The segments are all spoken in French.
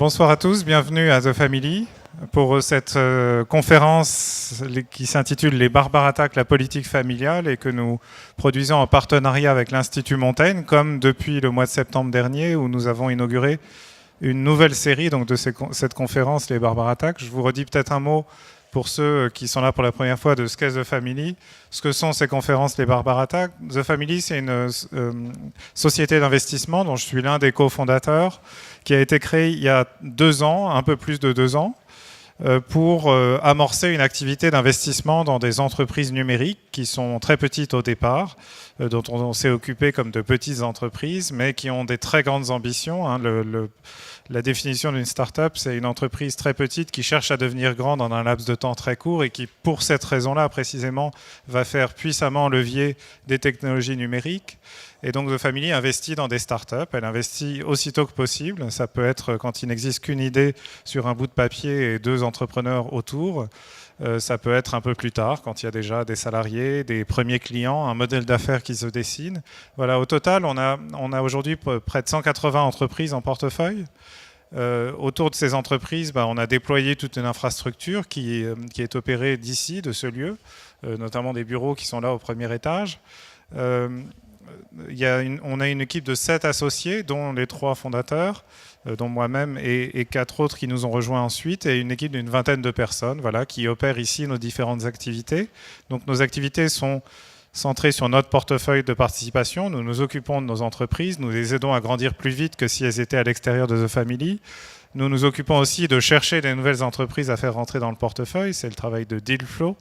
Bonsoir à tous, bienvenue à The Family pour cette conférence qui s'intitule Les barbares attaquent la politique familiale et que nous produisons en partenariat avec l'Institut Montaigne, comme depuis le mois de septembre dernier où nous avons inauguré une nouvelle série donc, de cette conférence Les barbares attaquent. Je vous redis peut-être un mot pour ceux qui sont là pour la première fois de ce qu'est The Family, ce que sont ces conférences Les barbares attaquent. The Family, c'est une société d'investissement dont je suis l'un des cofondateurs, qui a été créée il y a 2 ans, un peu plus de 2 ans, pour amorcer une activité d'investissement dans des entreprises numériques qui sont très petites au départ, dont on s'est occupé comme de petites entreprises, mais qui ont des très grandes ambitions. La définition d'une start-up, c'est une entreprise très petite qui cherche à devenir grande en un laps de temps très court et qui, pour cette raison-là, précisément, va faire puissamment levier des technologies numériques. Et donc, The Family investit dans des start-up. Elle investit aussitôt que possible. Ça peut être quand il n'existe qu'une idée sur un bout de papier et 2 entrepreneurs autour. Ça peut être un peu plus tard, quand il y a déjà des salariés, des premiers clients, un modèle d'affaires qui se dessine. Voilà, au total, on a aujourd'hui près de 180 entreprises en portefeuille. Autour de ces entreprises, on a déployé toute une infrastructure qui est opérée d'ici, de ce lieu, notamment des bureaux qui sont là au premier étage. On a une équipe de 7 associés, dont les 3 fondateurs, dont moi-même et 4 autres qui nous ont rejoints ensuite, et une équipe d'une vingtaine de personnes qui opèrent ici nos différentes activités. Donc nos activités sont centrées sur notre portefeuille de participation. Nous nous occupons de nos entreprises, nous les aidons à grandir plus vite que si elles étaient à l'extérieur de The Family. Nous nous occupons aussi de chercher des nouvelles entreprises à faire rentrer dans le portefeuille, c'est le travail de deal flow.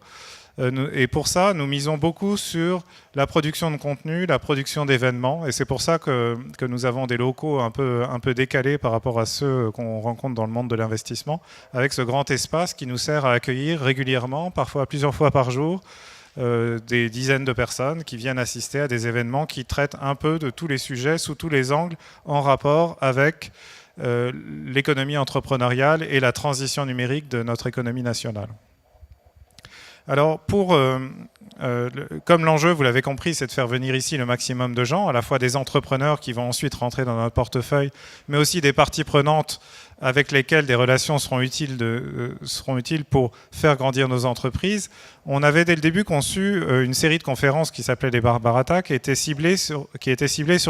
Et pour ça, nous misons beaucoup sur la production de contenu, la production d'événements. Et c'est pour ça que nous avons des locaux un peu décalés par rapport à ceux qu'on rencontre dans le monde de l'investissement, avec ce grand espace qui nous sert à accueillir régulièrement, parfois plusieurs fois par jour, des dizaines de personnes qui viennent assister à des événements qui traitent un peu de tous les sujets, sous tous les angles, en rapport avec l'économie entrepreneuriale et la transition numérique de notre économie nationale. Alors, comme l'enjeu, vous l'avez compris, c'est de faire venir ici le maximum de gens, à la fois des entrepreneurs qui vont ensuite rentrer dans notre portefeuille, mais aussi des parties prenantes avec lesquelles des relations seront utiles pour faire grandir nos entreprises. On avait dès le début conçu une série de conférences qui s'appelait les barbares attaquent, qui était ciblée sur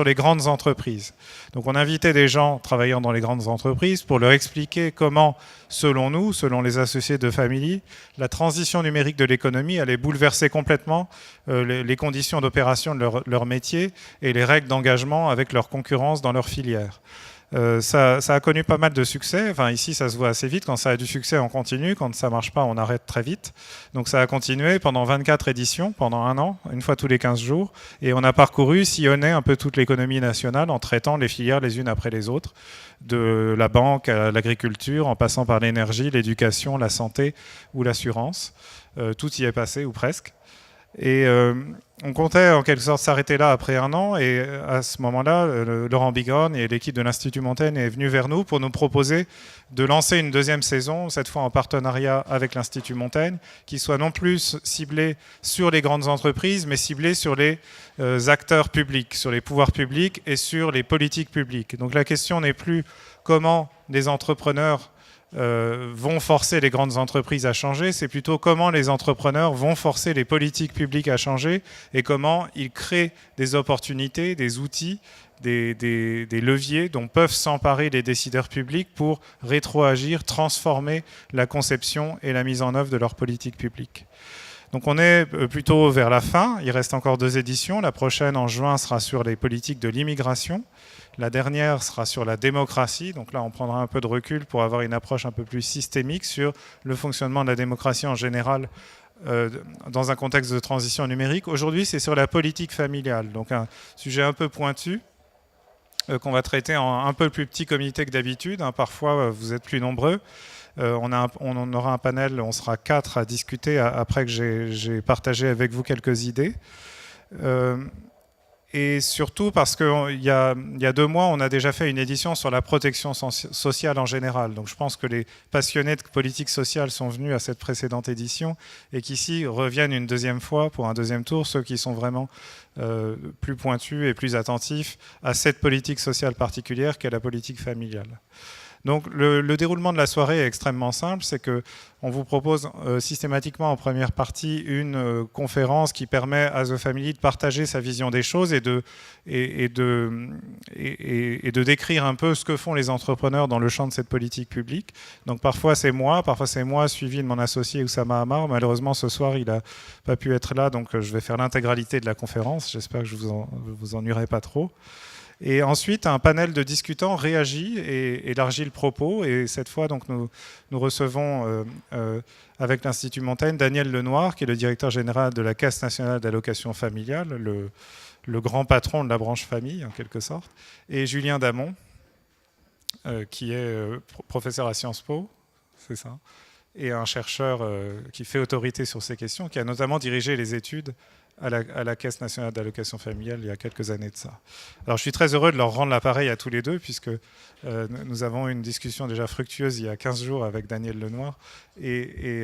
les grandes entreprises. Donc on invitait des gens travaillant dans les grandes entreprises pour leur expliquer comment, selon nous, selon les associés de Family, la transition numérique de l'économie allait bouleverser complètement les conditions d'opération de leur métier et les règles d'engagement avec leur concurrence dans leur filière. Ça a connu pas mal de succès. Enfin, ici, ça se voit assez vite. Quand ça a du succès, on continue. Quand ça ne marche pas, on arrête très vite. Donc ça a continué pendant 24 éditions, pendant 1 an, une fois tous les 15 jours. Et on a parcouru, sillonné un peu toute l'économie nationale en traitant les filières les unes après les autres, de la banque à l'agriculture, en passant par l'énergie, l'éducation, la santé ou l'assurance. Tout y est passé, ou presque. Et on comptait en quelque sorte s'arrêter là après 1 an, et à ce moment-là, Laurent Bigorne et l'équipe de l'Institut Montaigne est venu vers nous pour nous proposer de lancer une 2e saison, cette fois en partenariat avec l'Institut Montaigne, qui soit non plus ciblée sur les grandes entreprises, mais ciblée sur les acteurs publics, sur les pouvoirs publics et sur les politiques publiques. Donc la question n'est plus comment des entrepreneurs vont forcer les grandes entreprises à changer, c'est plutôt comment les entrepreneurs vont forcer les politiques publiques à changer et comment ils créent des opportunités, des outils, des leviers dont peuvent s'emparer les décideurs publics pour rétroagir, transformer la conception et la mise en œuvre de leurs politiques publiques. Donc on est plutôt vers la fin, il reste encore 2 éditions. La prochaine en juin sera sur les politiques de l'immigration. La dernière sera sur la démocratie. Donc là, on prendra un peu de recul pour avoir une approche un peu plus systémique sur le fonctionnement de la démocratie en général dans un contexte de transition numérique. Aujourd'hui, c'est sur la politique familiale. Donc un sujet un peu pointu qu'on va traiter en un peu plus petit comité que d'habitude. Parfois, vous êtes plus nombreux. On aura un panel, on sera 4 à discuter après que j'ai partagé avec vous quelques idées. Et surtout parce qu'il y a 2 mois, on a déjà fait une édition sur la protection sociale en général. Donc je pense que les passionnés de politique sociale sont venus à cette précédente édition et qu'ici reviennent une 2e fois pour un 2e tour, ceux qui sont vraiment plus pointus et plus attentifs à cette politique sociale particulière qu'est la politique familiale. Donc le déroulement de la soirée est extrêmement simple, c'est qu'on vous propose systématiquement en première partie une conférence qui permet à The Family de partager sa vision des choses et de décrire un peu ce que font les entrepreneurs dans le champ de cette politique publique. Donc parfois c'est moi suivi de mon associé Oussama Hamar. Malheureusement ce soir il n'a pas pu être là, donc je vais faire l'intégralité de la conférence. J'espère que je vous ennuierai pas trop. Et ensuite, un panel de discutants réagit et élargit le propos. Et cette fois, donc, nous recevons avec l'Institut Montaigne Daniel Lenoir, qui est le directeur général de la Caisse nationale d'allocation familiale, le grand patron de la branche famille, en quelque sorte, et Julien Damon, qui est professeur à Sciences Po, c'est ça, et un chercheur qui fait autorité sur ces questions, qui a notamment dirigé les études à la Caisse nationale d'allocation familiale il y a quelques années de ça. Alors je suis très heureux de leur rendre l'appareil à tous les deux, puisque nous avons eu une discussion déjà fructueuse il y a 15 jours avec Daniel Lenoir, et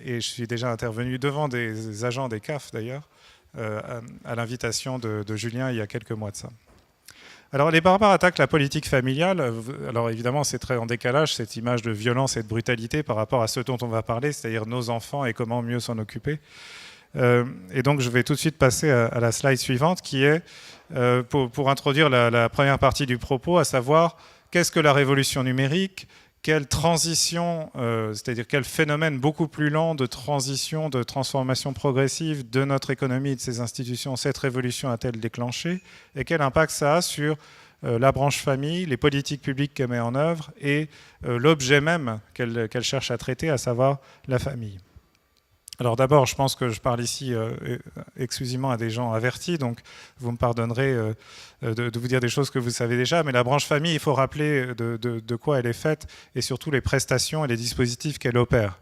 je suis déjà intervenu devant des agents des CAF d'ailleurs, à l'invitation de Julien il y a quelques mois de ça. Alors les barbares attaquent la politique familiale. Alors évidemment c'est très en décalage cette image de violence et de brutalité par rapport à ce dont on va parler, c'est-à-dire nos enfants et comment mieux s'en occuper. Et donc je vais tout de suite passer à la slide suivante qui est pour introduire la première partie du propos, à savoir qu'est-ce que la révolution numérique, quelle transition, c'est-à-dire quel phénomène beaucoup plus lent de transition, de transformation progressive de notre économie et de ses institutions cette révolution a-t-elle déclenché, et quel impact ça a sur la branche famille, les politiques publiques qu'elle met en œuvre et l'objet même qu'elle cherche à traiter, à savoir la famille. Alors d'abord, je pense que je parle ici exclusivement à des gens avertis, donc vous me pardonnerez de vous dire des choses que vous savez déjà, mais la branche famille, il faut rappeler de quoi elle est faite et surtout les prestations et les dispositifs qu'elle opère.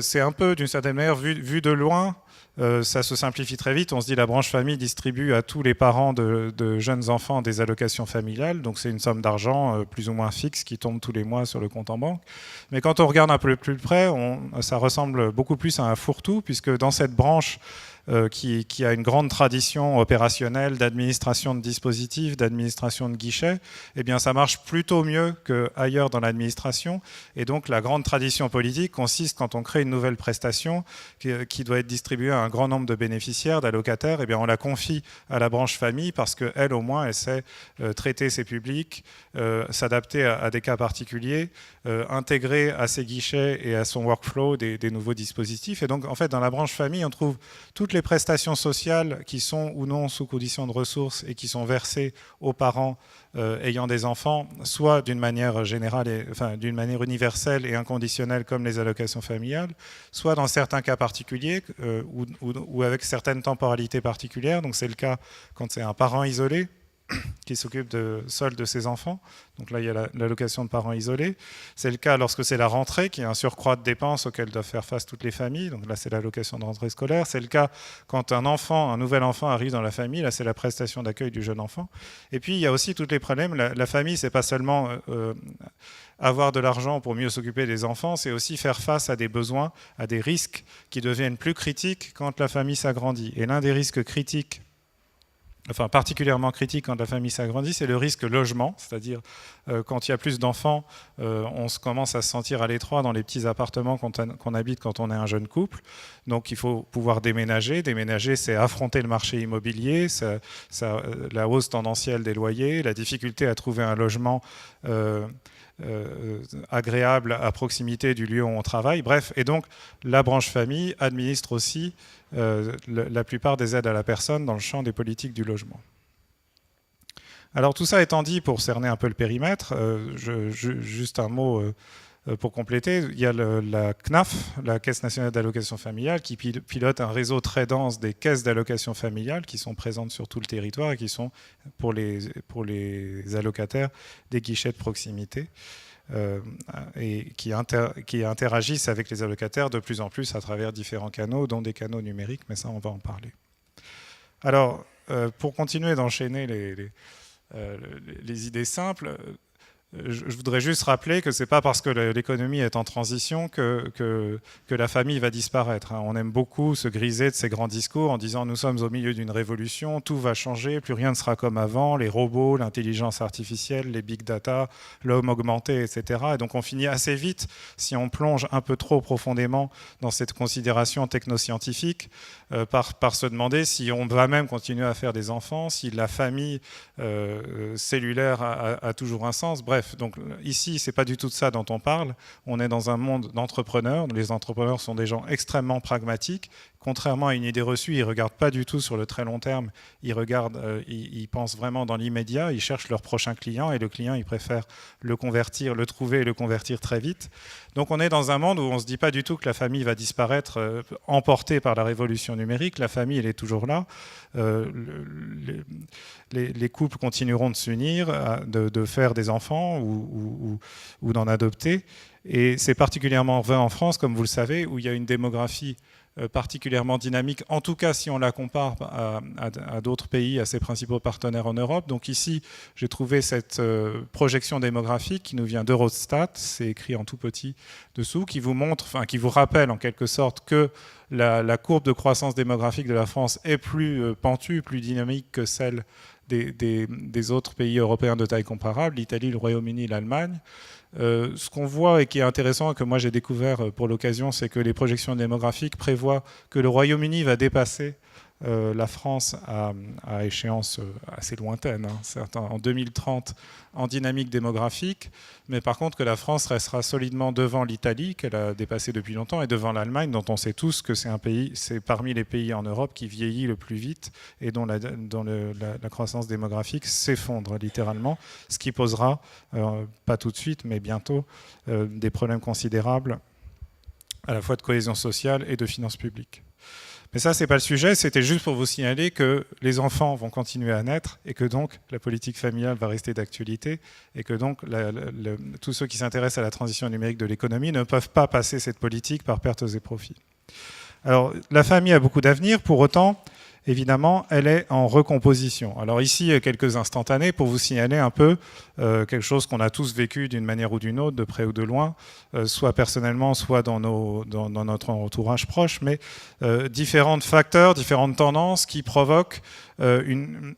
C'est un peu, d'une certaine manière, vu de loin, ça se simplifie très vite. On se dit la branche famille distribue à tous les parents de jeunes enfants des allocations familiales, donc c'est une somme d'argent plus ou moins fixe qui tombe tous les mois sur le compte en banque. Mais quand on regarde un peu plus près, ça ressemble beaucoup plus à un fourre-tout, puisque dans cette branche qui a une grande tradition opérationnelle d'administration de dispositifs, d'administration de guichets, eh bien ça marche plutôt mieux qu'ailleurs dans l'administration. Et donc la grande tradition politique consiste, quand on crée une nouvelle prestation qui doit être distribuée à un grand nombre de bénéficiaires, d'allocataires, eh bien on la confie à la branche famille parce qu'elle, au moins, elle sait traiter ses publics, s'adapter à des cas particuliers, intégrer à ses guichets et à son workflow des nouveaux dispositifs. Et donc, en fait, dans la branche famille, on trouve toutes les prestations sociales qui sont ou non sous condition de ressources et qui sont versées aux parents ayant des enfants, soit d'une manière générale, d'une manière universelle et inconditionnelle comme les allocations familiales, soit dans certains cas particuliers ou avec certaines temporalités particulières. Donc c'est le cas quand c'est un parent isolé qui s'occupe seul de ses enfants. Donc là, il y a l'allocation de parents isolés. C'est le cas lorsque c'est la rentrée, qui est un surcroît de dépenses auquel doivent faire face toutes les familles. Donc là, c'est l'allocation de rentrée scolaire. C'est le cas quand un nouvel enfant arrive dans la famille. Là, c'est la prestation d'accueil du jeune enfant. Et puis, il y a aussi tous les problèmes. La famille, c'est pas seulement avoir de l'argent pour mieux s'occuper des enfants, c'est aussi faire face à des besoins, à des risques qui deviennent plus critiques quand la famille s'agrandit. Et l'un des risques critiques, particulièrement critique quand la famille s'agrandit, c'est le risque logement, c'est-à-dire quand il y a plus d'enfants, on commence à se sentir à l'étroit dans les petits appartements qu'on habite quand on est un jeune couple. Donc il faut pouvoir déménager. Déménager, c'est affronter le marché immobilier, la hausse tendancielle des loyers, la difficulté à trouver un logement agréable à proximité du lieu où on travaille. Bref, et donc la branche famille administre aussi la plupart des aides à la personne dans le champ des politiques du logement. Alors tout ça étant dit, pour cerner un peu le périmètre, juste un mot pour compléter, il y a la CNAF, la Caisse nationale d'allocation familiale, qui pilote un réseau très dense des caisses d'allocation familiale qui sont présentes sur tout le territoire et qui sont pour les allocataires des guichets de proximité. Et qui interagissent avec les allocataires de plus en plus à travers différents canaux, dont des canaux numériques, mais ça, on va en parler. Alors, pour continuer d'enchaîner les idées simples, je voudrais juste rappeler que ce n'est pas parce que l'économie est en transition que la famille va disparaître. On aime beaucoup se griser de ces grands discours en disant nous sommes au milieu d'une révolution, tout va changer, plus rien ne sera comme avant, les robots, l'intelligence artificielle, les big data, l'homme augmenté, etc. Et donc on finit assez vite, si on plonge un peu trop profondément dans cette considération technoscientifique, par se demander si on va même continuer à faire des enfants, si la famille cellulaire a toujours un sens. Bref, donc ici, c'est pas du tout de ça dont on parle. On est dans un monde d'entrepreneurs. Les entrepreneurs sont des gens extrêmement pragmatiques. Contrairement à une idée reçue, ils ne regardent pas du tout sur le très long terme. Ils pensent vraiment dans l'immédiat. Ils cherchent leur prochain client et le client, ils préfèrent le convertir, le trouver et le convertir très vite. Donc on est dans un monde où on ne se dit pas du tout que la famille va disparaître emportée par la révolution numérique. La famille, elle est toujours là. Les couples continueront de s'unir, de faire des enfants ou d'en adopter. Et c'est particulièrement vrai en France, comme vous le savez, où il y a une démographie particulièrement dynamique, en tout cas si on la compare à d'autres pays, à ses principaux partenaires en Europe. Donc ici, j'ai trouvé cette projection démographique qui nous vient d'Eurostat, c'est écrit en tout petit dessous, qui vous montre, enfin qui vous rappelle en quelque sorte que la courbe de croissance démographique de la France est plus pentue, plus dynamique que celle des autres pays européens de taille comparable, l'Italie, le Royaume-Uni, l'Allemagne. Ce qu'on voit et qui est intéressant, et que moi j'ai découvert pour l'occasion, c'est que les projections démographiques prévoient que le Royaume-Uni va dépasser la France à échéance assez lointaine, en 2030 en dynamique démographique, mais par contre que la France restera solidement devant l'Italie, qu'elle a dépassé depuis longtemps, et devant l'Allemagne, dont on sait tous que c'est parmi les pays en Europe qui vieillit le plus vite et dont la croissance démographique s'effondre littéralement, ce qui posera, pas tout de suite, mais bientôt, des problèmes considérables à la fois de cohésion sociale et de finances publiques. Mais ça, ce n'est pas le sujet, c'était juste pour vous signaler que les enfants vont continuer à naître et que donc la politique familiale va rester d'actualité et que donc tous ceux qui s'intéressent à la transition numérique de l'économie ne peuvent pas passer cette politique par pertes et profits. Alors, la famille a beaucoup d'avenir, pour autant, évidemment, elle est en recomposition. Alors ici, quelques instantanés pour vous signaler un peu quelque chose qu'on a tous vécu d'une manière ou d'une autre, de près ou de loin, soit personnellement, soit dans notre entourage proche, mais différents facteurs, différentes tendances qui provoquent une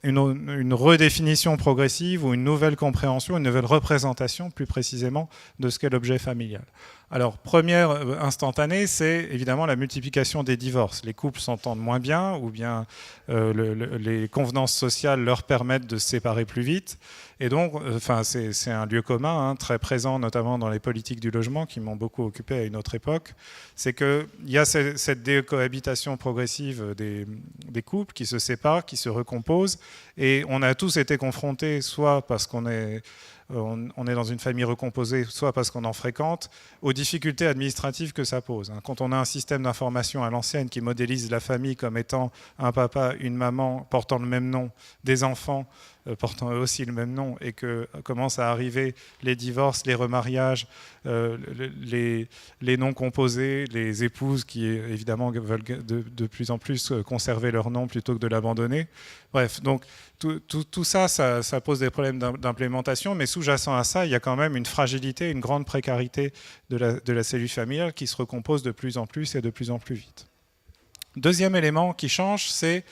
redéfinition progressive ou une nouvelle compréhension, une nouvelle représentation, plus précisément, de ce qu'est l'objet familial. Alors, première instantanée, c'est évidemment la multiplication des divorces. Les couples s'entendent moins bien, ou bien les convenances sociales leur permettent de se séparer plus vite. Et donc, c'est un lieu commun, très présent notamment dans les politiques du logement qui m'ont beaucoup occupé à une autre époque. C'est qu'il y a cette décohabitation progressive des couples qui se séparent, qui se recomposent. Et on a tous été confrontés, soit parce qu'on est dans une famille recomposée, soit parce qu'on en fréquente, aux difficultés administratives que ça pose. Quand on a un système d'information à l'ancienne qui modélise la famille comme étant un papa, une maman portant le même nom, des enfants portant eux aussi le même nom, et que commencent à arriver les divorces, les remariages, les noms composés, les épouses qui évidemment veulent de plus en plus conserver leur nom plutôt que de l'abandonner. Bref, donc tout ça pose des problèmes d'implémentation, mais sous-jacent à ça, il y a quand même une fragilité, une grande précarité de la cellule familiale qui se recompose de plus en plus et de plus en plus vite. Deuxième élément qui change, c'est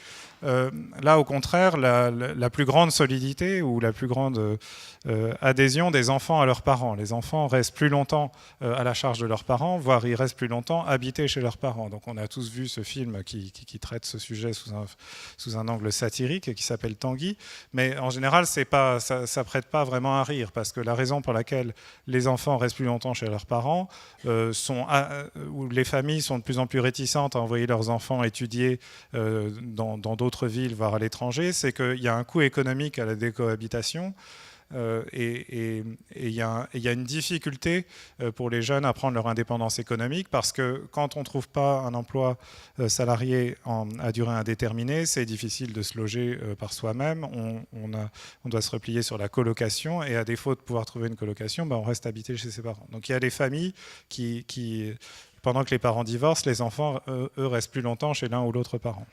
là au contraire la plus grande solidité ou la plus grande adhésion des enfants à leurs parents. Les enfants restent plus longtemps à la charge de leurs parents, voire ils restent plus longtemps habités chez leurs parents. Donc on a tous vu ce film qui traite ce sujet sous un angle satirique et qui s'appelle Tanguy, mais en général ça prête pas vraiment à rire, parce que la raison pour laquelle les enfants restent plus longtemps chez leurs parents, où les familles sont de plus en plus réticentes à envoyer leurs enfants étudier dans d'autres villes, voire à l'étranger, c'est qu'il y a un coût économique à la décohabitation. Et il y a une difficulté pour les jeunes à prendre leur indépendance économique, parce que quand on ne trouve pas un emploi salarié à durée indéterminée, c'est difficile de se loger par soi-même. On doit se replier sur la colocation, et à défaut de pouvoir trouver une colocation, on reste habité chez ses parents. Donc il y a des familles qui pendant que les parents divorcent, les enfants, eux, restent plus longtemps chez l'un ou l'autre parent.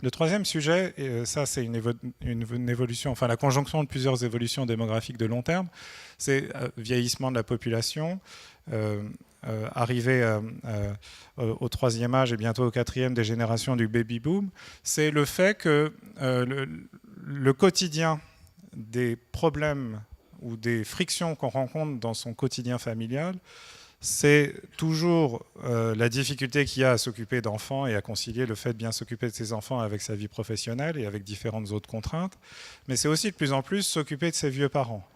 Le troisième sujet, et ça c'est une évolution, enfin la conjonction de plusieurs évolutions démographiques de long terme, c'est vieillissement de la population, arrivée au troisième âge et bientôt au quatrième des générations du baby-boom. C'est le fait que le quotidien des problèmes ou des frictions qu'on rencontre dans son quotidien familial, c'est toujours la difficulté qu'il y a à s'occuper d'enfants et à concilier le fait de bien s'occuper de ses enfants avec sa vie professionnelle et avec différentes autres contraintes. Mais c'est aussi de plus en plus s'occuper de ses vieux parents.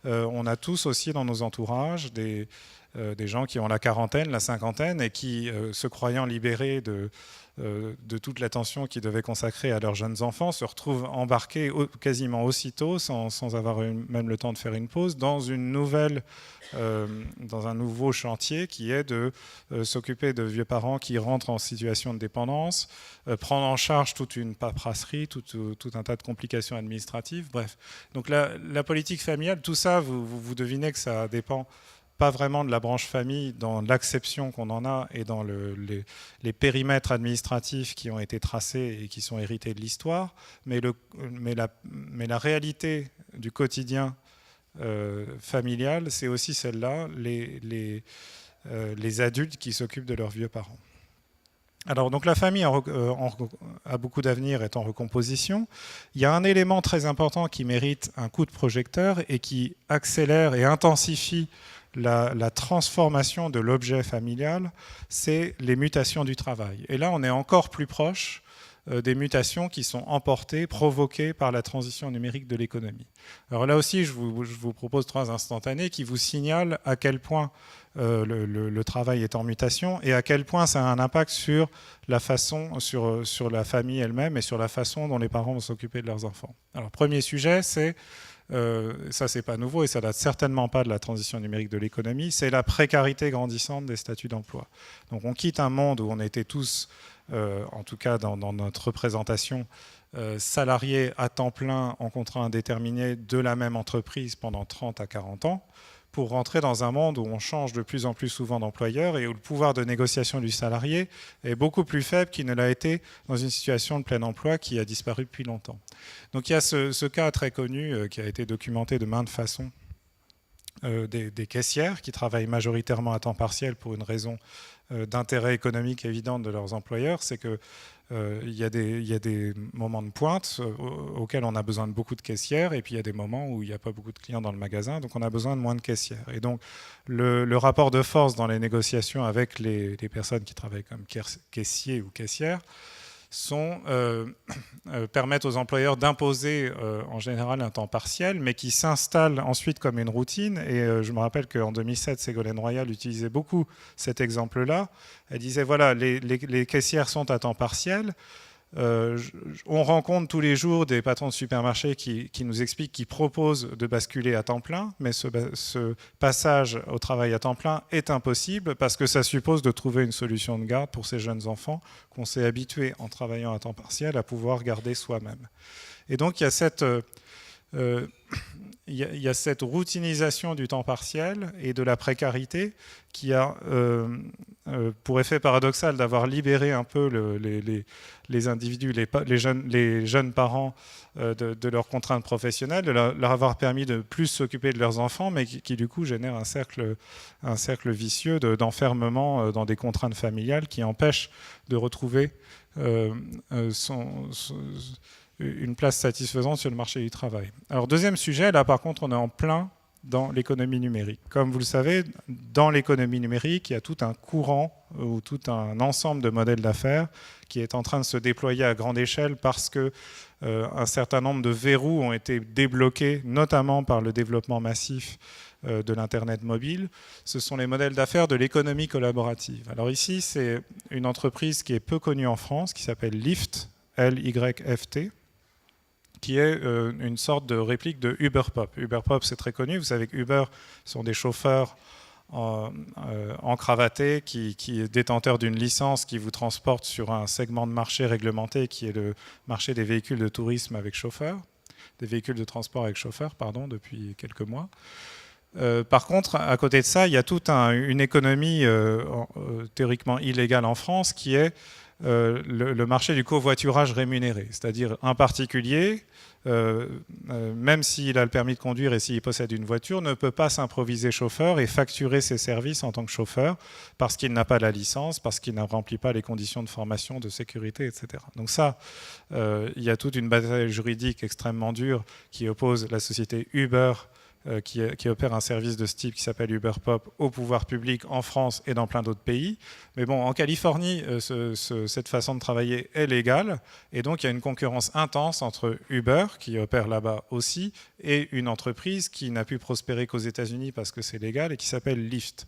On a tous aussi dans nos entourages des gens qui ont la quarantaine, la cinquantaine et qui, se croyant libérés de toute l'attention qu'ils devaient consacrer à leurs jeunes enfants, se retrouvent embarqués quasiment aussitôt, sans avoir même le temps de faire une pause, dans un nouveau chantier qui est de s'occuper de vieux parents qui rentrent en situation de dépendance, prendre en charge toute une paperasserie, tout un tas de complications administratives, bref. Donc la politique familiale, tout ça, vous devinez que ça dépend pas vraiment de la branche famille dans l'acception qu'on en a et dans les périmètres administratifs qui ont été tracés et qui sont hérités de l'histoire, mais la réalité du quotidien familial, c'est aussi celle-là, les adultes qui s'occupent de leurs vieux parents. Alors, donc la famille a beaucoup d'avenir, est en recomposition. Il y a un élément très important qui mérite un coup de projecteur et qui accélère et intensifie la transformation de l'objet familial, c'est les mutations du travail. Et là, on est encore plus proche des mutations qui sont emportées, provoquées par la transition numérique de l'économie. Alors là aussi, je vous propose 3 instantanés qui vous signalent à quel point le travail est en mutation et à quel point ça a un impact sur la famille elle-même et sur la façon dont les parents vont s'occuper de leurs enfants. Alors, premier sujet, c'est ça c'est pas nouveau et ça date certainement pas de la transition numérique de l'économie, c'est la précarité grandissante des statuts d'emploi. Donc on quitte un monde où on était tous, en tout cas dans notre représentation, salariés à temps plein en contrat indéterminé de la même entreprise pendant 30 à 40 ans, pour rentrer dans un monde où on change de plus en plus souvent d'employeur et où le pouvoir de négociation du salarié est beaucoup plus faible qu'il ne l'a été dans une situation de plein emploi qui a disparu depuis longtemps. Donc il y a ce cas très connu qui a été documenté de maintes façons des caissières qui travaillent majoritairement à temps partiel pour une raison d'intérêt économique évident de leurs employeurs, c'est que il y a des moments de pointe auxquels on a besoin de beaucoup de caissières et puis il y a des moments où il n'y a pas beaucoup de clients dans le magasin, donc on a besoin de moins de caissières. Et donc le rapport de force dans les négociations avec les personnes qui travaillent comme caissiers ou caissières permettent aux employeurs d'imposer en général un temps partiel, mais qui s'installe ensuite comme une routine. Et je me rappelle qu'en 2007, Ségolène Royal utilisait beaucoup cet exemple-là. Elle disait, voilà, les caissières sont à temps partiel. On rencontre tous les jours des patrons de supermarchés qui nous expliquent, qui proposent de basculer à temps plein, mais ce passage au travail à temps plein est impossible parce que ça suppose de trouver une solution de garde pour ces jeunes enfants qu'on s'est habitués en travaillant à temps partiel à pouvoir garder soi-même. Et donc il y a cette routinisation du temps partiel et de la précarité qui a pour effet paradoxal d'avoir libéré un peu les individus, les jeunes parents de leurs contraintes professionnelles, de leur avoir permis de plus s'occuper de leurs enfants, mais qui du coup génère un cercle vicieux d'enfermement dans des contraintes familiales qui empêchent de retrouver une place satisfaisante sur le marché du travail. Alors deuxième sujet, là par contre on est en plein dans l'économie numérique. Comme vous le savez, dans l'économie numérique, il y a tout un courant ou tout un ensemble de modèles d'affaires qui est en train de se déployer à grande échelle parce que un certain nombre de verrous ont été débloqués, notamment par le développement massif de l'Internet mobile. Ce sont les modèles d'affaires de l'économie collaborative. Alors ici, c'est une entreprise qui est peu connue en France, qui s'appelle Lyft, Lyft, qui est une sorte de réplique de UberPop. UberPop, c'est très connu. Vous savez que Uber sont des chauffeurs encravatés qui est détenteur d'une licence qui vous transporte sur un segment de marché réglementé qui est le marché des véhicules de tourisme avec chauffeur, des véhicules de transport avec chauffeur, pardon, depuis quelques mois. Par contre, à côté de ça, il y a toute une économie théoriquement illégale en France qui est le marché du covoiturage rémunéré, c'est-à-dire un particulier, même s'il a le permis de conduire et s'il possède une voiture, ne peut pas s'improviser chauffeur et facturer ses services en tant que chauffeur parce qu'il n'a pas la licence, parce qu'il ne remplit pas les conditions de formation, de sécurité, etc. Donc ça, il y a toute une bataille juridique extrêmement dure qui oppose la société Uber, qui opère un service de ce type qui s'appelle Uber Pop au pouvoir public en France et dans plein d'autres pays. Mais bon, en Californie, cette façon de travailler est légale et donc il y a une concurrence intense entre Uber, qui opère là-bas aussi, et une entreprise qui n'a pu prospérer qu'aux États-Unis parce que c'est légal et qui s'appelle Lyft.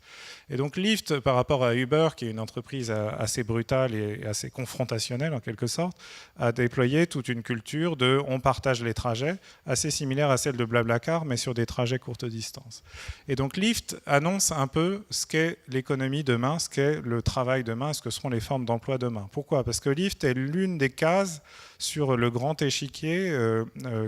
Et donc Lyft, par rapport à Uber, qui est une entreprise assez brutale et assez confrontationnelle en quelque sorte, a déployé toute une culture de on partage les trajets, assez similaire à celle de Blablacar, mais sur des trajets courte distance. Et donc Lyft annonce un peu ce qu'est l'économie demain, ce qu'est le travail demain, ce que seront les formes d'emploi demain. Pourquoi ? Parce que Lyft est l'une des cases sur le grand échiquier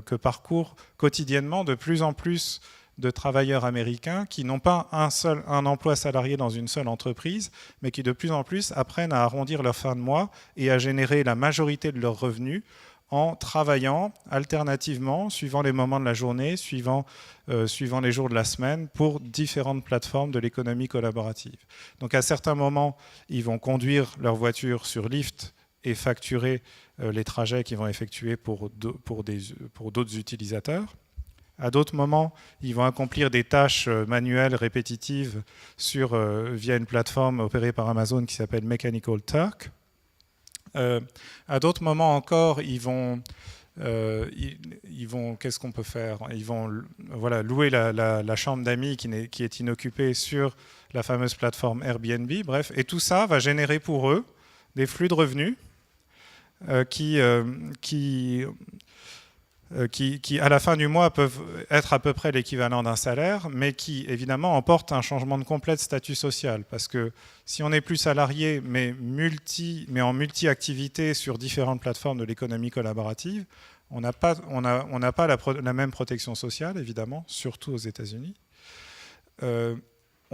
que parcourent quotidiennement de plus en plus de travailleurs américains qui n'ont pas un emploi salarié dans une seule entreprise, mais qui de plus en plus apprennent à arrondir leur fin de mois et à générer la majorité de leurs revenus en travaillant alternativement, suivant les moments de la journée, suivant les jours de la semaine, pour différentes plateformes de l'économie collaborative. Donc à certains moments, ils vont conduire leur voiture sur Lyft et facturer les trajets qu'ils vont effectuer pour d'autres utilisateurs. À d'autres moments, ils vont accomplir des tâches manuelles répétitives via une plateforme opérée par Amazon qui s'appelle Mechanical Turk. À d'autres moments encore, ils vont qu'est-ce qu'on peut faire ? Ils vont louer la chambre d'amis qui est inoccupée sur la fameuse plateforme Airbnb. Bref, et tout ça va générer pour eux des flux de revenus qui à la fin du mois peuvent être à peu près l'équivalent d'un salaire, mais qui évidemment emportent un changement de complet de statut social. Parce que si on n'est plus salarié, mais en multi-activité sur différentes plateformes de l'économie collaborative, on n'a pas la même protection sociale, évidemment, surtout aux États-Unis.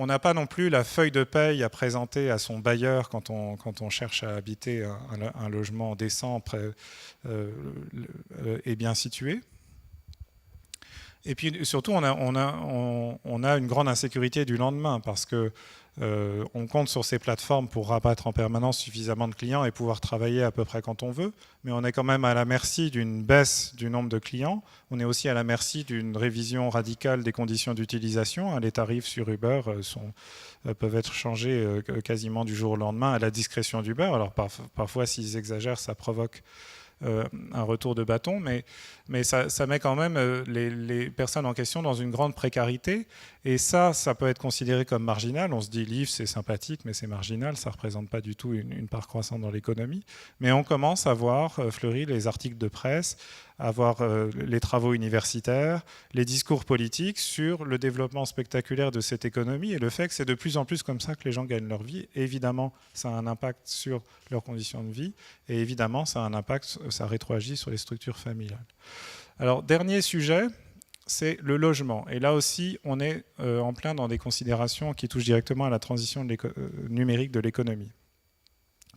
On n'a pas non plus la feuille de paye à présenter à son bailleur quand on cherche à habiter un logement décent et bien situé. Et puis surtout, on a une grande insécurité du lendemain parce que on compte sur ces plateformes pour rabattre en permanence suffisamment de clients et pouvoir travailler à peu près quand on veut, mais on est quand même à la merci d'une baisse du nombre de clients. On est aussi à la merci d'une révision radicale des conditions d'utilisation. Les tarifs sur Uber peuvent être changés quasiment du jour au lendemain à la discrétion d'Uber. Alors parfois, s'ils exagèrent, ça provoque un retour de bâton, mais ça met quand même les personnes en question dans une grande précarité. Et ça peut être considéré comme marginal. On se dit, Lyft, c'est sympathique, mais c'est marginal. Ça ne représente pas du tout une part croissante dans l'économie. Mais on commence à voir fleurir les articles de presse, à voir les travaux universitaires, les discours politiques sur le développement spectaculaire de cette économie et le fait que c'est de plus en plus comme ça que les gens gagnent leur vie. Et évidemment, ça a un impact sur leurs conditions de vie. Et évidemment, ça a un impact, ça rétroagit sur les structures familiales. Alors, dernier sujet, c'est le logement. Et là aussi, on est en plein dans des considérations qui touchent directement à la transition numérique de l'économie.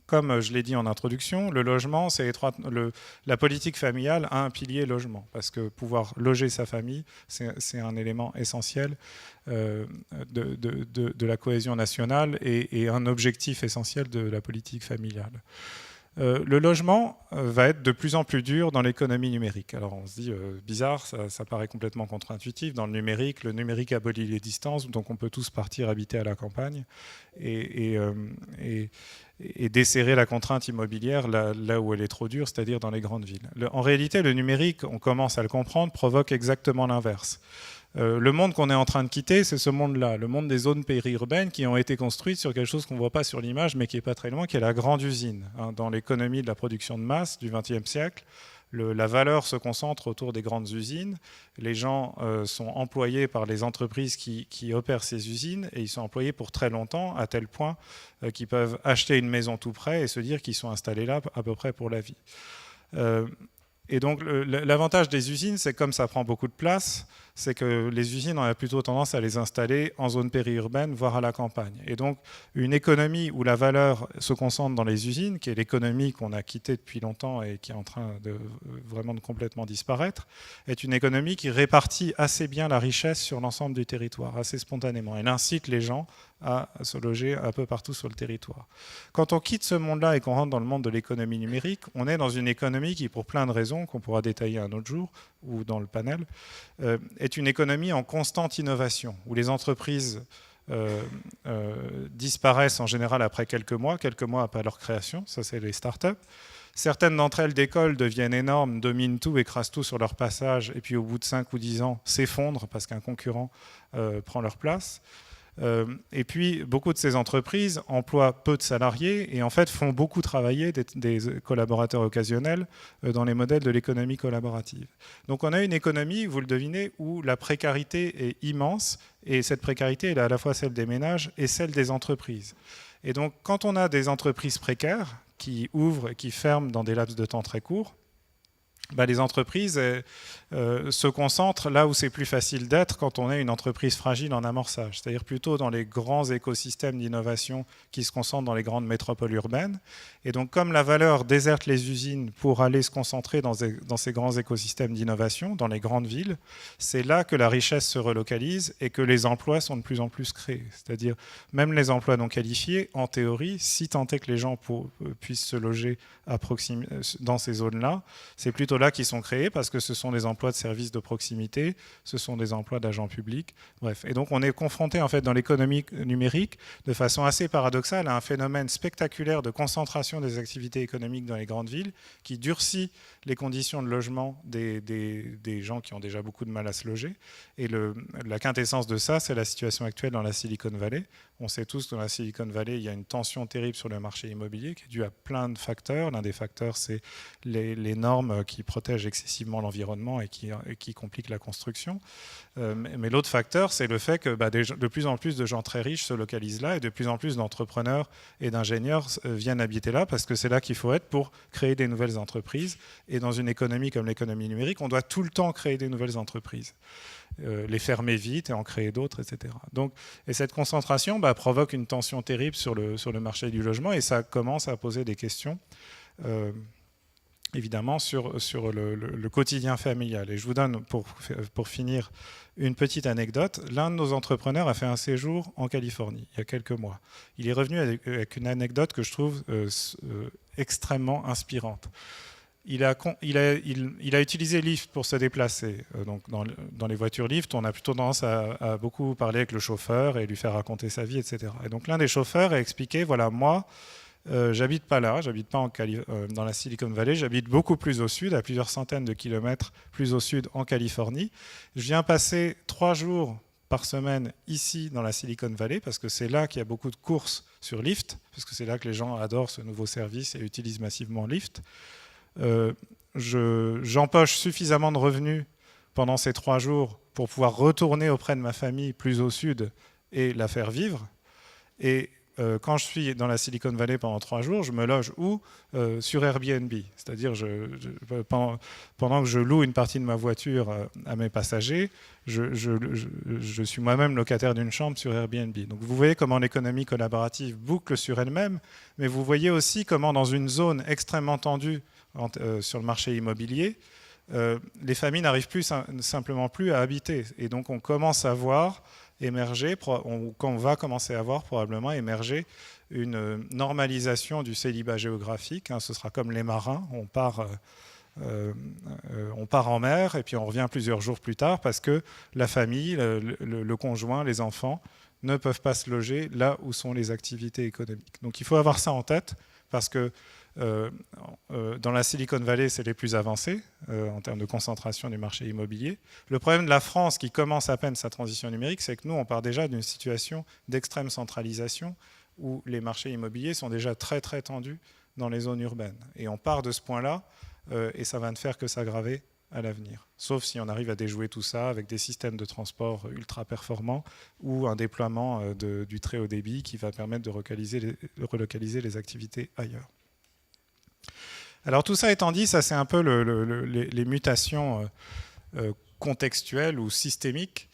Comme je l'ai dit en introduction, le logement, la politique familiale a un pilier logement, parce que pouvoir loger sa famille, c'est un élément essentiel de la cohésion nationale et un objectif essentiel de la politique familiale. Le logement va être de plus en plus dur dans l'économie numérique. Alors on se dit, bizarre, ça paraît complètement contre-intuitif. Dans le numérique abolit les distances, donc on peut tous partir habiter à la campagne et desserrer la contrainte immobilière là où elle est trop dure, c'est-à-dire dans les grandes villes. En réalité, le numérique, on commence à le comprendre, provoque exactement l'inverse. Le monde qu'on est en train de quitter, c'est ce monde-là, le monde des zones périurbaines qui ont été construites sur quelque chose qu'on ne voit pas sur l'image, mais qui n'est pas très loin, qui est la grande usine. Dans l'économie de la production de masse du XXe siècle, la valeur se concentre autour des grandes usines. Les gens sont employés par les entreprises qui opèrent ces usines et ils sont employés pour très longtemps, à tel point qu'ils peuvent acheter une maison tout près et se dire qu'ils sont installés là à peu près pour la vie. Et donc l'avantage des usines, c'est que comme ça prend beaucoup de place, c'est que les usines, on a plutôt tendance à les installer en zone périurbaine, voire à la campagne. Et donc une économie où la valeur se concentre dans les usines, qui est l'économie qu'on a quittée depuis longtemps et qui est en train de vraiment de complètement disparaître, est une économie qui répartit assez bien la richesse sur l'ensemble du territoire, assez spontanément. Elle incite les gens à se loger un peu partout sur le territoire. Quand on quitte ce monde-là et qu'on rentre dans le monde de l'économie numérique, on est dans une économie qui, pour plein de raisons, qu'on pourra détailler un autre jour ou dans le panel, est une économie en constante innovation, où les entreprises disparaissent en général après quelques mois après leur création, ça c'est les startups. Certaines d'entre elles d'école deviennent énormes, dominent tout, écrasent tout sur leur passage, et puis au bout de 5 ou 10 ans s'effondrent parce qu'un concurrent prend leur place. Et puis, beaucoup de ces entreprises emploient peu de salariés et en fait font beaucoup travailler des collaborateurs occasionnels dans les modèles de l'économie collaborative. Donc on a une économie, vous le devinez, où la précarité est immense et cette précarité elle est à la fois celle des ménages et celle des entreprises. Et donc quand on a des entreprises précaires qui ouvrent et qui ferment dans des laps de temps très courts, les entreprises se concentrent là où c'est plus facile d'être quand on est une entreprise fragile en amorçage, c'est-à-dire plutôt dans les grands écosystèmes d'innovation qui se concentrent dans les grandes métropoles urbaines. Et donc comme la valeur déserte les usines pour aller se concentrer dans ces grands écosystèmes d'innovation, dans les grandes villes, c'est là que la richesse se relocalise et que les emplois sont de plus en plus créés. C'est-à-dire même les emplois non qualifiés, en théorie, si tant est que les gens puissent se loger dans ces zones-là, c'est plutôt là qu'ils sont créés parce que ce sont des emplois de services de proximité, ce sont des emplois d'agents publics, bref. Et donc on est confronté en fait dans l'économie numérique de façon assez paradoxale à un phénomène spectaculaire de concentration des activités économiques dans les grandes villes qui durcit les conditions de logement des gens qui ont déjà beaucoup de mal à se loger. Et la quintessence de ça, c'est la situation actuelle dans la Silicon Valley. On sait tous que dans la Silicon Valley, il y a une tension terrible sur le marché immobilier qui est due à plein de facteurs. L'un des facteurs, c'est les normes qui protègent excessivement l'environnement et qui compliquent la construction. Mais l'autre facteur, c'est le fait que de plus en plus de gens très riches se localisent là et de plus en plus d'entrepreneurs et d'ingénieurs viennent habiter là parce que c'est là qu'il faut être pour créer des nouvelles entreprises. Et dans une économie comme l'économie numérique, on doit tout le temps créer des nouvelles entreprises. Les fermer vite et en créer d'autres, etc. Et cette concentration provoque une tension terrible sur le marché du logement et ça commence à poser des questions évidemment sur le quotidien familial. Et je vous donne pour finir une petite anecdote. L'un de nos entrepreneurs a fait un séjour en Californie il y a quelques mois. Il est revenu avec une anecdote que je trouve extrêmement inspirante. Il a utilisé Lyft pour se déplacer. Donc dans les voitures Lyft, on a plutôt tendance à beaucoup parler avec le chauffeur et lui faire raconter sa vie, etc. Et donc l'un des chauffeurs a expliqué, voilà, moi, j'habite pas là, j'habite pas dans la Silicon Valley, j'habite beaucoup plus au sud, à plusieurs centaines de kilomètres plus au sud, en Californie. Je viens passer 3 jours par semaine ici dans la Silicon Valley parce que c'est là qu'il y a beaucoup de courses sur Lyft, parce que c'est là que les gens adorent ce nouveau service et utilisent massivement Lyft. J'empoche suffisamment de revenus pendant ces 3 jours pour pouvoir retourner auprès de ma famille plus au sud et la faire vivre. Et quand je suis dans la Silicon Valley pendant 3 jours, je me loge où ? Sur Airbnb. C'est-à-dire, pendant que je loue une partie de ma voiture à mes passagers, je suis moi-même locataire d'une chambre sur Airbnb. Donc vous voyez comment l'économie collaborative boucle sur elle-même, mais vous voyez aussi comment dans une zone extrêmement tendue sur le marché immobilier, les familles n'arrivent simplement plus à habiter. Et donc on commence à voir émerger, on va commencer à voir probablement émerger une normalisation du célibat géographique. Ce sera comme les marins, on part en mer et puis on revient plusieurs jours plus tard parce que la famille, le conjoint, les enfants ne peuvent pas se loger là où sont les activités économiques. Donc il faut avoir ça en tête parce que dans la Silicon Valley, c'est les plus avancés en termes de concentration du marché immobilier. Le problème de la France, qui commence à peine sa transition numérique, c'est que nous, on part déjà d'une situation d'extrême centralisation où les marchés immobiliers sont déjà très très tendus dans les zones urbaines. Et on part de ce point-là et ça va ne faire que s'aggraver à l'avenir. Sauf si on arrive à déjouer tout ça avec des systèmes de transport ultra performants ou un déploiement du très haut débit qui va permettre de relocaliser les activités ailleurs. Alors tout ça étant dit, ça c'est un peu les mutations contextuelles ou systémiques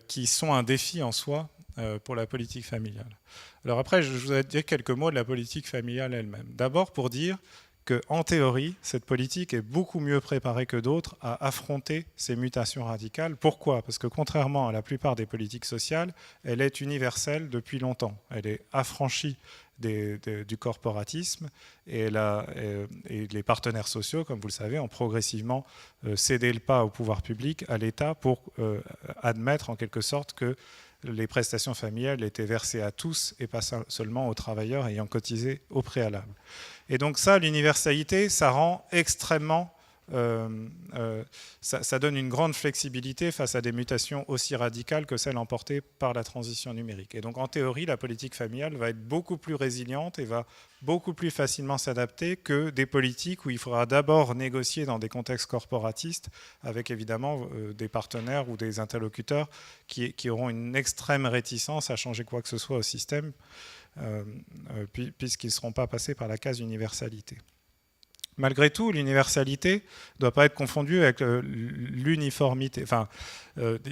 qui sont un défi en soi pour la politique familiale. Alors après, je voudrais dire quelques mots de la politique familiale elle-même. D'abord pour dire qu'en théorie, cette politique est beaucoup mieux préparée que d'autres à affronter ces mutations radicales. Pourquoi ? Parce que contrairement à la plupart des politiques sociales, elle est universelle depuis longtemps. Elle est affranchie du corporatisme et les partenaires sociaux, comme vous le savez, ont progressivement cédé le pas au pouvoir public, à l'État, pour admettre en quelque sorte que les prestations familiales étaient versées à tous et pas seulement aux travailleurs ayant cotisé au préalable. Et donc ça, l'universalité, ça rend extrêmement... ça donne une grande flexibilité face à des mutations aussi radicales que celles emportées par la transition numérique. Et donc en théorie, la politique familiale va être beaucoup plus résiliente et va beaucoup plus facilement s'adapter que des politiques où il faudra d'abord négocier dans des contextes corporatistes avec évidemment des partenaires ou des interlocuteurs qui auront une extrême réticence à changer quoi que ce soit au système puisqu'ils ne seront pas passés par la case universalité. Malgré tout, l'universalité ne doit pas être confondue avec l'uniformité. Enfin,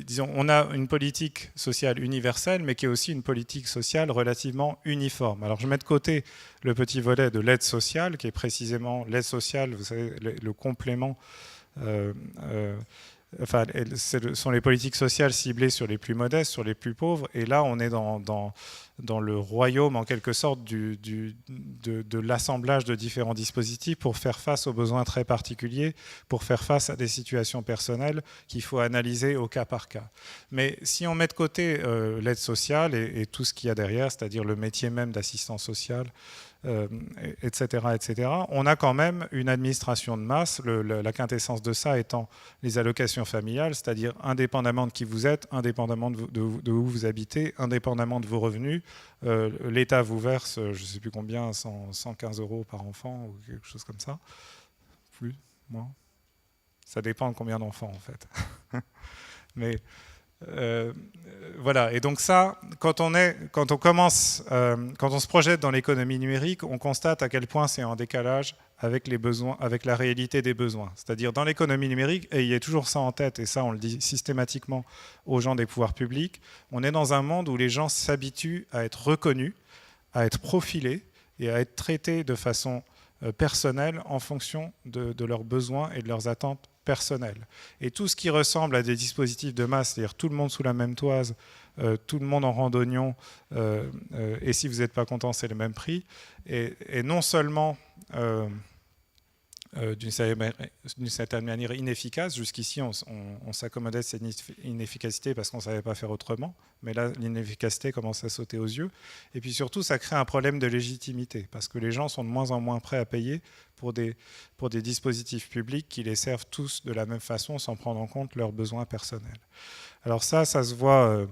disons, on a une politique sociale universelle, mais qui est aussi une politique sociale relativement uniforme. Alors, je mets de côté le petit volet de l'aide sociale, qui est précisément l'aide sociale, vous savez, le complément. Enfin, ce sont les politiques sociales ciblées sur les plus modestes, sur les plus pauvres. Et là, on est dans le royaume, en quelque sorte, de l'assemblage de différents dispositifs pour faire face aux besoins très particuliers, pour faire face à des situations personnelles qu'il faut analyser au cas par cas. Mais si on met de côté l'aide sociale et tout ce qu'il y a derrière, c'est-à-dire le métier même d'assistant social, etc., etc., on a quand même une administration de masse, la quintessence de ça étant les allocations familiales, c'est-à-dire indépendamment de qui vous êtes, indépendamment de où vous habitez, indépendamment de vos revenus, l'État vous verse, je ne sais plus combien, 115 € par enfant ou quelque chose comme ça. Plus, moins. Ça dépend de combien d'enfants en fait. Mais voilà, et donc ça, quand on se projette dans l'économie numérique, on constate à quel point c'est en décalage avec les besoins, avec la réalité des besoins. C'est-à-dire dans l'économie numérique, et il y a toujours ça en tête, et ça on le dit systématiquement aux gens des pouvoirs publics, on est dans un monde où les gens s'habituent à être reconnus, à être profilés et à être traités de façon personnelle en fonction de leurs besoins et de leurs attentes personnelles. Et tout ce qui ressemble à des dispositifs de masse, c'est-à-dire tout le monde sous la même toise, tout le monde en randonnion, et si vous n'êtes pas content, c'est le même prix, et non seulement d'une certaine manière inefficace. Jusqu'ici, on s'accommodait de cette inefficacité parce qu'on ne savait pas faire autrement. Mais là, l'inefficacité commence à sauter aux yeux. Et puis surtout, ça crée un problème de légitimité parce que les gens sont de moins en moins prêts à payer pour des dispositifs publics qui les servent tous de la même façon sans prendre en compte leurs besoins personnels. Alors ça se voit...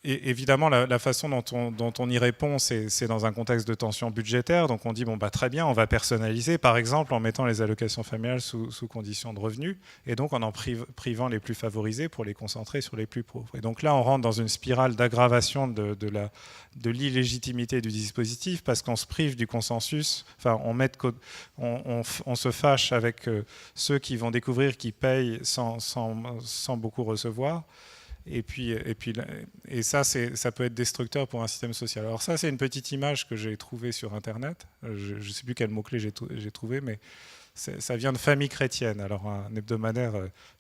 Et évidemment, la façon dont on y répond, c'est dans un contexte de tension budgétaire. Donc on dit, bon, bah, très bien, on va personnaliser, par exemple, en mettant les allocations familiales sous condition de revenus, et donc en privant les plus favorisés pour les concentrer sur les plus pauvres. Et donc là, on rentre dans une spirale d'aggravation de l'illégitimité du dispositif, parce qu'on se prive du consensus, enfin, on se fâche avec ceux qui vont découvrir qu'ils payent sans beaucoup recevoir. Et ça peut être destructeur pour un système social. Alors ça, c'est une petite image que j'ai trouvée sur Internet. Je ne sais plus quel mot-clé j'ai trouvé, mais ça vient de Famille chrétienne. Alors un hebdomadaire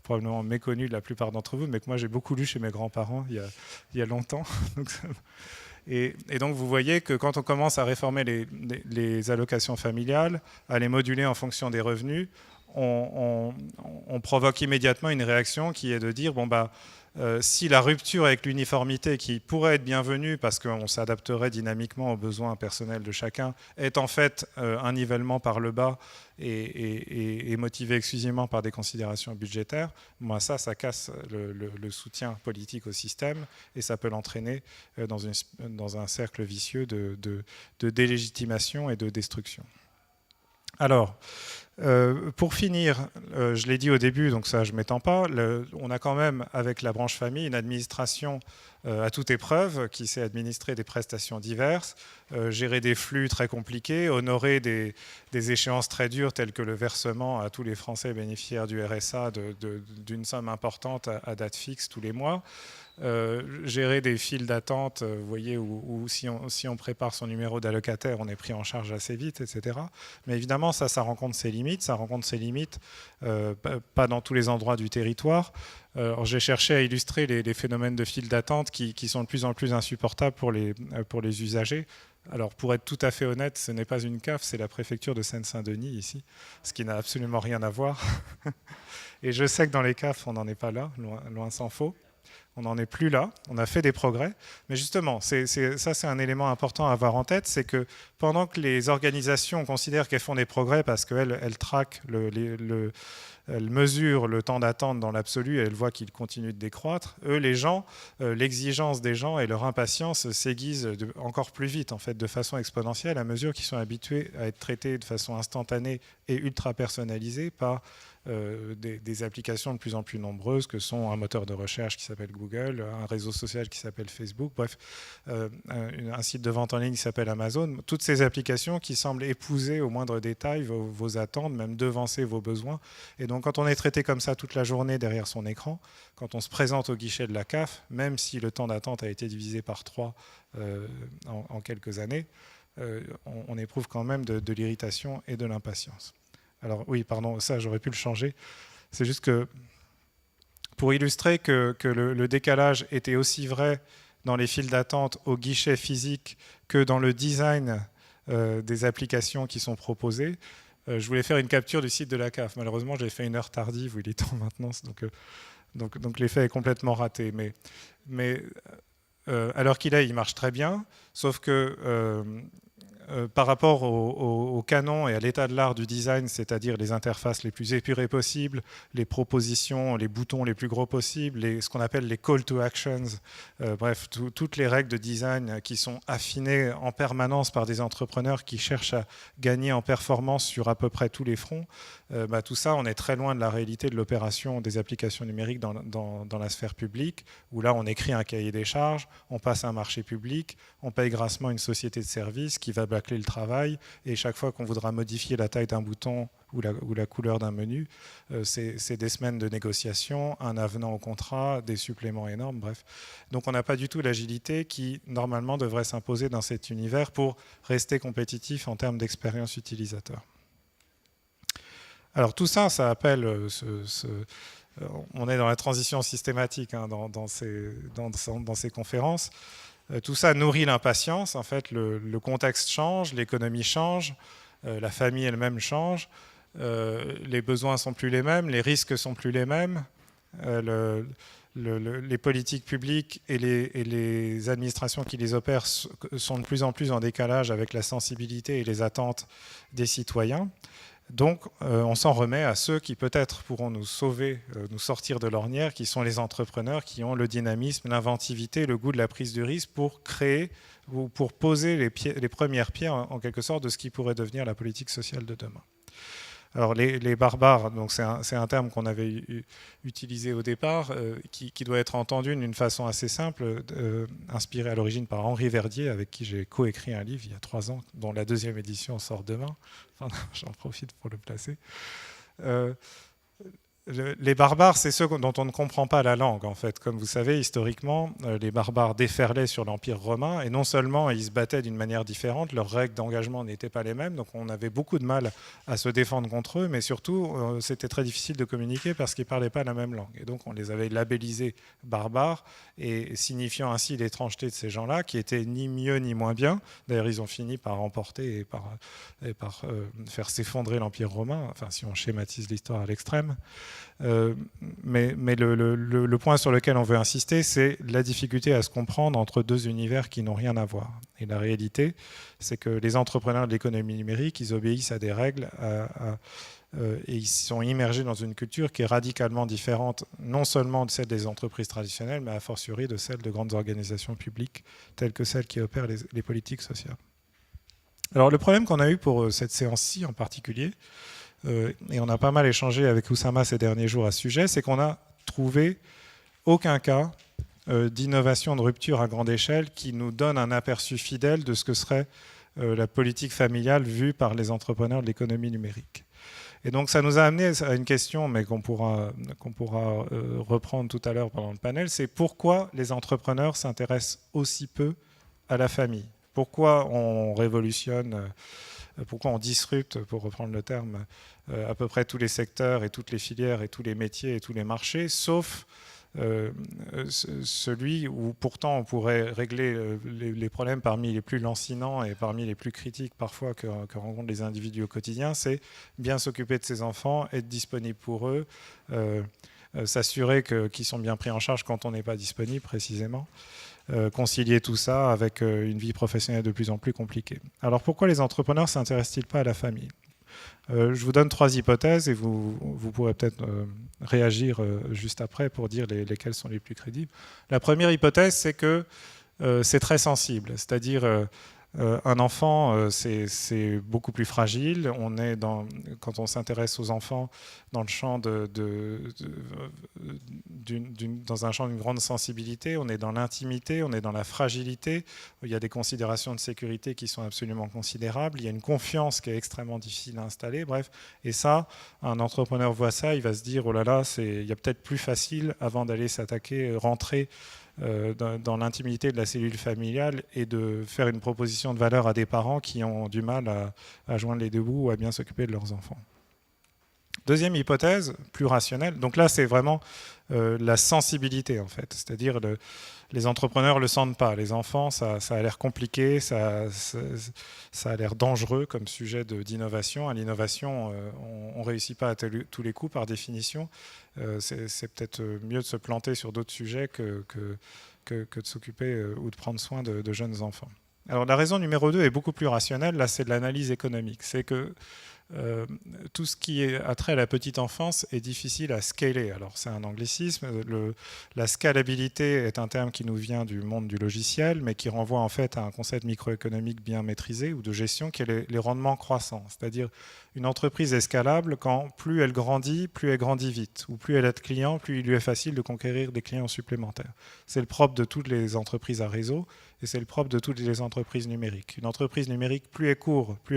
probablement méconnu de la plupart d'entre vous, mais que moi j'ai beaucoup lu chez mes grands-parents il y a longtemps. Et donc vous voyez que quand on commence à réformer les allocations familiales, à les moduler en fonction des revenus, on provoque immédiatement une réaction qui est de dire, bon bah, si la rupture avec l'uniformité, qui pourrait être bienvenue parce qu'on s'adapterait dynamiquement aux besoins personnels de chacun, est en fait un nivellement par le bas et motivé exclusivement par des considérations budgétaires, moi ça casse le soutien politique au système et ça peut l'entraîner dans un cercle vicieux de délégitimation et de destruction. Alors, pour finir, je l'ai dit au début, donc ça je ne m'étends pas, on a quand même avec la branche famille une administration à toute épreuve qui sait administrer des prestations diverses, gérer des flux très compliqués, honorer des échéances très dures telles que le versement à tous les Français bénéficiaires du RSA d'une somme importante à date fixe tous les mois. Gérer des files d'attente, vous voyez, où si on prépare son numéro d'allocataire, on est pris en charge assez vite, etc. Mais évidemment, ça rencontre ses limites. Ça rencontre ses limites, pas dans tous les endroits du territoire. Alors, j'ai cherché à illustrer les phénomènes de files d'attente qui sont de plus en plus insupportables pour les usagers. Alors, pour être tout à fait honnête, ce n'est pas une CAF, c'est la préfecture de Seine-Saint-Denis ici, ce qui n'a absolument rien à voir. Et je sais que dans les CAF, on n'en est pas là, loin s'en faut. On n'en est plus là, on a fait des progrès. Mais justement, ça c'est un élément important à avoir en tête, c'est que pendant que les organisations considèrent qu'elles font des progrès parce qu'elles traquent, elles mesurent le temps d'attente dans l'absolu et elles voient qu'il continue de décroître, eux, les gens, l'exigence des gens et leur impatience s'aiguisent encore plus vite, en fait, de façon exponentielle, à mesure qu'ils sont habitués à être traités de façon instantanée et ultra personnalisée par des applications de plus en plus nombreuses que sont un moteur de recherche qui s'appelle Google, un réseau social qui s'appelle Facebook, bref, un site de vente en ligne qui s'appelle Amazon. Toutes ces applications qui semblent épouser au moindre détail vos attentes, même devancer vos besoins. Et donc quand on est traité comme ça toute la journée derrière son écran, quand on se présente au guichet de la CAF, même si le temps d'attente a été divisé par 3 en quelques années, on éprouve quand même de l'irritation et de l'impatience. Alors oui, pardon, ça j'aurais pu le changer. C'est juste que pour illustrer que le décalage était aussi vrai dans les files d'attente au guichet physique que dans le design des applications qui sont proposées, je voulais faire une capture du site de la CAF. Malheureusement, j'ai fait une heure tardive où il est en maintenance, donc l'effet est complètement raté. Mais à l'heure qu'il est, il marche très bien, sauf que par rapport au canon et à l'état de l'art du design, c'est-à-dire les interfaces les plus épurées possibles, les propositions, les boutons les plus gros possibles, ce qu'on appelle les call to actions, bref, toutes les règles de design qui sont affinées en permanence par des entrepreneurs qui cherchent à gagner en performance sur à peu près tous les fronts, tout ça, on est très loin de la réalité de l'opération des applications numériques dans la sphère publique, où là, on écrit un cahier des charges, on passe un marché public, on paye grassement une société de service qui va bâcler le travail, et chaque fois qu'on voudra modifier la taille d'un bouton ou la couleur d'un menu, c'est des semaines de négociation, un avenant au contrat, des suppléments énormes, bref. Donc on n'a pas du tout l'agilité qui, normalement, devrait s'imposer dans cet univers pour rester compétitif en termes d'expérience utilisateur. Alors tout ça, ça appelle... on est dans la transition systématique dans ces conférences. Tout ça nourrit l'impatience. En fait, le contexte change, l'économie change, la famille elle-même change, les besoins sont plus les mêmes, les risques sont plus les mêmes, les politiques publiques et les administrations qui les opèrent sont de plus en plus en décalage avec la sensibilité et les attentes des citoyens. Donc, on s'en remet à ceux qui peut-être pourront nous sauver, nous sortir de l'ornière, qui sont les entrepreneurs qui ont le dynamisme, l'inventivité, le goût de la prise de risque pour créer ou pour poser les premières pierres, en quelque sorte, de ce qui pourrait devenir la politique sociale de demain. Alors, les barbares, donc c'est un terme qu'on avait utilisé au départ, qui doit être entendu d'une façon assez simple, inspiré à l'origine par Henri Verdier, avec qui j'ai coécrit un livre il y a 3 ans, dont la 2e édition sort demain. Enfin, j'en profite pour le placer. Les barbares, c'est ceux dont on ne comprend pas la langue, en fait. Comme vous savez, historiquement, les barbares déferlaient sur l'Empire romain, et non seulement ils se battaient d'une manière différente, leurs règles d'engagement n'étaient pas les mêmes, donc on avait beaucoup de mal à se défendre contre eux, mais surtout, c'était très difficile de communiquer parce qu'ils ne parlaient pas la même langue. Et donc, on les avait labellisés barbares, et signifiant ainsi l'étrangeté de ces gens-là, qui étaient ni mieux ni moins bien. D'ailleurs, ils ont fini par remporter et par faire s'effondrer l'Empire romain, enfin, si on schématise l'histoire à l'extrême. Mais le point sur lequel on veut insister, c'est la difficulté à se comprendre entre 2 univers qui n'ont rien à voir. Et la réalité, c'est que les entrepreneurs de l'économie numérique, ils obéissent à des règles et ils sont immergés dans une culture qui est radicalement différente, non seulement de celle des entreprises traditionnelles, mais a fortiori de celle de grandes organisations publiques, telles que celles qui opèrent les politiques sociales. Alors le problème qu'on a eu pour cette séance-ci en particulier, et on a pas mal échangé avec Oussama ces derniers jours à ce sujet, c'est qu'on n'a trouvé aucun cas d'innovation, de rupture à grande échelle qui nous donne un aperçu fidèle de ce que serait la politique familiale vue par les entrepreneurs de l'économie numérique. Et donc ça nous a amené à une question, mais qu'on pourra reprendre tout à l'heure pendant le panel, c'est pourquoi les entrepreneurs s'intéressent aussi peu à la famille? Pourquoi on révolutionne, pourquoi on disrupte, pour reprendre le terme, à peu près tous les secteurs et toutes les filières et tous les métiers et tous les marchés, sauf celui où pourtant on pourrait régler les problèmes parmi les plus lancinants et parmi les plus critiques parfois que rencontrent les individus au quotidien, c'est bien s'occuper de ses enfants, être disponible pour eux, s'assurer qu'ils sont bien pris en charge quand on n'est pas disponible précisément, concilier tout ça avec une vie professionnelle de plus en plus compliquée. Alors pourquoi les entrepreneurs ne s'intéressent-ils pas à la famille ? Je vous donne 3 hypothèses et vous pourrez peut-être réagir juste après pour dire lesquelles sont les plus crédibles. La première hypothèse, c'est que c'est très sensible, c'est-à-dire un enfant, c'est beaucoup plus fragile. On est quand on s'intéresse aux enfants dans le champ dans un champ d'une grande sensibilité. On est dans l'intimité, on est dans la fragilité. Il y a des considérations de sécurité qui sont absolument considérables. Il y a une confiance qui est extrêmement difficile à installer. Bref, et ça, un entrepreneur voit ça, il va se dire oh là là, il y a peut-être plus facile avant d'aller s'attaquer, rentrer dans l'intimité de la cellule familiale et de faire une proposition de valeur à des parents qui ont du mal à joindre les deux bouts ou à bien s'occuper de leurs enfants. Deuxième hypothèse, plus rationnelle, donc là c'est vraiment la sensibilité en fait, c'est-à-dire les entrepreneurs ne le sentent pas, les enfants ça a l'air compliqué, ça a l'air dangereux comme sujet d'innovation. À l'innovation, on ne réussit pas à tous les coups par définition. C'est peut-être mieux de se planter sur d'autres sujets que de s'occuper ou de prendre soin de jeunes enfants. Alors la raison numéro 2 est beaucoup plus rationnelle, là c'est de l'analyse économique. C'est que tout ce qui est attrait à la petite enfance est difficile à scaler. Alors c'est un anglicisme. La scalabilité est un terme qui nous vient du monde du logiciel, mais qui renvoie en fait à un concept microéconomique bien maîtrisé ou de gestion qui est les rendements croissants. C'est-à-dire une entreprise est scalable quand plus elle grandit vite, ou plus elle a de clients, plus il lui est facile de conquérir des clients supplémentaires. C'est le propre de toutes les entreprises à réseau et c'est le propre de toutes les entreprises numériques. Une entreprise numérique, plus elle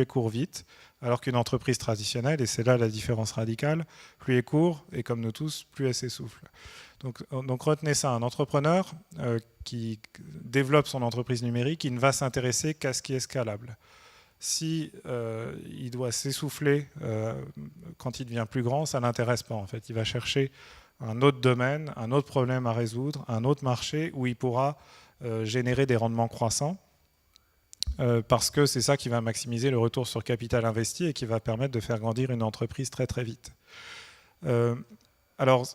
court vite, alors qu'une entreprise traditionnelle, et c'est là la différence radicale, plus elle court, et comme nous tous, plus elle s'essouffle. Donc retenez ça, un entrepreneur qui développe son entreprise numérique, il ne va s'intéresser qu'à ce qui est scalable. Si il doit s'essouffler quand il devient plus grand, ça ne l'intéresse pas en fait. Il va chercher un autre domaine, un autre problème à résoudre, un autre marché où il pourra générer des rendements croissants. Parce que c'est ça qui va maximiser le retour sur capital investi et qui va permettre de faire grandir une entreprise très très vite. Alors,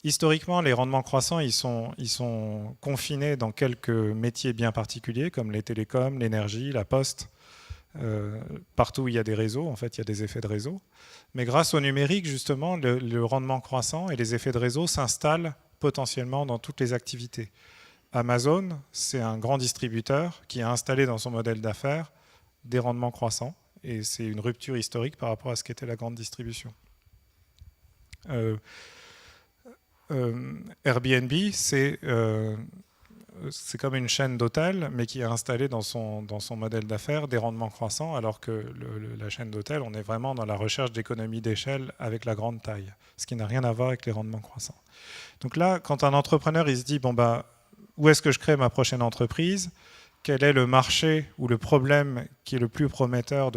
historiquement, les rendements croissants, ils sont confinés dans quelques métiers bien particuliers, comme les télécoms, l'énergie, la poste. Partout où il y a des réseaux, en fait, il y a des effets de réseau. Mais grâce au numérique, justement, le rendement croissant et les effets de réseau s'installent potentiellement dans toutes les activités. Amazon, c'est un grand distributeur qui a installé dans son modèle d'affaires des rendements croissants. Et c'est une rupture historique par rapport à ce qu'était la grande distribution. Airbnb, c'est comme une chaîne d'hôtels, mais qui a installé dans son modèle d'affaires des rendements croissants, alors que la chaîne d'hôtels, on est vraiment dans la recherche d'économie d'échelle avec la grande taille, ce qui n'a rien à voir avec les rendements croissants. Donc là, quand un entrepreneur il se dit, bon bah, où est-ce que je crée ma prochaine entreprise? Quel est le marché ou le problème qui est le plus prometteur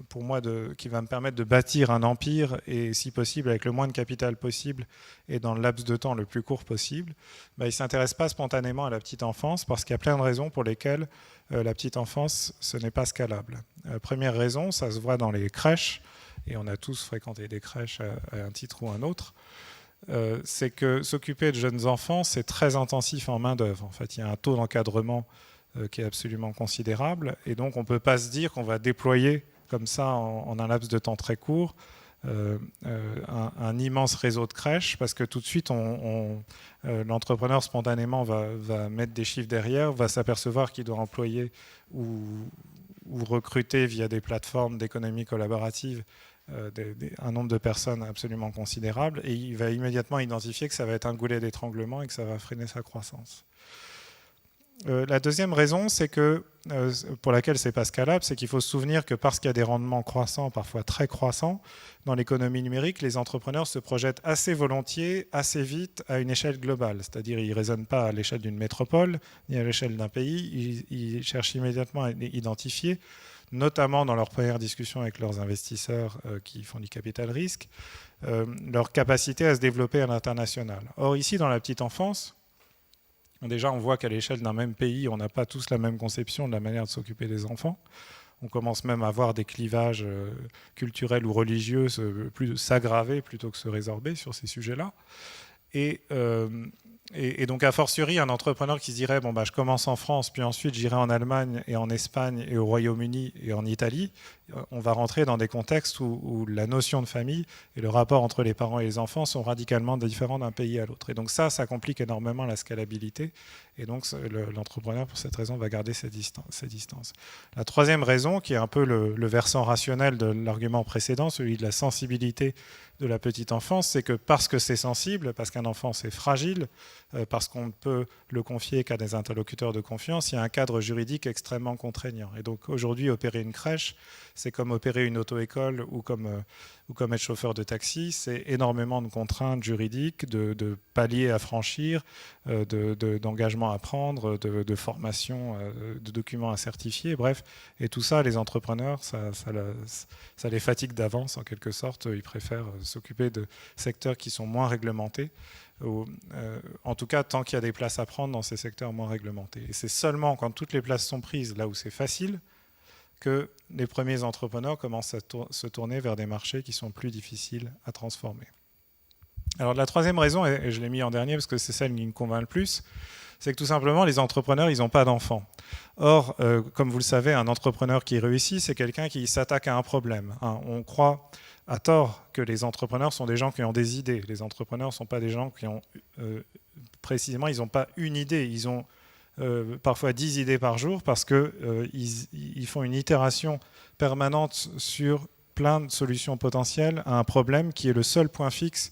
pour moi, qui va me permettre de bâtir un empire et si possible avec le moins de capital possible et dans le laps de temps le plus court possible, il ne s'intéresse pas spontanément à la petite enfance parce qu'il y a plein de raisons pour lesquelles la petite enfance, ce n'est pas scalable. Première raison, ça se voit dans les crèches, et on a tous fréquenté des crèches à un titre ou un autre. C'est que s'occuper de jeunes enfants, c'est très intensif en main-d'œuvre. En fait, il y a un taux d'encadrement qui est absolument considérable. Et donc, on ne peut pas se dire qu'on va déployer comme ça, en un laps de temps très court, un immense réseau de crèches, parce que tout de suite, l'entrepreneur spontanément va mettre des chiffres derrière, va s'apercevoir qu'il doit employer ou recruter via des plateformes d'économie collaborative un nombre de personnes absolument considérable, et il va immédiatement identifier que ça va être un goulet d'étranglement et que ça va freiner sa croissance. La deuxième raison, c'est que, pour laquelle c'est pas scalable, c'est qu'il faut se souvenir que parce qu'il y a des rendements croissants, parfois très croissants, dans l'économie numérique, les entrepreneurs se projettent assez volontiers, assez vite, à une échelle globale. C'est-à-dire, ils ne raisonnent pas à l'échelle d'une métropole, ni à l'échelle d'un pays, ils cherchent immédiatement à identifier, notamment dans leurs premières discussions avec leurs investisseurs qui font du capital risque, leur capacité à se développer à l'international. Or, ici, dans la petite enfance, déjà, on voit qu'à l'échelle d'un même pays, on n'a pas tous la même conception de la manière de s'occuper des enfants. On commence même à voir des clivages culturels ou religieux s'aggraver plutôt que se résorber sur ces sujets-là. Et donc, a fortiori, un entrepreneur qui se dirait bon, bah, je commence en France, puis ensuite j'irai en Allemagne et en Espagne et au Royaume-Uni et en Italie, on va rentrer dans des contextes où la notion de famille et le rapport entre les parents et les enfants sont radicalement différents d'un pays à l'autre. Et donc ça complique énormément la scalabilité. Et donc l'entrepreneur, pour cette raison, va garder ses distances. La troisième raison, qui est un peu le versant rationnel de l'argument précédent, celui de la sensibilité de la petite enfance, c'est que parce que c'est sensible, parce qu'un enfant c'est fragile, parce qu'on ne peut le confier qu'à des interlocuteurs de confiance, il y a un cadre juridique extrêmement contraignant. Et donc aujourd'hui, opérer une crèche, c'est comme opérer une auto-école ou comme être chauffeur de taxi, c'est énormément de contraintes juridiques, de paliers à franchir, d'engagements à prendre, de formation, de documents à certifier, bref. Et tout ça, les entrepreneurs, ça les fatigue d'avance en quelque sorte. Ils préfèrent s'occuper de secteurs qui sont moins réglementés, en tout cas tant qu'il y a des places à prendre dans ces secteurs moins réglementés. Et c'est seulement quand toutes les places sont prises là où c'est facile que les premiers entrepreneurs commencent à se tourner vers des marchés qui sont plus difficiles à transformer. Alors la troisième raison, et je l'ai mis en dernier parce que c'est celle qui me convainc le plus, c'est que tout simplement les entrepreneurs, ils n'ont pas d'enfants. Or, comme vous le savez, un entrepreneur qui réussit, c'est quelqu'un qui s'attaque à un problème. On croit à tort que les entrepreneurs sont des gens qui ont des idées. Les entrepreneurs ne sont pas des gens qui ont, précisément, ils n'ont pas une idée, ils ont parfois 10 idées par jour parce qu'ils font une itération permanente sur plein de solutions potentielles à un problème qui est le seul point fixe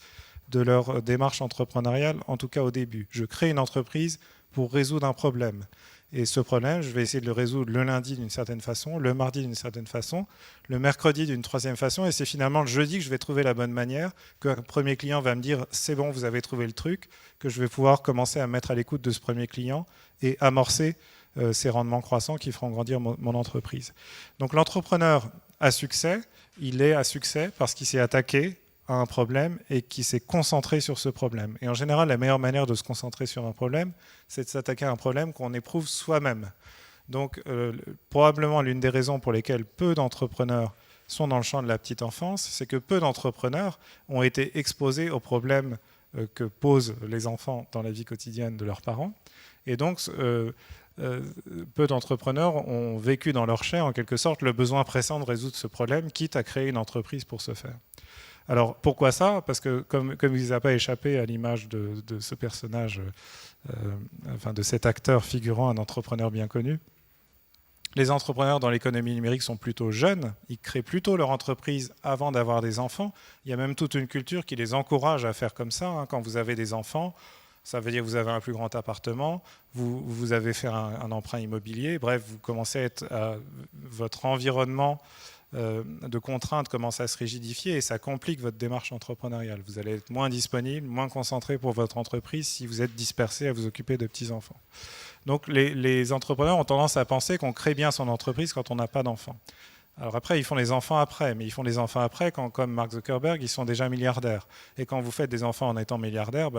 de leur démarche entrepreneuriale, en tout cas au début. Je crée une entreprise pour résoudre un problème. Et ce problème, je vais essayer de le résoudre le lundi d'une certaine façon, le mardi d'une certaine façon, le mercredi d'une troisième façon, et c'est finalement le jeudi que je vais trouver la bonne manière, qu'un premier client va me dire « c'est bon, vous avez trouvé le truc », que je vais pouvoir commencer à me mettre à l'écoute de ce premier client et amorcer ces rendements croissants qui feront grandir mon entreprise. Donc l'entrepreneur à succès, il est à succès parce qu'il s'est attaqué à un problème et qui s'est concentré sur ce problème. Et en général, la meilleure manière de se concentrer sur un problème, c'est de s'attaquer à un problème qu'on éprouve soi-même. Donc, probablement l'une des raisons pour lesquelles peu d'entrepreneurs sont dans le champ de la petite enfance, c'est que peu d'entrepreneurs ont été exposés aux problèmes que posent les enfants dans la vie quotidienne de leurs parents. Et donc, peu d'entrepreneurs ont vécu dans leur chair, en quelque sorte, le besoin pressant de résoudre ce problème, quitte à créer une entreprise pour ce faire. Alors, pourquoi ça ? Parce que, comme il ne vous a pas échappé à l'image de ce personnage, de cet acteur figurant un entrepreneur bien connu, les entrepreneurs dans l'économie numérique sont plutôt jeunes, ils créent plutôt leur entreprise avant d'avoir des enfants. Il y a même toute une culture qui les encourage à faire comme ça. Quand vous avez des enfants, ça veut dire que vous avez un plus grand appartement, vous avez fait un emprunt immobilier, bref, vous commencez à être votre environnement de contraintes commence à se rigidifier et ça complique votre démarche entrepreneuriale. Vous allez être moins disponible, moins concentré pour votre entreprise si vous êtes dispersé à vous occuper de petits-enfants. Donc les entrepreneurs ont tendance à penser qu'on crée bien son entreprise quand on n'a pas d'enfants. Alors après, ils font les enfants après, mais ils font les enfants après quand, comme Mark Zuckerberg, ils sont déjà milliardaires. Et quand vous faites des enfants en étant milliardaire,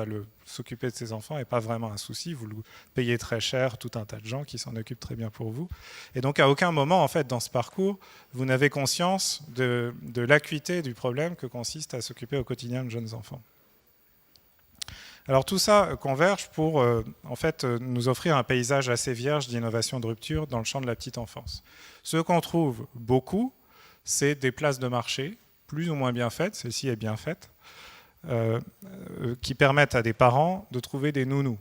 s'occuper de ces enfants n'est pas vraiment un souci. Vous le payez très cher, tout un tas de gens qui s'en occupent très bien pour vous. Et donc, à aucun moment, en fait, dans ce parcours, vous n'avez conscience de l'acuité du problème que consiste à s'occuper au quotidien de jeunes enfants. Alors tout ça converge pour en fait, nous offrir un paysage assez vierge d'innovation de rupture dans le champ de la petite enfance. Ce qu'on trouve beaucoup, c'est des places de marché, plus ou moins bien faites, celle-ci est bien faite, qui permettent à des parents de trouver des nounous.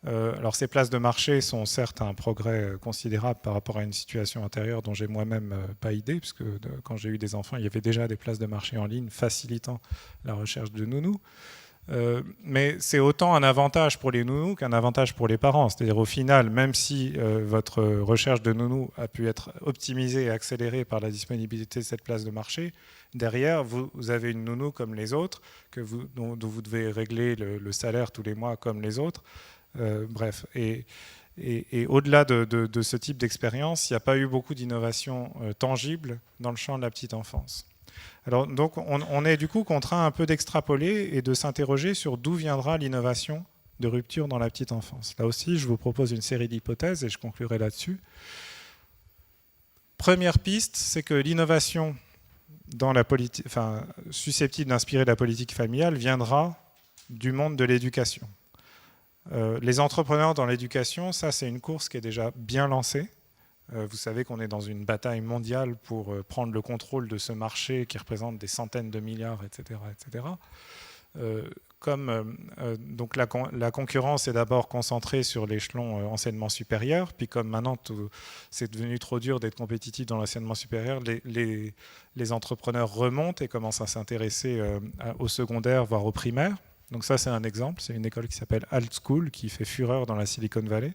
Alors ces places de marché sont certes un progrès considérable par rapport à une situation antérieure dont j'ai moi-même pas idée, puisque quand j'ai eu des enfants, il y avait déjà des places de marché en ligne facilitant la recherche de nounous. Mais c'est autant un avantage pour les nounous qu'un avantage pour les parents. C'est-à-dire au final, même si votre recherche de nounous a pu être optimisée et accélérée par la disponibilité de cette place de marché, derrière, vous avez une nounou comme les autres, dont vous devez régler le salaire tous les mois comme les autres. Bref, et au-delà de ce type d'expérience, il n'y a pas eu beaucoup d'innovations tangibles dans le champ de la petite enfance. Alors, donc, on est du coup contraint un peu d'extrapoler et de s'interroger sur d'où viendra l'innovation de rupture dans la petite enfance. Là aussi, je vous propose une série d'hypothèses et je conclurai là-dessus. Première piste, c'est que l'innovation dans la politique, susceptible d'inspirer la politique familiale viendra du monde de l'éducation. Les entrepreneurs dans l'éducation, ça c'est une course qui est déjà bien lancée. Vous savez qu'on est dans une bataille mondiale pour prendre le contrôle de ce marché qui représente des centaines de milliards, etc. etc. Donc la concurrence est d'abord concentrée sur l'échelon enseignement supérieur, puis comme maintenant c'est devenu trop dur d'être compétitif dans l'enseignement supérieur, les entrepreneurs remontent et commencent à s'intéresser au secondaire, voire au primaire. Donc ça c'est un exemple, c'est une école qui s'appelle Altschool, qui fait fureur dans la Silicon Valley.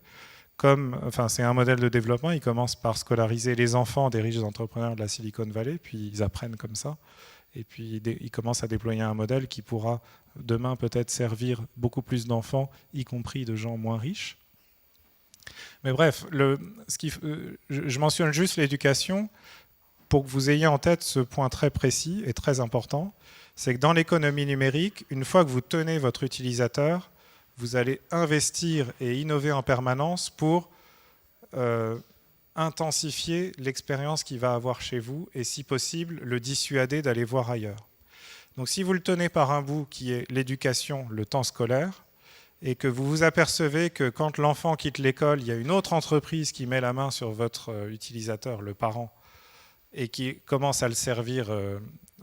C'est un modèle de développement, ils commencent par scolariser les enfants des riches entrepreneurs de la Silicon Valley, puis ils apprennent comme ça. Et puis ils commencent à déployer un modèle qui pourra demain peut-être servir beaucoup plus d'enfants, y compris de gens moins riches. Mais bref, je mentionne juste l'éducation pour que vous ayez en tête ce point très précis et très important. C'est que dans l'économie numérique, une fois que vous tenez votre utilisateur, vous allez investir et innover en permanence pour intensifier l'expérience qu'il va avoir chez vous et, si possible, le dissuader d'aller voir ailleurs. Donc si vous le tenez par un bout qui est l'éducation, le temps scolaire, et que vous vous apercevez que quand l'enfant quitte l'école, il y a une autre entreprise qui met la main sur votre utilisateur, le parent, et qui commence à le servir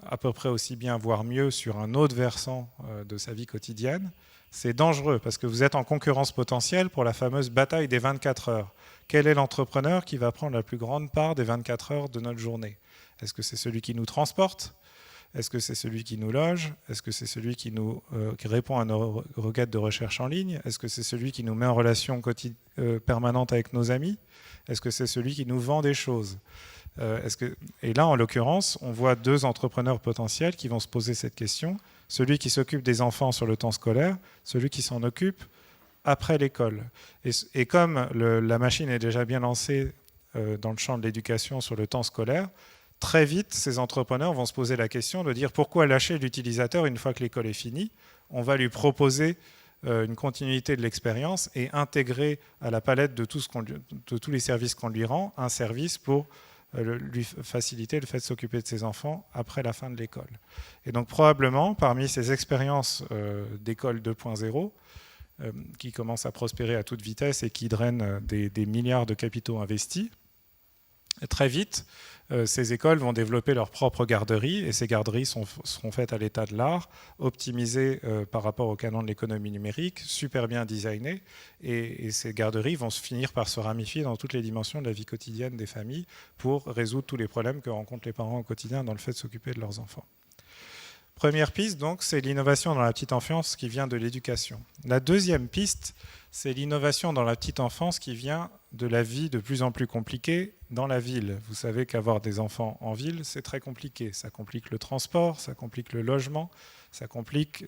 à peu près aussi bien, voire mieux, sur un autre versant de sa vie quotidienne, c'est dangereux parce que vous êtes en concurrence potentielle pour la fameuse bataille des 24 heures. Quel est l'entrepreneur qui va prendre la plus grande part des 24 heures de notre journée? Est-ce que c'est celui qui nous transporte? Est-ce que c'est celui qui nous loge? Est-ce que c'est celui qui répond à nos requêtes de recherche en ligne? Est-ce que c'est celui qui nous met en relation permanente avec nos amis? Est-ce que c'est celui qui nous vend des choses? Et là, en l'occurrence, on voit deux entrepreneurs potentiels qui vont se poser cette question. Celui qui s'occupe des enfants sur le temps scolaire, celui qui s'en occupe après l'école. Et comme la machine est déjà bien lancée dans le champ de l'éducation sur le temps scolaire, très vite, ces entrepreneurs vont se poser la question de dire pourquoi lâcher l'utilisateur une fois que l'école est finie? On va lui proposer une continuité de l'expérience et intégrer à la palette de tous les services qu'on lui rend, un service pour lui faciliter le fait de s'occuper de ses enfants après la fin de l'école. Et donc probablement, parmi ces expériences d'école 2.0, qui commencent à prospérer à toute vitesse et qui drainent des milliards de capitaux investis, très vite, ces écoles vont développer leurs propres garderies et ces garderies seront faites à l'état de l'art, optimisées par rapport au canon de l'économie numérique, super bien designées et ces garderies vont finir par se ramifier dans toutes les dimensions de la vie quotidienne des familles pour résoudre tous les problèmes que rencontrent les parents au quotidien dans le fait de s'occuper de leurs enfants. Première piste, donc, c'est l'innovation dans la petite enfance qui vient de l'éducation. La deuxième piste, c'est l'innovation dans la petite enfance qui vient de la vie de plus en plus compliquée dans la ville. Vous savez qu'avoir des enfants en ville, c'est très compliqué. Ça complique le transport, ça complique le logement, ça complique,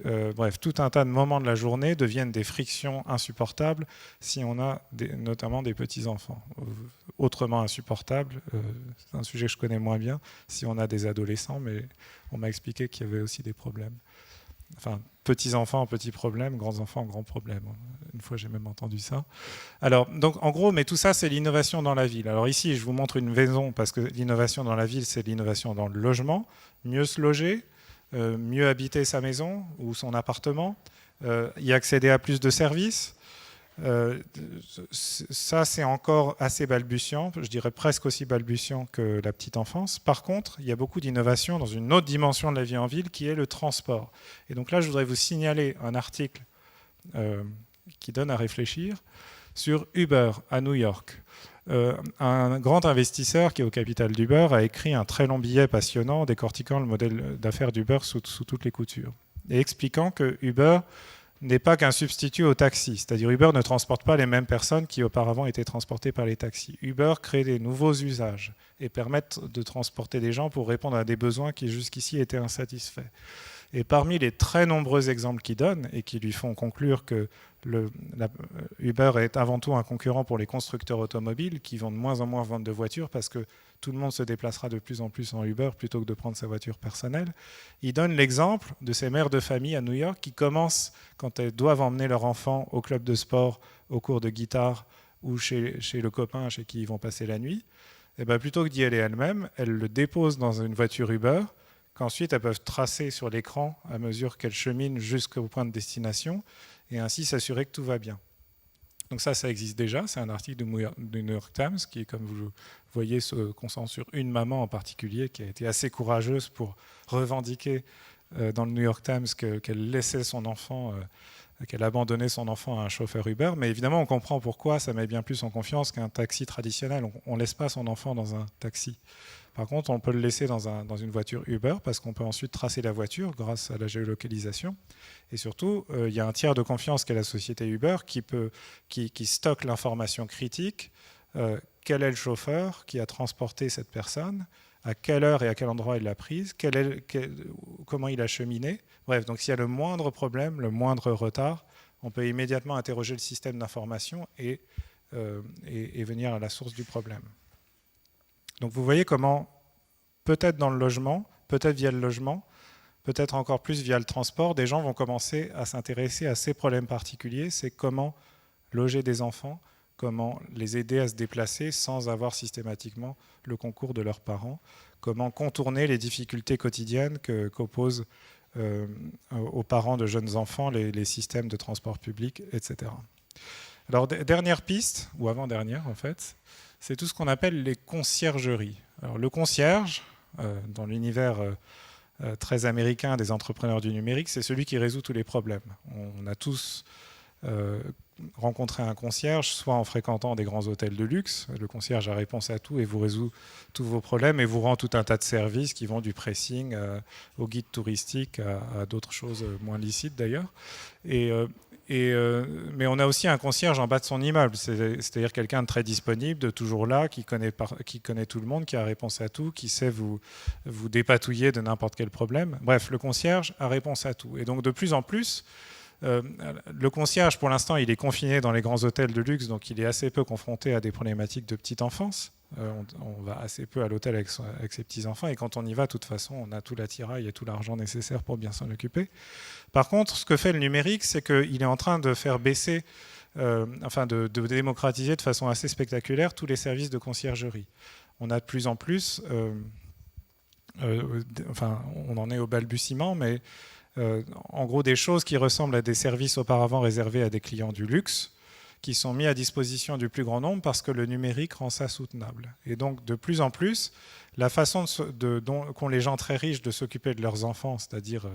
tout un tas de moments de la journée deviennent des frictions insupportables si on a notamment des petits-enfants. Autrement insupportable, c'est un sujet que je connais moins bien, si on a des adolescents, mais on m'a expliqué qu'il y avait aussi des problèmes. Enfin, petits-enfants, petits problèmes, grands-enfants, grands problèmes. Une fois, j'ai même entendu ça. Alors, donc, en gros, mais tout ça, c'est l'innovation dans la ville. Alors ici, je vous montre une maison, parce que l'innovation dans la ville, c'est l'innovation dans le logement. Mieux se loger, mieux habiter sa maison ou son appartement, y accéder à plus de services. Ça, c'est encore assez balbutiant, je dirais presque aussi balbutiant que la petite enfance. Par contre, il y a beaucoup d'innovations dans une autre dimension de la vie en ville qui est le transport. Et donc là, je voudrais vous signaler un article qui donne à réfléchir sur Uber à New York. Un grand investisseur qui est au capital d'Uber a écrit un très long billet passionnant décortiquant le modèle d'affaires d'Uber sous toutes les coutures et expliquant que Uber n'est pas qu'un substitut au taxi. C'est-à-dire Uber ne transporte pas les mêmes personnes qui auparavant étaient transportées par les taxis. Uber crée des nouveaux usages et permet de transporter des gens pour répondre à des besoins qui jusqu'ici étaient insatisfaits. Et parmi les très nombreux exemples qu'il donne et qui lui font conclure que Uber est avant tout un concurrent pour les constructeurs automobiles qui vont de moins en moins vendre de voitures parce que tout le monde se déplacera de plus en plus en Uber plutôt que de prendre sa voiture personnelle. Il donne l'exemple de ces mères de famille à New York qui commencent, quand elles doivent emmener leur enfant au club de sport, au cours de guitare ou chez le copain chez qui ils vont passer la nuit, et bien plutôt que d'y aller elles-mêmes, elles le déposent dans une voiture Uber qu'ensuite elles peuvent tracer sur l'écran à mesure qu'elles cheminent jusqu'au point de destination et ainsi s'assurer que tout va bien. Donc ça existe déjà, c'est un article du New York Times qui, comme vous le voyez, se concentre sur une maman en particulier qui a été assez courageuse pour revendiquer dans le New York Times qu'elle laissait son enfant, qu'elle abandonnait son enfant à un chauffeur Uber. Mais évidemment, on comprend pourquoi ça met bien plus en confiance qu'un taxi traditionnel. On ne laisse pas son enfant dans un taxi. Par contre, on peut le laisser dans une voiture Uber parce qu'on peut ensuite tracer la voiture grâce à la géolocalisation. Et surtout, il y a un tiers de confiance qu'est la société Uber qui stocke l'information critique. Quel est le chauffeur qui a transporté cette personne, à quelle heure et à quel endroit il l'a prise, comment il a cheminé. Bref, donc s'il y a le moindre problème, le moindre retard, on peut immédiatement interroger le système d'information et venir à la source du problème. Donc vous voyez comment, peut-être dans le logement, peut-être via le logement, peut-être encore plus via le transport, des gens vont commencer à s'intéresser à ces problèmes particuliers. C'est comment loger des enfants, comment les aider à se déplacer sans avoir systématiquement le concours de leurs parents, comment contourner les difficultés quotidiennes qu'opposent aux parents de jeunes enfants les systèmes de transport public, etc. Alors, dernière piste, ou avant-dernière en fait, c'est tout ce qu'on appelle les conciergeries. Alors, le concierge, dans l'univers très américain des entrepreneurs du numérique, c'est celui qui résout tous les problèmes. On a tous rencontré un concierge, soit en fréquentant des grands hôtels de luxe. Le concierge a réponse à tout et vous résout tous vos problèmes et vous rend tout un tas de services qui vont du pressing au guide touristique à d'autres choses moins licites d'ailleurs. Mais on a aussi un concierge en bas de son immeuble, c'est-à-dire quelqu'un de très disponible, de toujours là, qui connaît tout le monde, qui a réponse à tout, qui sait vous dépatouiller de n'importe quel problème. Bref, le concierge a réponse à tout. Et donc de plus en plus, le concierge, pour l'instant, il est confiné dans les grands hôtels de luxe, donc il est assez peu confronté à des problématiques de petite enfance. On va assez peu à l'hôtel avec ses petits-enfants, et quand on y va, de toute façon, on a tout l'attirail et tout l'argent nécessaire pour bien s'en occuper. Par contre, ce que fait le numérique, c'est qu'il est en train de faire baisser, de démocratiser de façon assez spectaculaire tous les services de conciergerie. On a de plus en plus, on en est au balbutiement, mais en gros des choses qui ressemblent à des services auparavant réservés à des clients du luxe, qui sont mis à disposition du plus grand nombre parce que le numérique rend ça soutenable. Et donc, de plus en plus, la façon qu'ont les gens très riches de s'occuper de leurs enfants, c'est-à-dire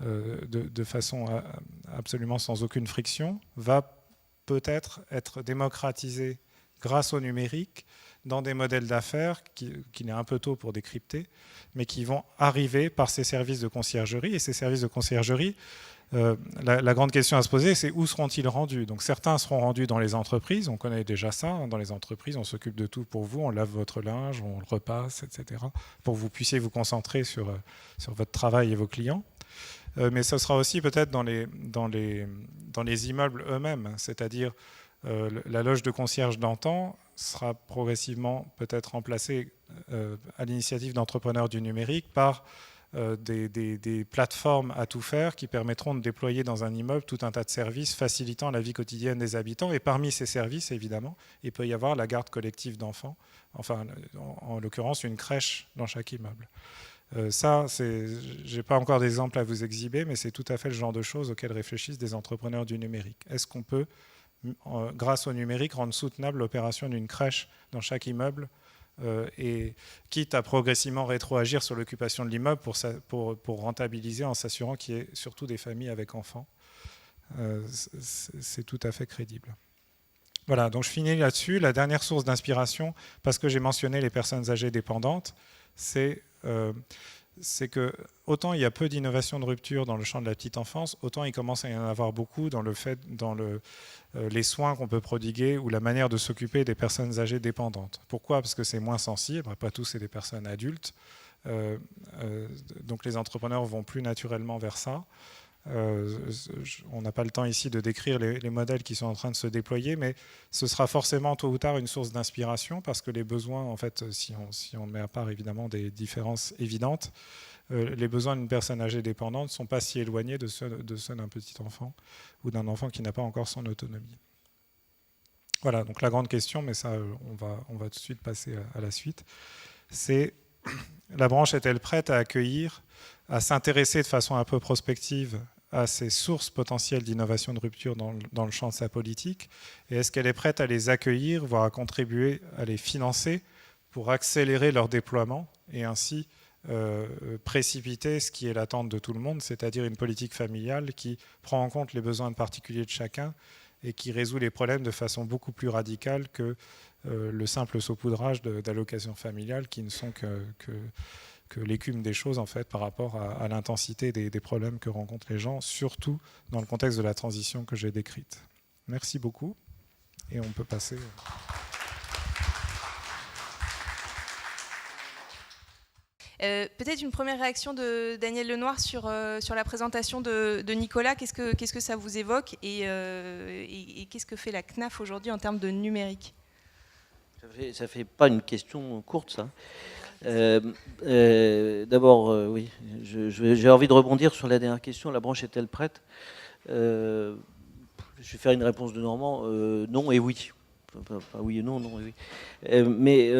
de façon absolument sans aucune friction, va peut-être être démocratisée grâce au numérique dans des modèles d'affaires qu'il est un peu tôt pour décrypter, mais qui vont arriver par ces services de conciergerie. Et ces services de conciergerie, la grande question à se poser, c'est où seront-ils rendus? Donc certains seront rendus dans les entreprises, on connaît déjà ça, hein, dans les entreprises, on s'occupe de tout pour vous, on lave votre linge, on le repasse, etc., pour que vous puissiez vous concentrer sur votre travail et vos clients. Mais ce sera aussi peut-être dans les immeubles eux-mêmes, c'est-à-dire la loge de concierge d'antan sera progressivement peut-être remplacée à l'initiative d'entrepreneurs du numérique par des plateformes à tout faire qui permettront de déployer dans un immeuble tout un tas de services facilitant la vie quotidienne des habitants. Et parmi ces services, évidemment, il peut y avoir la garde collective d'enfants, en l'occurrence une crèche dans chaque immeuble. Je n'ai pas encore d'exemple à vous exhiber, mais c'est tout à fait le genre de choses auxquelles réfléchissent des entrepreneurs du numérique. Est-ce qu'on peut, grâce au numérique, rendre soutenable l'opération d'une crèche dans chaque immeuble et quitte à progressivement rétroagir sur l'occupation de l'immeuble pour rentabiliser en s'assurant qu'il y ait surtout des familles avec enfants. c'est tout à fait crédible. Voilà, donc je finis là-dessus. La dernière source d'inspiration, parce que j'ai mentionné les personnes âgées dépendantes, c'est que autant il y a peu d'innovation de rupture dans le champ de la petite enfance, autant il commence à y en avoir beaucoup dans les soins qu'on peut prodiguer ou la manière de s'occuper des personnes âgées dépendantes. Pourquoi ? Parce que c'est moins sensible, pas tous c'est des personnes adultes, donc les entrepreneurs vont plus naturellement vers ça. On n'a pas le temps ici de décrire les modèles qui sont en train de se déployer, mais ce sera forcément tôt ou tard une source d'inspiration parce que les besoins, en fait, si on met à part évidemment des différences évidentes, les besoins d'une personne âgée dépendante ne sont pas si éloignés de ceux d'un petit enfant ou d'un enfant qui n'a pas encore son autonomie. Voilà, donc la grande question, mais ça, on va tout de suite passer à la suite, c'est la branche est-elle prête à accueillir, à s'intéresser de façon un peu prospective à ces sources potentielles d'innovation de rupture dans le champ de sa politique, et est-ce qu'elle est prête à les accueillir, voire à contribuer à les financer pour accélérer leur déploiement et ainsi précipiter ce qui est l'attente de tout le monde, c'est-à-dire une politique familiale qui prend en compte les besoins particuliers de chacun et qui résout les problèmes de façon beaucoup plus radicale que le simple saupoudrage d'allocations familiales qui ne sont que l'écume des choses en fait par rapport à l'intensité des problèmes que rencontrent les gens, surtout dans le contexte de la transition que j'ai décrite. Merci beaucoup et on peut passer. Peut-être une première réaction de Daniel Lenoir sur la présentation de Nicolas. Qu'est-ce que ça vous évoque et qu'est-ce que fait la CNAF aujourd'hui en termes de numérique ? Ça fait pas une question courte, ça. D'abord, oui, j'ai envie de rebondir sur la dernière question. La branche est-elle prête ? Je vais faire une réponse de Normand. Non et oui. Pas oui et non, non et oui. Mais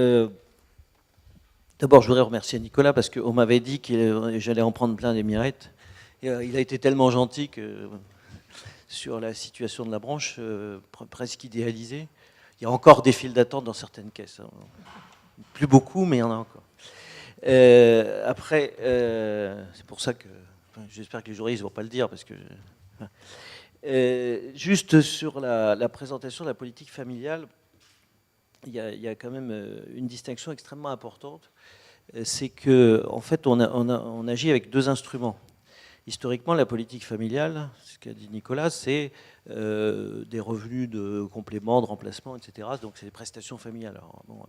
d'abord, je voudrais remercier Nicolas parce qu'on m'avait dit que j'allais en prendre plein les mirettes. Et, il a été tellement gentil que sur la situation de la branche, presque idéalisée. Il y a encore des files d'attente dans certaines caisses. Plus beaucoup, mais il y en a encore. Après, c'est pour ça que j'espère que les juristes ne vont pas le dire, parce que juste sur la présentation de la politique familiale, il y a quand même une distinction extrêmement importante. C'est que, en fait, on agit avec deux instruments. Historiquement, la politique familiale, ce qu'a dit Nicolas, c'est des revenus de complément, de remplacement, etc. Donc c'est des prestations familiales. Alors, bon,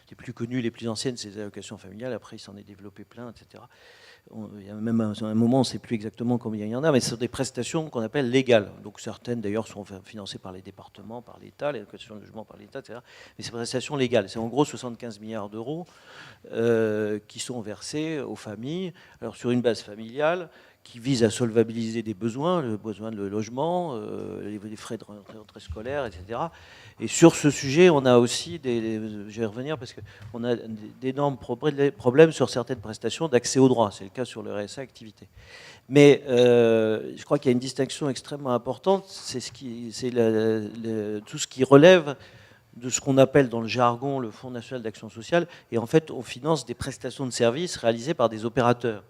les plus connues, les plus anciennes, c'est les allocations familiales. Après, il s'en est développé plein, etc. Il y a même un moment, on ne sait plus exactement combien il y en a, mais ce sont des prestations qu'on appelle légales. Donc certaines, d'ailleurs, sont financées par les départements, par l'État, les allocations de logement par l'État, etc. Mais c'est des prestations légales. C'est en gros 75 milliards d'euros qui sont versés aux familles, alors sur une base familiale, qui vise à solvabiliser des besoins, le besoin de logement, les frais de rentrée scolaire, etc. Et sur ce sujet, on a aussi je vais revenir parce qu'on a d'énormes problèmes sur certaines prestations d'accès aux droits. C'est le cas sur le RSA activité. Mais je crois qu'il y a une distinction extrêmement importante, c'est tout ce qui relève de ce qu'on appelle dans le jargon le Fonds national d'action sociale. Et en fait, on finance des prestations de services réalisées par des opérateurs.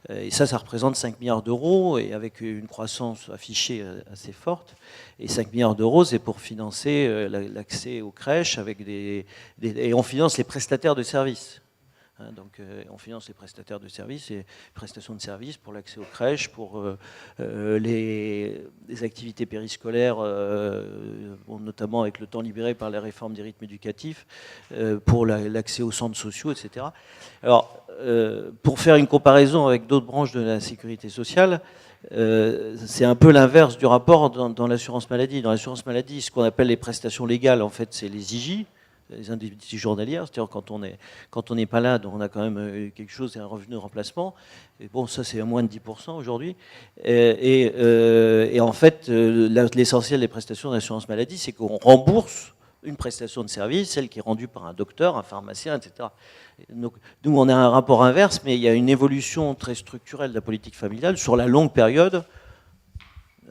Et ça représente 5 milliards d'euros, et avec une croissance affichée assez forte. Et 5 milliards d'euros, c'est pour financer l'accès aux crèches, et on finance les prestataires de services. Donc on finance les prestataires de services et prestations de services pour l'accès aux crèches, pour les activités périscolaires, notamment avec le temps libéré par la réforme des rythmes éducatifs, pour l'accès aux centres sociaux, etc. Alors, pour faire une comparaison avec d'autres branches de la sécurité sociale, c'est un peu l'inverse du rapport dans l'assurance maladie. Dans l'assurance maladie, ce qu'on appelle les prestations légales, en fait, c'est les IJ, les indemnités journalières, c'est-à-dire quand on n'est pas là, donc on a quand même quelque chose, c'est un revenu de remplacement. Et bon, ça c'est à moins de 10% aujourd'hui. Et en fait, l'essentiel des prestations d'assurance maladie, c'est qu'on rembourse une prestation de service, celle qui est rendue par un docteur, un pharmacien, etc. Donc, nous, on a un rapport inverse, mais il y a une évolution très structurelle de la politique familiale sur la longue période.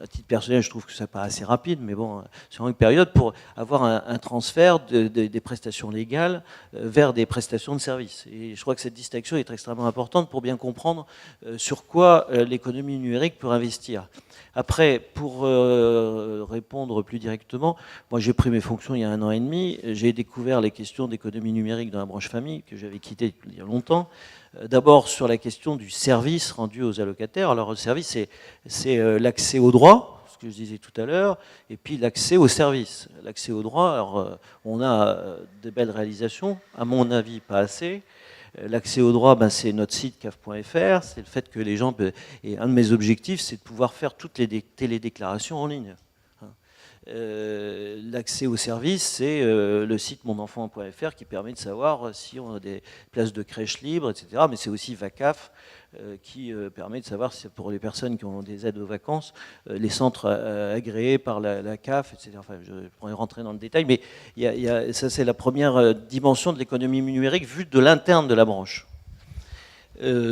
à titre personnel, je trouve que ça paraît assez rapide, mais bon, sur une période pour avoir un transfert des prestations légales vers des prestations de services. Et je crois que cette distinction est extrêmement importante pour bien comprendre sur quoi l'économie numérique peut investir. Après, pour répondre plus directement, moi j'ai pris mes fonctions il y a 1 an et demi, j'ai découvert les questions d'économie numérique dans la branche famille, que j'avais quittée il y a longtemps. D'abord sur la question du service rendu aux allocataires. Alors le service, c'est l'accès aux droits, ce que je disais tout à l'heure, et puis l'accès aux services. L'accès aux droits, alors on a de belles réalisations, à mon avis pas assez. L'accès aux droits, ben, c'est notre site caf.fr, c'est le fait que les gens... Et un de mes objectifs, c'est de pouvoir faire toutes les télédéclarations en ligne. L'accès aux services, c'est le site monenfant.fr qui permet de savoir si on a des places de crèche libres, etc. Mais c'est aussi VACAF qui permet de savoir si pour les personnes qui ont des aides aux vacances, les centres agréés par la CAF, etc. Enfin, je pourrais rentrer dans le détail, mais ça c'est la première dimension de l'économie numérique vue de l'interne de la branche.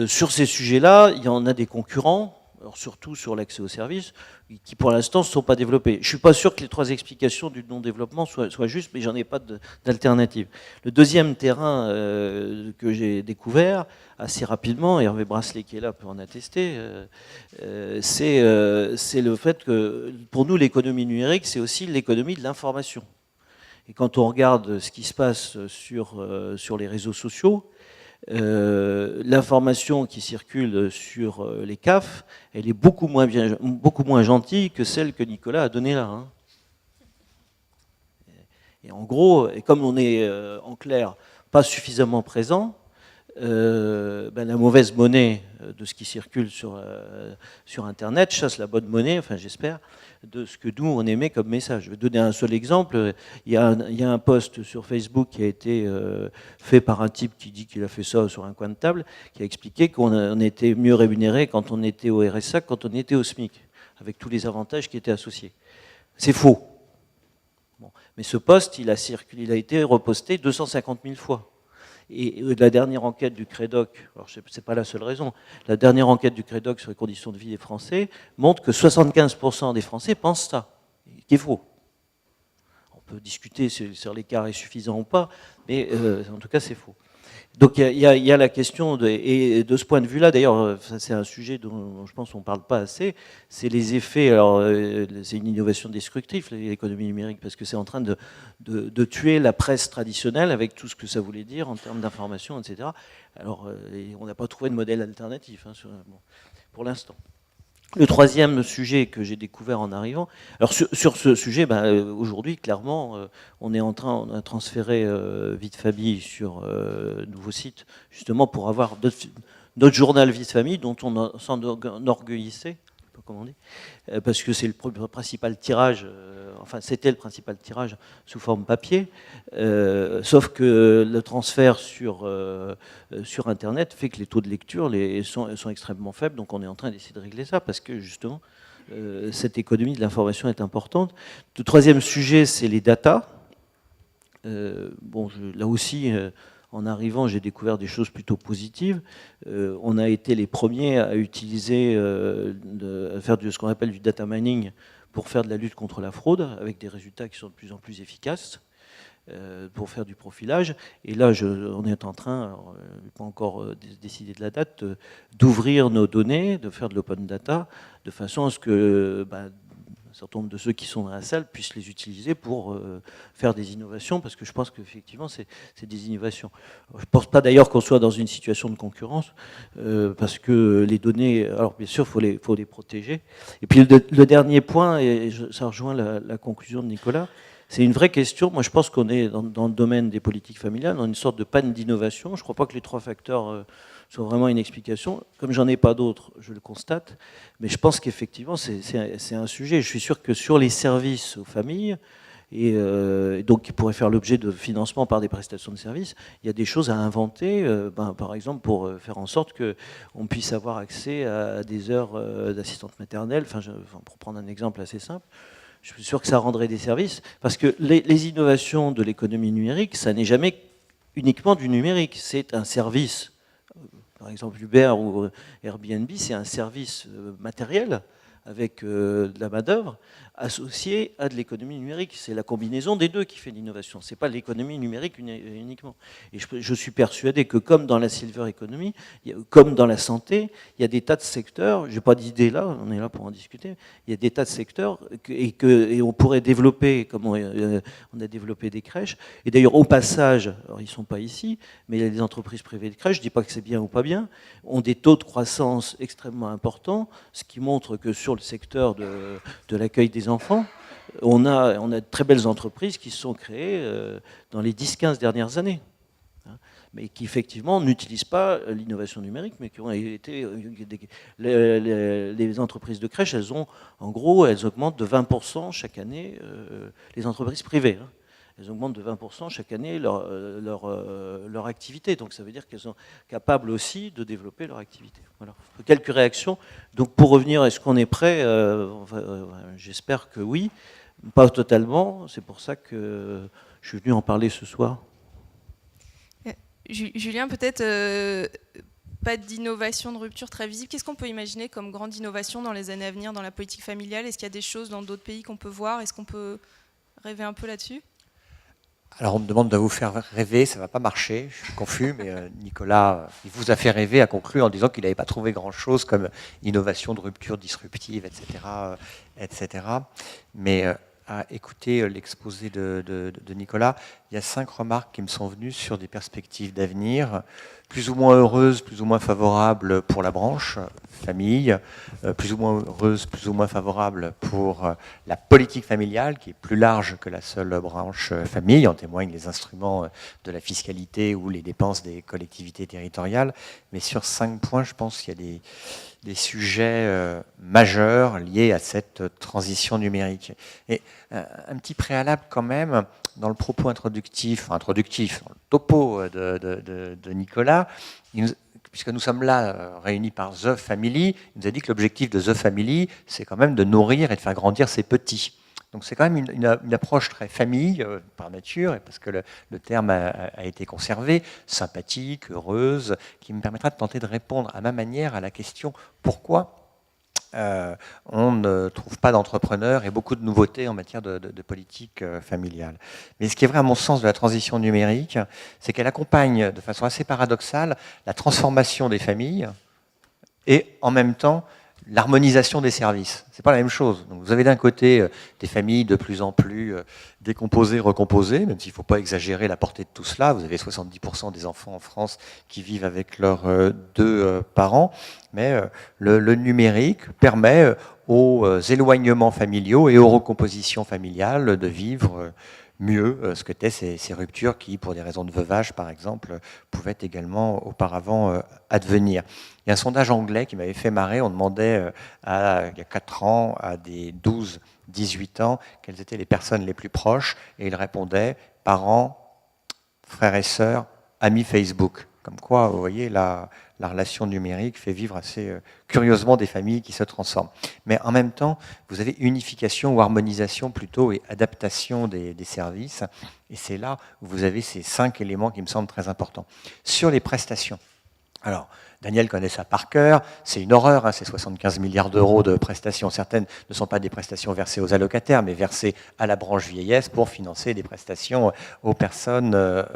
Sur ces sujets-là, il y en a des concurrents, alors surtout sur l'accès aux services, qui pour l'instant ne sont pas développés. Je ne suis pas sûr que les 3 explications du non-développement soient justes, mais j'en ai pas d'alternative. Le deuxième terrain que j'ai découvert assez rapidement, Hervé Brasselet qui est là peut en attester, c'est le fait que pour nous l'économie numérique, c'est aussi l'économie de l'information. Et quand on regarde ce qui se passe sur les réseaux sociaux, l'information qui circule sur les CAF, elle est beaucoup moins gentille que celle que Nicolas a donnée là. Hein. Et en gros, et comme on est en clair pas suffisamment présent, ben la mauvaise monnaie de ce qui circule sur Internet chasse la bonne monnaie, enfin j'espère, de ce que nous on émet comme message. Je vais donner un seul exemple. Il y a un post sur Facebook qui a été fait par un type qui dit qu'il a fait ça sur un coin de table, qui a expliqué qu'on était mieux rémunéré quand on était au RSA que quand on était au SMIC, avec tous les avantages qui étaient associés. C'est faux. Bon. Mais ce post, il a été reposté 250 000 fois. Et la dernière enquête du CREDOC, alors ce n'est pas la seule raison, la dernière enquête du CREDOC sur les conditions de vie des Français montre que 75% des Français pensent ça, qui est faux. On peut discuter si l'écart est suffisant ou pas, mais en tout cas c'est faux. Donc il y a la question, et de ce point de vue-là, d'ailleurs, c'est un sujet dont je pense qu'on ne parle pas assez, c'est les effets, alors c'est une innovation destructive, l'économie numérique, parce que c'est en train de tuer la presse traditionnelle avec tout ce que ça voulait dire en termes d'information, etc. Alors on n'a pas trouvé de modèle alternatif pour l'instant. Le troisième sujet que j'ai découvert en arrivant, alors sur ce sujet, aujourd'hui, clairement, on a transféré Vie de Famille sur nouveau site, justement pour avoir notre journal Vie de Famille, dont on s'enorgueillissait, comment on dit, parce que c'est le principal tirage, enfin c'était le principal tirage sous forme papier, sauf que le transfert sur Internet fait que les taux de lecture sont extrêmement faibles, donc on est en train d'essayer de régler ça, parce que justement, cette économie de l'information est importante. Le troisième sujet, c'est les datas. Là aussi, en arrivant, j'ai découvert des choses plutôt positives. On a été les premiers à utiliser, à faire ce qu'on appelle du data mining pour faire de la lutte contre la fraude, avec des résultats qui sont de plus en plus efficaces, pour faire du profilage. Et là, on est en train, alors, pas encore décidé de la date, d'ouvrir nos données, de faire de l'open data, de façon à ce que un certain nombre de ceux qui sont dans la salle puissent les utiliser pour faire des innovations, parce que je pense qu'effectivement, c'est des innovations. Je ne pense pas d'ailleurs qu'on soit dans une situation de concurrence, parce que les données, alors bien sûr, il faut les protéger. Et puis le dernier point, et ça rejoint la conclusion de Nicolas, c'est une vraie question. Moi, je pense qu'on est dans le domaine des politiques familiales, dans une sorte de panne d'innovation. Je ne crois pas que les 3 facteurs soient vraiment une explication. Comme j'en ai pas d'autres, je le constate. Mais je pense qu'effectivement, c'est un sujet. Je suis sûr que sur les services aux familles, et donc qui pourraient faire l'objet de financement par des prestations de services, il y a des choses à inventer, par exemple pour faire en sorte qu'on puisse avoir accès à des heures d'assistante maternelle, pour prendre un exemple assez simple. Je suis sûr que ça rendrait des services, parce que les innovations de l'économie numérique, ça n'est jamais uniquement du numérique, c'est un service. Par exemple, Uber ou Airbnb, c'est un service matériel avec de la main-d'œuvre, associée à de l'économie numérique. C'est la combinaison des deux qui fait l'innovation. Ce n'est pas l'économie numérique uniquement. Et je suis persuadé que comme dans la silver economy, comme dans la santé, il y a des tas de secteurs, je n'ai pas d'idée là, on est là pour en discuter, il y a des tas de secteurs et on pourrait développer, comme on a développé des crèches. Et d'ailleurs, au passage, alors ils ne sont pas ici, mais il y a des entreprises privées de crèches, je ne dis pas que c'est bien ou pas bien, ont des taux de croissance extrêmement importants, ce qui montre que sur le secteur de l'accueil des enfants, on a de très belles entreprises qui se sont créées dans les 10-15 dernières années, mais qui effectivement n'utilisent pas l'innovation numérique, mais qui ont été... Les entreprises de crèche, elles augmentent de 20% chaque année, les entreprises privées. Elles augmentent de 20% chaque année leur activité. Donc ça veut dire qu'elles sont capables aussi de développer leur activité. Voilà. Quelques réactions. Donc pour revenir, est-ce qu'on est prêt j'espère que oui. Pas totalement. C'est pour ça que je suis venu en parler ce soir. Julien, peut-être pas d'innovation de rupture très visible. Qu'est-ce qu'on peut imaginer comme grande innovation dans les années à venir dans la politique familiale? Est-ce qu'il y a des choses dans d'autres pays qu'on peut voir? Est-ce qu'on peut rêver un peu là-dessus? Alors on me demande de vous faire rêver, ça ne va pas marcher, je suis confus, mais Nicolas, il vous a fait rêver, a conclu en disant qu'il n'avait pas trouvé grand-chose comme innovation de rupture disruptive, etc. etc. Mais à écouter l'exposé de Nicolas, il y a 5 remarques qui me sont venues sur des perspectives d'avenir, plus ou moins heureuses, plus ou moins favorables pour la branche famille, plus ou moins heureuses, plus ou moins favorables pour la politique familiale, qui est plus large que la seule branche famille, en témoignent les instruments de la fiscalité ou les dépenses des collectivités territoriales. Mais sur 5 points, je pense qu'il y a des sujets majeurs liés à cette transition numérique. Et un petit préalable quand même, dans le propos introductif, dans le topo de Nicolas, puisque nous sommes là réunis par The Family, il nous a dit que l'objectif de The Family, c'est quand même de nourrir et de faire grandir ses petits. Donc c'est quand même une approche très famille, par nature, et parce que le terme a été conservé, sympathique, heureuse, qui me permettra de tenter de répondre à ma manière à la question pourquoi on ne trouve pas d'entrepreneurs et beaucoup de nouveautés en matière de politique familiale. Mais ce qui est vrai à mon sens de la transition numérique, c'est qu'elle accompagne de façon assez paradoxale la transformation des familles et en même temps l'harmonisation des services. C'est pas la même chose. Donc vous avez d'un côté des familles de plus en plus décomposées, recomposées, même s'il ne faut pas exagérer la portée de tout cela. Vous avez 70% des enfants en France qui vivent avec leurs 2 parents. Mais le numérique permet aux éloignements familiaux et aux recompositions familiales de vivre mieux ce que étaient ces ruptures qui, pour des raisons de veuvage, par exemple, pouvaient également auparavant advenir. Il y a un sondage anglais qui m'avait fait marrer. On demandait il y a 4 ans à des 12-18 ans quelles étaient les personnes les plus proches, et ils répondaient parents, frères et sœurs, amis Facebook. Comme quoi, vous voyez, la relation numérique fait vivre assez curieusement des familles qui se transforment. Mais en même temps, vous avez unification ou harmonisation plutôt et adaptation des services. Et c'est là où vous avez ces 5 éléments qui me semblent très importants. Sur les prestations. Alors, Daniel connaît ça par cœur, c'est une horreur, ces 75 milliards d'euros de prestations. Certaines ne sont pas des prestations versées aux allocataires, mais versées à la branche vieillesse pour financer des prestations aux personnes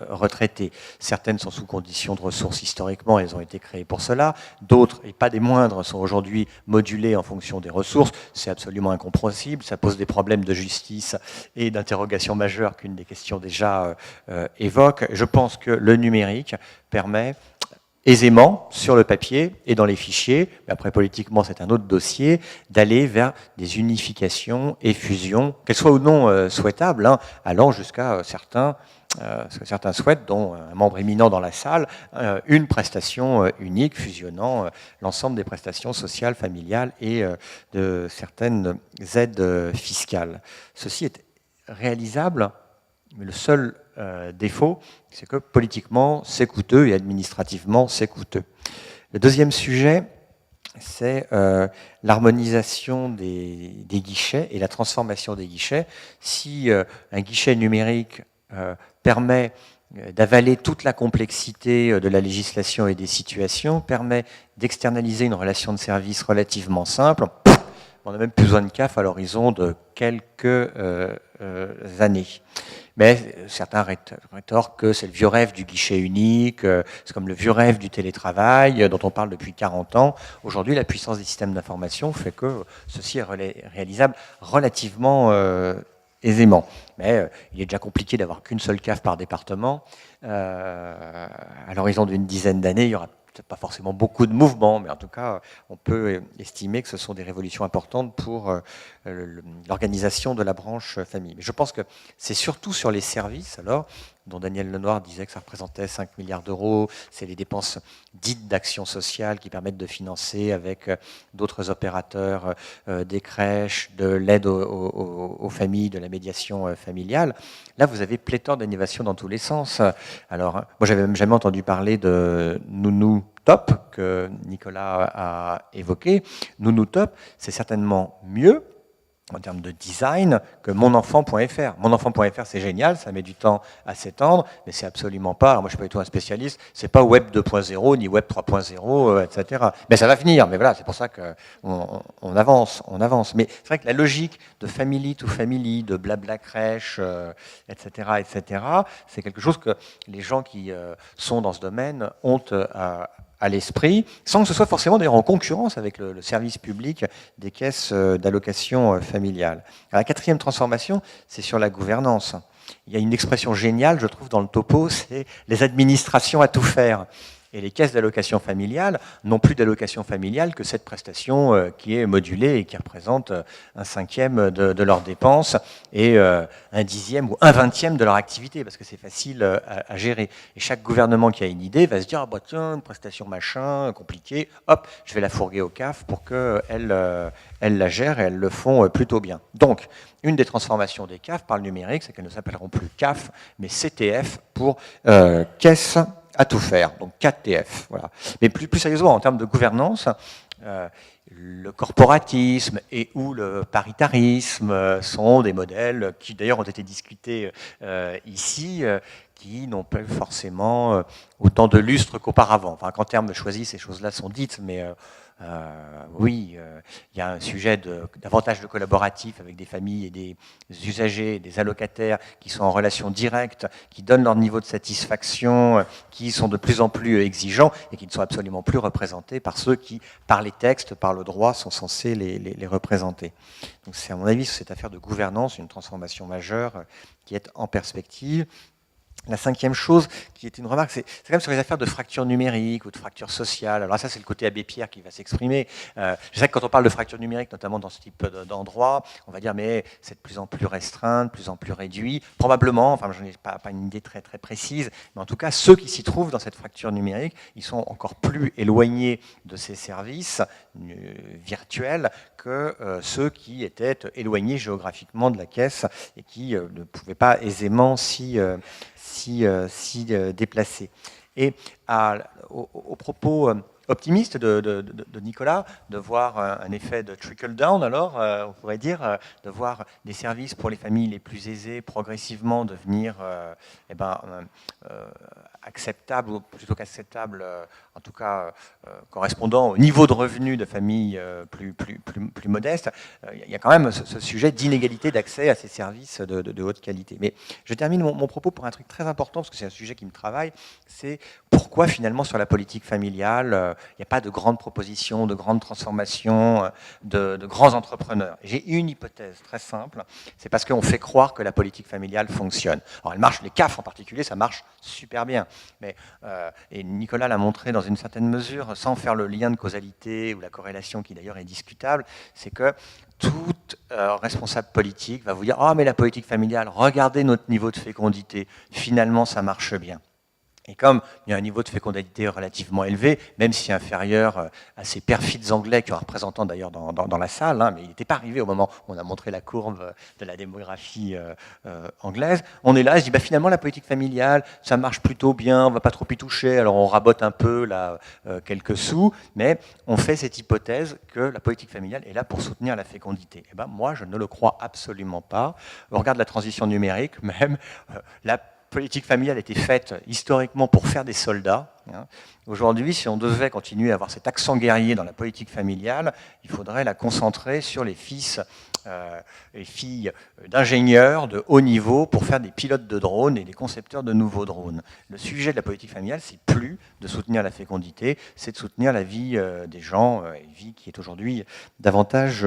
retraitées. Certaines sont sous conditions de ressources historiquement, elles ont été créées pour cela. D'autres, et pas des moindres, sont aujourd'hui modulées en fonction des ressources. C'est absolument incompréhensible, ça pose des problèmes de justice et d'interrogation majeure qu'une des questions déjà évoque. Je pense que le numérique permet aisément, sur le papier et dans les fichiers, mais après politiquement c'est un autre dossier, d'aller vers des unifications et fusions, qu'elles soient ou non souhaitables, allant jusqu'à ce que certains souhaitent, dont un membre éminent dans la salle, une prestation unique fusionnant l'ensemble des prestations sociales, familiales et de certaines aides fiscales. Ceci est réalisable, mais le seul défaut, c'est que politiquement, c'est coûteux et administrativement, c'est coûteux. Le deuxième sujet, c'est l'harmonisation des guichets et la transformation des guichets. Si un guichet numérique permet d'avaler toute la complexité de la législation et des situations, permet d'externaliser une relation de service relativement simple, on n'a même plus besoin de CAF à l'horizon de quelques années. Mais certains rétorquent que c'est le vieux rêve du guichet unique, c'est comme le vieux rêve du télétravail dont on parle depuis 40 ans. Aujourd'hui, la puissance des systèmes d'information fait que ceci est réalisable relativement aisément. Mais il est déjà compliqué d'avoir qu'une seule CAF par département. À l'horizon d'une dizaine d'années, il y aura peut-être pas forcément beaucoup de mouvements, mais en tout cas, on peut estimer que ce sont des révolutions importantes pour l'organisation de la branche famille. Mais je pense que c'est surtout sur les services, alors, dont Daniel Lenoir disait que ça représentait 5 milliards d'euros, c'est les dépenses dites d'action sociale qui permettent de financer avec d'autres opérateurs des crèches, de l'aide aux familles, de la médiation familiale. Là, vous avez pléthore d'innovations dans tous les sens. Alors, moi, j'avais même jamais entendu parler de Nounou Top, que Nicolas a évoqué. Nounou Top, c'est certainement mieux en termes de design que monenfant.fr. Monenfant.fr, c'est génial, ça met du temps à s'étendre, mais c'est absolument pas, alors moi je suis pas du tout un spécialiste, c'est pas Web 2.0 ni Web 3.0, etc. Mais ça va finir, mais voilà, c'est pour ça qu'on avance. Mais c'est vrai que la logique de family to family, de blabla crèche, etc., c'est quelque chose que les gens qui sont dans ce domaine ont à l'esprit, sans que ce soit forcément d'ailleurs en concurrence avec le service public des caisses d'allocation familiale. Alors, la quatrième transformation, c'est sur la gouvernance. Il y a une expression géniale, je trouve, dans le topo, c'est les administrations à tout faire. Et les caisses d'allocation familiale n'ont plus d'allocation familiale que cette prestation qui est modulée et qui représente 1/5 de leurs dépenses et 1/10 ou 1/20 de leur activité, parce que c'est facile à gérer. Et chaque gouvernement qui a une idée va se dire, ah bah tiens, une prestation machin, compliquée, hop, je vais la fourguer au CAF pour qu'elles la gèrent et elles le font plutôt bien. Donc, une des transformations des CAF par le numérique, c'est qu'elles ne s'appelleront plus CAF, mais CTF pour caisse à tout faire, donc 4TF. Voilà. Mais plus sérieusement, en termes de gouvernance, le corporatisme et ou le paritarisme sont des modèles qui d'ailleurs ont été discutés ici, qui n'ont pas forcément autant de lustre qu'auparavant. Enfin, qu'en termes de choisis, ces choses-là sont dites, mais oui, il y a un sujet davantage de collaboratif avec des familles et des usagers, des allocataires qui sont en relation directe, qui donnent leur niveau de satisfaction, qui sont de plus en plus exigeants et qui ne sont absolument plus représentés par ceux qui, par les textes, par le droit, sont censés les représenter. Donc c'est à mon avis sur cette affaire de gouvernance une transformation majeure qui est en perspective. La cinquième chose, qui est une remarque, c'est quand même sur les affaires de fracture numérique ou de fracture sociale. Alors ça, c'est le côté Abbé Pierre qui va s'exprimer. Je sais que quand on parle de fracture numérique, notamment dans ce type d'endroit, on va dire, mais c'est de plus en plus restreint, de plus en plus réduit. Probablement, enfin, je n'ai pas une idée très, très précise, mais en tout cas, ceux qui s'y trouvent dans cette fracture numérique, ils sont encore plus éloignés de ces services virtuels que ceux qui étaient éloignés géographiquement de la caisse et qui ne pouvaient pas aisément s'y déplacer. Et au propos optimiste de Nicolas, de voir un effet de trickle-down, alors, on pourrait dire, de voir des services pour les familles les plus aisées progressivement devenir acceptables, ou plutôt qu'acceptables, en tout cas correspondant au niveau de revenus de familles plus modestes. Il y a quand même ce sujet d'inégalité d'accès à ces services de haute qualité. Mais je termine mon propos pour un truc très important, parce que c'est un sujet qui me travaille, c'est pourquoi finalement sur la politique familiale, il n'y a pas de grandes propositions, de grandes transformations, de grands entrepreneurs. J'ai une hypothèse très simple, c'est parce qu'on fait croire que la politique familiale fonctionne. Alors elle marche, les CAF en particulier, ça marche super bien. Mais, et Nicolas l'a montré dans une certaine mesure, sans faire le lien de causalité ou la corrélation qui d'ailleurs est discutable, c'est que tout responsable politique va vous dire « Ah, mais la politique familiale, regardez notre niveau de fécondité, finalement ça marche bien ». Et comme il y a un niveau de fécondité relativement élevé, même si inférieur à ces perfides Anglais, qui ont un représentant d'ailleurs dans la salle, hein, mais il n'était pas arrivé au moment où on a montré la courbe de la démographie anglaise, on est là, et se dit finalement la politique familiale, ça marche plutôt bien, on ne va pas trop y toucher, alors on rabote un peu là, quelques sous, mais on fait cette hypothèse que la politique familiale est là pour soutenir la fécondité. Et moi, je ne le crois absolument pas. On regarde la transition numérique, même la politique familiale a été faite historiquement pour faire des soldats. Aujourd'hui, si on devait continuer à avoir cet accent guerrier dans la politique familiale, il faudrait la concentrer sur les fils et filles d'ingénieurs de haut niveau pour faire des pilotes de drones et des concepteurs de nouveaux drones. Le sujet de la politique familiale, c'est plus de soutenir la fécondité, c'est de soutenir la vie des gens, une vie qui est aujourd'hui davantage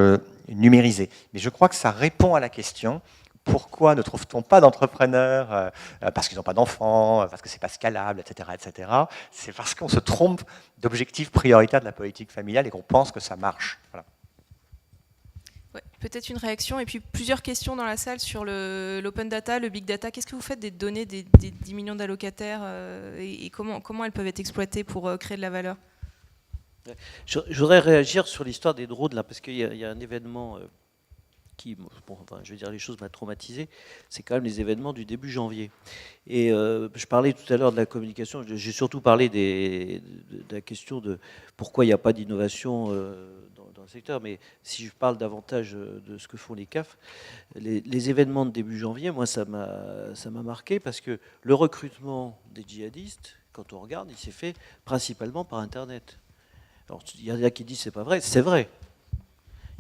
numérisée. Mais je crois que ça répond à la question: pourquoi ne trouve-t-on pas d'entrepreneurs parce qu'ils n'ont pas d'enfants, parce que c'est pas scalable, etc., etc. C'est parce qu'on se trompe d'objectif prioritaire de la politique familiale et qu'on pense que ça marche. Voilà. Ouais, peut-être une réaction, et puis plusieurs questions dans la salle sur l'open data, le big data. Qu'est-ce que vous faites des données des 10 millions d'allocataires et comment elles peuvent être exploitées pour créer de la valeur? Je voudrais réagir sur l'histoire des drones, là, parce qu'il y a un événement qui, bon, enfin, je vais dire les choses, m'a traumatisé. C'est quand même les événements du début janvier. Et je parlais tout à l'heure de la communication, j'ai surtout parlé de la question de pourquoi il n'y a pas d'innovation dans le secteur, mais si je parle davantage de ce que font les CAF, les événements de début janvier, moi ça m'a marqué, parce que le recrutement des djihadistes, quand on regarde, il s'est fait principalement par Internet. Alors il y en a qui disent c'est pas vrai, c'est vrai.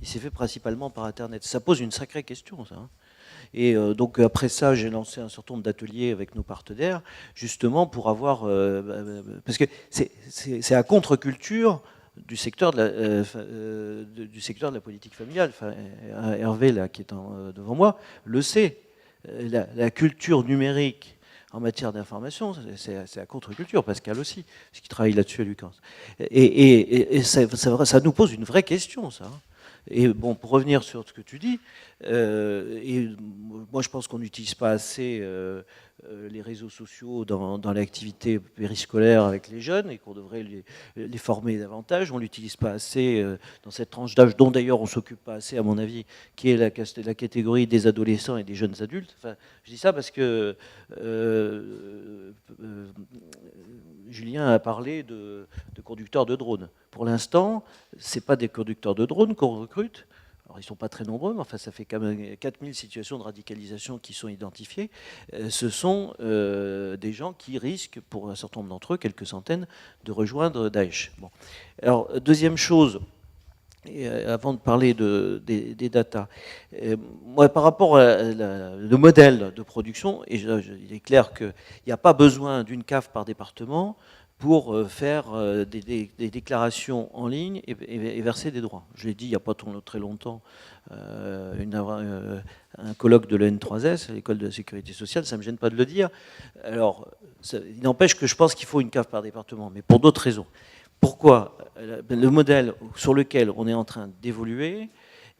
Il s'est fait principalement par Internet. Ça pose une sacrée question, ça. Et donc après ça, j'ai lancé un certain nombre d'ateliers avec nos partenaires, justement pour avoir... parce que c'est à contre-culture du secteur de la politique familiale. Enfin, Hervé, là, qui est devant moi, le sait. La culture numérique en matière d'information, c'est à contre-culture. Pascal aussi, parce qu'il travaille là-dessus à l'UQAM. Et ça nous pose une vraie question, ça. Et bon, pour revenir sur ce que tu dis, et moi je pense qu'on n'utilise pas assez les réseaux sociaux dans l'activité périscolaire avec les jeunes et qu'on devrait les former davantage. On ne l'utilise pas assez dans cette tranche d'âge dont d'ailleurs on ne s'occupe pas assez, à mon avis, qui est la catégorie des adolescents et des jeunes adultes. Enfin, je dis ça parce que Julien a parlé de conducteurs de drones. Pour l'instant, ce n'est pas des conducteurs de drones qu'on recrute. Alors, ils ne sont pas très nombreux, mais enfin, ça fait quand même 4000 situations de radicalisation qui sont identifiées. Ce sont des gens qui risquent, pour un certain nombre d'entre eux, quelques centaines, de rejoindre Daesh. Bon. Alors, deuxième chose, et avant de parler des datas, moi, par rapport au modèle de production, et il est clair qu'il n'y a pas besoin d'une CAF par département pour faire des déclarations en ligne et verser des droits. Je l'ai dit il n'y a pas très longtemps, un colloque de l'EN3S, l'école de la sécurité sociale, ça ne me gêne pas de le dire. Alors, il n'empêche que je pense qu'il faut une CAF par département, mais pour d'autres raisons. Pourquoi? Le modèle sur lequel on est en train d'évoluer,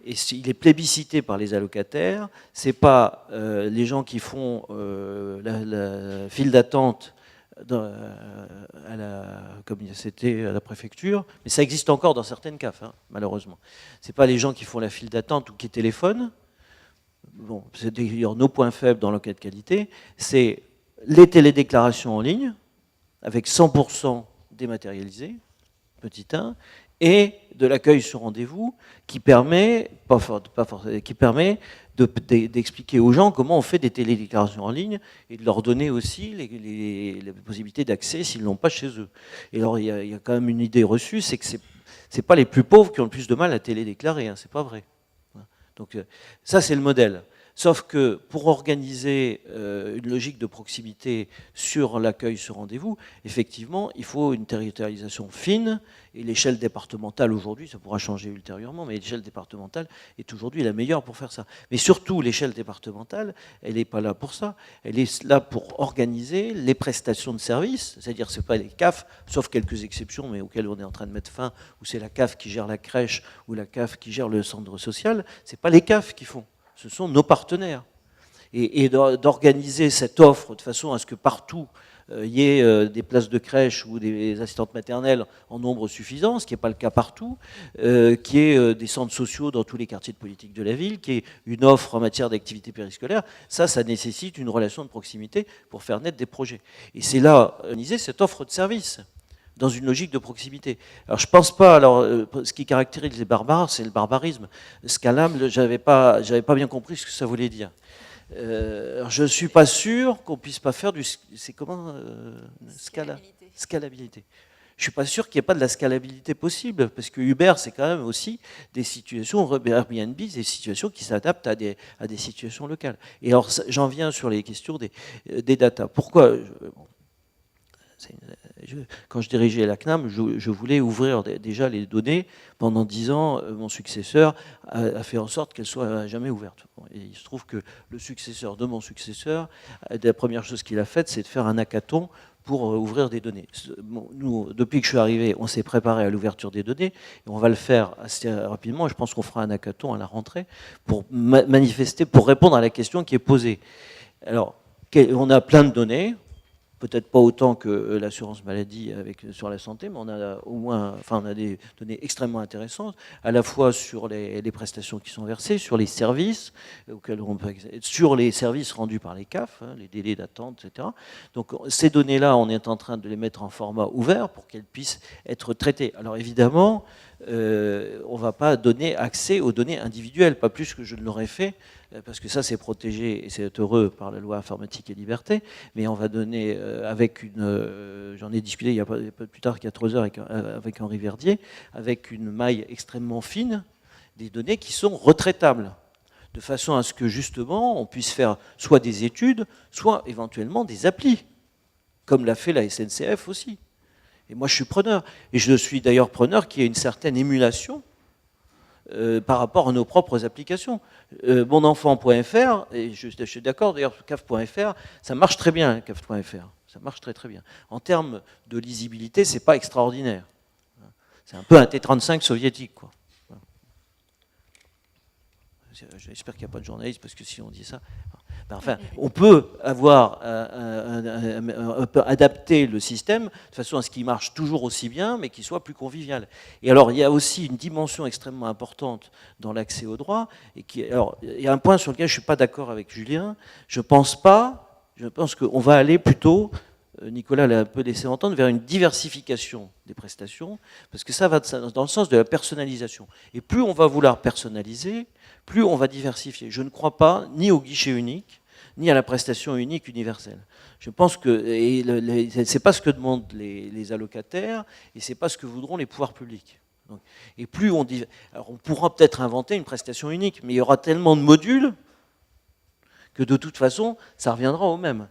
et il est plébiscité par les allocataires, ce n'est pas les gens qui font la file d'attente comme c'était à la préfecture, mais ça existe encore dans certaines CAF, hein, malheureusement. Ce n'est pas les gens qui font la file d'attente ou qui téléphonent. Bon, c'est d'ailleurs nos points faibles dans l'enquête qualité, c'est les télédéclarations en ligne, avec 100% dématérialisé, petit 1, et de l'accueil sur rendez-vous qui permet, d'expliquer aux gens comment on fait des télédéclarations en ligne et de leur donner aussi les possibilités d'accès s'ils ne l'ont pas chez eux. Et alors, il y a quand même une idée reçue, c'est que c'est pas les plus pauvres qui ont le plus de mal à télédéclarer, hein, c'est pas vrai. Donc ça, c'est le modèle. Sauf que pour organiser une logique de proximité sur l'accueil sur rendez-vous, effectivement, il faut une territorialisation fine, et l'échelle départementale aujourd'hui, ça pourra changer ultérieurement, mais l'échelle départementale est aujourd'hui la meilleure pour faire ça. Mais surtout, l'échelle départementale, elle n'est pas là pour ça, elle est là pour organiser les prestations de services, c'est-à-dire ce n'est pas les CAF, sauf quelques exceptions, mais auxquelles on est en train de mettre fin, où c'est la CAF qui gère la crèche, ou la CAF qui gère le centre social, ce n'est pas les CAF qui font. Ce sont nos partenaires. Et d'organiser cette offre de façon à ce que partout il y ait des places de crèche ou des assistantes maternelles en nombre suffisant, ce qui n'est pas le cas partout, qui est des centres sociaux dans tous les quartiers de politique de la ville, qui est une offre en matière d'activité périscolaire, ça nécessite une relation de proximité pour faire naître des projets. Et c'est là, organiser cette offre de service dans une logique de proximité. Alors je pense pas, alors ce qui caractérise les barbares, c'est le barbarisme. Scalam, j'avais pas bien compris ce que ça voulait dire. Alors, je ne suis pas sûr qu'on puisse pas faire du... C'est comment Scalabilité. Je ne suis pas sûr qu'il n'y ait pas de la scalabilité possible, parce que Uber, c'est quand même aussi des situations, Airbnb, des situations qui s'adaptent à des situations locales. Et alors, j'en viens sur les questions des data. Pourquoi quand je dirigeais la CNAM, je voulais ouvrir déjà les données. Pendant 10 ans, mon successeur a fait en sorte qu'elles soient jamais ouvertes. Et il se trouve que le successeur de mon successeur, la première chose qu'il a faite, c'est de faire un hackathon pour ouvrir des données. Nous, depuis que je suis arrivé, on s'est préparé à l'ouverture des données, et on va le faire assez rapidement, et je pense qu'on fera un hackathon à la rentrée pour manifester, pour répondre à la question qui est posée. Alors, on a plein de données, peut-être pas autant que l'assurance maladie sur la santé, mais on a au moins, enfin, on a des données extrêmement intéressantes, à la fois sur les prestations qui sont versées, sur les services, sur les services rendus par les CAF, hein, les délais d'attente, etc. Donc ces données-là, on est en train de les mettre en format ouvert pour qu'elles puissent être traitées. Alors évidemment, on ne va pas donner accès aux données individuelles, pas plus que je ne l'aurais fait, parce que ça c'est protégé et c'est heureux par la loi informatique et liberté, mais on va donner avec une... J'en ai discuté il y a pas plus tard qu'il y a 3 heures avec Henri Verdier, avec une maille extrêmement fine, des données qui sont retraitables, de façon à ce que justement on puisse faire soit des études, soit éventuellement des applis, comme l'a fait la SNCF aussi. Et moi, je suis preneur. Et je suis d'ailleurs preneur qu'il y ait une certaine émulation par rapport à nos propres applications. Monenfant.fr, et je suis d'accord, d'ailleurs, CAF.fr, ça marche très bien, CAF.fr. Ça marche très très bien. En termes de lisibilité, c'est pas extraordinaire. C'est un peu un T35 soviétique, quoi. J'espère qu'il n'y a pas de journalistes, parce que si on dit ça... Enfin, on peut avoir adapter le système de façon à ce qu'il marche toujours aussi bien, mais qu'il soit plus convivial. Et alors, il y a aussi une dimension extrêmement importante dans l'accès au droit. Alors, il y a un point sur lequel je ne suis pas d'accord avec Julien. Je pense qu'on va aller plutôt, Nicolas l'a un peu laissé entendre, vers une diversification des prestations, parce que ça va dans le sens de la personnalisation. Et plus on va vouloir personnaliser, plus on va diversifier. Je ne crois pas ni au guichet unique, ni à la prestation unique universelle. Je pense que c'est pas ce que demandent les allocataires, et c'est pas ce que voudront les pouvoirs publics. Donc, et plus on dit, alors on pourra peut-être inventer une prestation unique, mais il y aura tellement de modules que de toute façon, ça reviendra au même.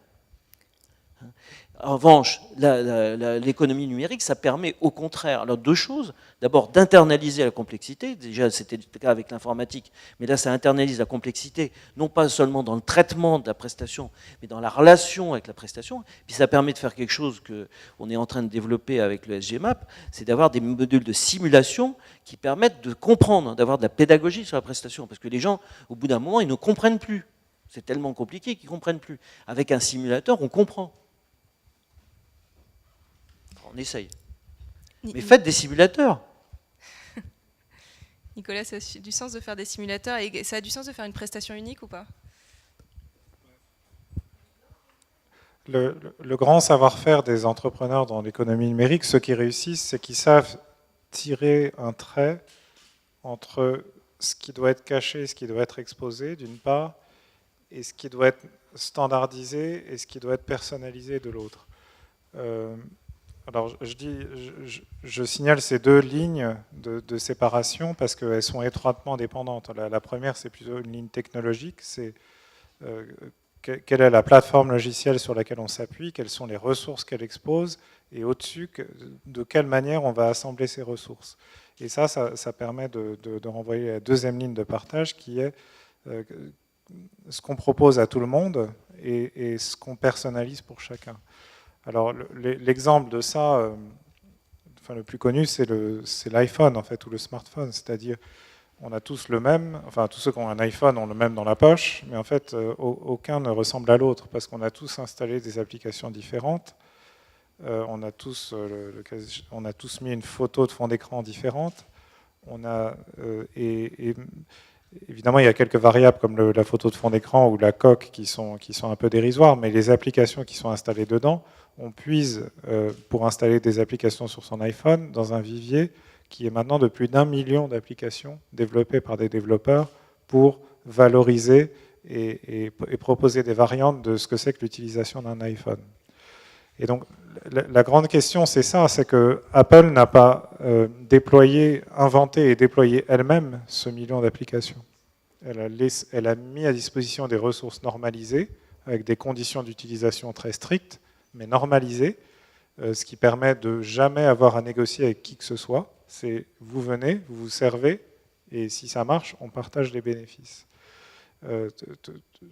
En revanche, l'économie numérique, ça permet au contraire, alors 2 choses. D'abord, d'internaliser la complexité. Déjà, c'était le cas avec l'informatique, mais là, ça internalise la complexité, non pas seulement dans le traitement de la prestation, mais dans la relation avec la prestation. Puis ça permet de faire quelque chose qu'on est en train de développer avec le SGMAP, c'est d'avoir des modules de simulation qui permettent de comprendre, d'avoir de la pédagogie sur la prestation. Parce que les gens, au bout d'un moment, ils ne comprennent plus. C'est tellement compliqué qu'ils ne comprennent plus. Avec un simulateur, on comprend. On essaye. Mais faites des simulateurs. Nicolas, ça a du sens de faire des simulateurs et ça a du sens de faire une prestation unique ou pas? Le grand savoir-faire des entrepreneurs dans l'économie numérique, ceux qui réussissent, c'est qu'ils savent tirer un trait entre ce qui doit être caché, ce qui doit être exposé, d'une part, et ce qui doit être standardisé et ce qui doit être personnalisé de l'autre. Alors, je signale ces 2 lignes de séparation parce qu'elles sont étroitement dépendantes. La première, c'est plutôt une ligne technologique, c'est quelle est la plateforme logicielle sur laquelle on s'appuie, quelles sont les ressources qu'elle expose, et au-dessus, de quelle manière on va assembler ces ressources. Et ça permet de renvoyer la 2e ligne de partage qui est ce qu'on propose à tout le monde et ce qu'on personnalise pour chacun. Alors l'exemple de ça, le plus connu, c'est l'iPhone en fait, ou le smartphone, c'est-à-dire on a tous le même, enfin tous ceux qui ont un iPhone ont le même dans la poche, mais en fait aucun ne ressemble à l'autre parce qu'on a tous installé des applications différentes, on a tous mis une photo de fond d'écran différente, évidemment, il y a quelques variables comme la photo de fond d'écran ou la coque qui sont un peu dérisoires, mais les applications qui sont installées dedans, on puise pour installer des applications sur son iPhone dans un vivier qui est maintenant de plus d'1 million d'applications développées par des développeurs pour valoriser et proposer des variantes de ce que c'est que l'utilisation d'un iPhone. Et donc, la grande question, c'est ça, c'est que Apple n'a pas inventé et déployé elle-même ce million d'applications. Elle a mis à disposition des ressources normalisées, avec des conditions d'utilisation très strictes, mais normalisées, ce qui permet de jamais avoir à négocier avec qui que ce soit. C'est vous venez, vous vous servez, et si ça marche, on partage les bénéfices.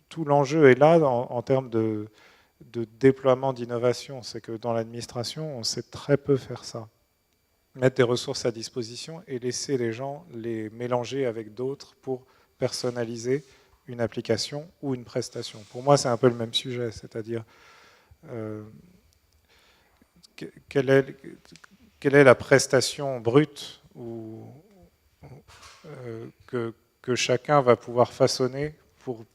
Tout l'enjeu est là en termes de déploiement d'innovation. C'est que dans l'administration, on sait très peu faire ça. Mettre des ressources à disposition et laisser les gens les mélanger avec d'autres pour personnaliser une application ou une prestation. Pour moi, c'est un peu le même sujet, c'est-à-dire quelle est la prestation brute que chacun va pouvoir façonner pour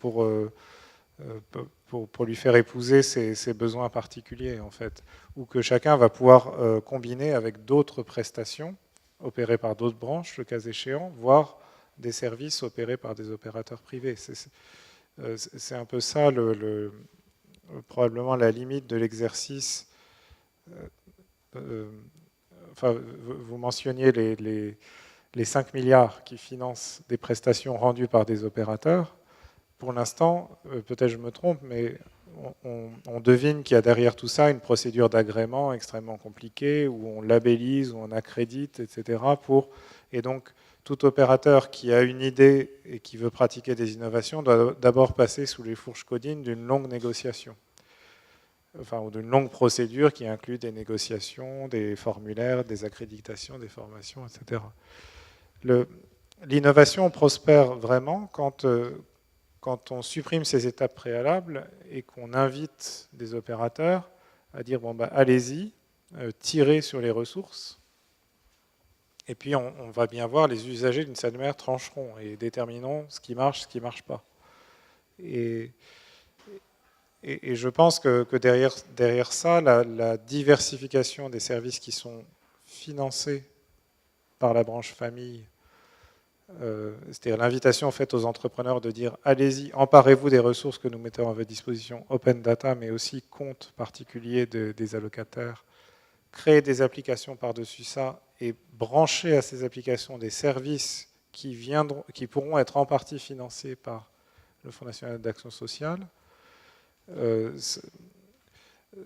lui faire épouser ses besoins particuliers, en fait, ou que chacun va pouvoir combiner avec d'autres prestations opérées par d'autres branches, le cas échéant, voire des services opérés par des opérateurs privés. C'est un peu ça, probablement la limite de l'exercice. Enfin, vous mentionniez les 5 milliards qui financent des prestations rendues par des opérateurs. Pour l'instant, peut-être je me trompe, mais on devine qu'il y a derrière tout ça une procédure d'agrément extrêmement compliquée, où on labellise, où on accrédite, etc. Et donc, tout opérateur qui a une idée et qui veut pratiquer des innovations doit d'abord passer sous les fourches codines d'une longue négociation, enfin, ou d'une longue procédure qui inclut des négociations, des formulaires, des accréditations, des formations, etc. L'innovation prospère vraiment quand on supprime ces étapes préalables et qu'on invite des opérateurs à dire bon, bah, allez-y, tirez sur les ressources, et puis on va bien voir, les usagers d'une certaine manière trancheront et détermineront ce qui marche pas. Et je pense que derrière ça, la diversification des services qui sont financés par la branche famille, c'est-à-dire l'invitation faite aux entrepreneurs de dire allez-y, emparez-vous des ressources que nous mettons à votre disposition, open data, mais aussi comptes particuliers des allocataires, créer des applications par-dessus ça et brancher à ces applications des services qui pourront être en partie financés par le Fonds national d'action sociale.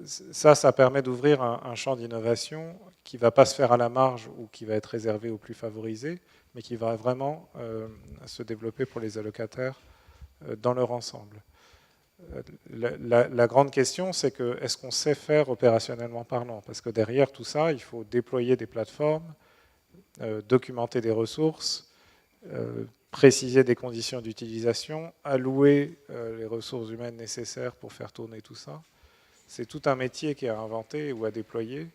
Ça permet d'ouvrir un champ d'innovation qui ne va pas se faire à la marge ou qui va être réservé aux plus favorisés, mais qui va vraiment se développer pour les allocataires dans leur ensemble. La grande question, c'est que est-ce qu'on sait faire opérationnellement parlant? Parce que derrière tout ça, il faut déployer des plateformes, documenter des ressources, préciser des conditions d'utilisation, allouer les ressources humaines nécessaires pour faire tourner tout ça. C'est tout un métier qui est à inventer ou à déployer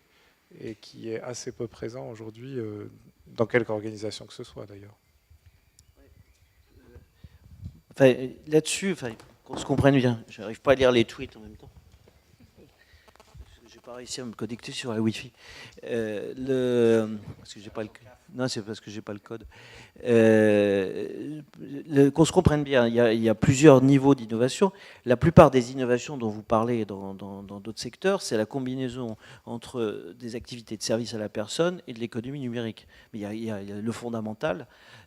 et qui est assez peu présent aujourd'hui dans quelque organisation que ce soit d'ailleurs. Enfin, là-dessus, qu'on se comprenne bien, je n'arrive pas à lire les tweets en même temps. J'ai pas réussi à me connecter sur la Wi-Fi. Parce que j'ai pas le... Non, c'est parce que j'ai pas le code. Qu'on se comprenne bien, il y a plusieurs niveaux d'innovation. La plupart des innovations dont vous parlez dans d'autres secteurs, c'est la combinaison entre des activités de service à la personne et de l'économie numérique. Mais il y a le fondamental,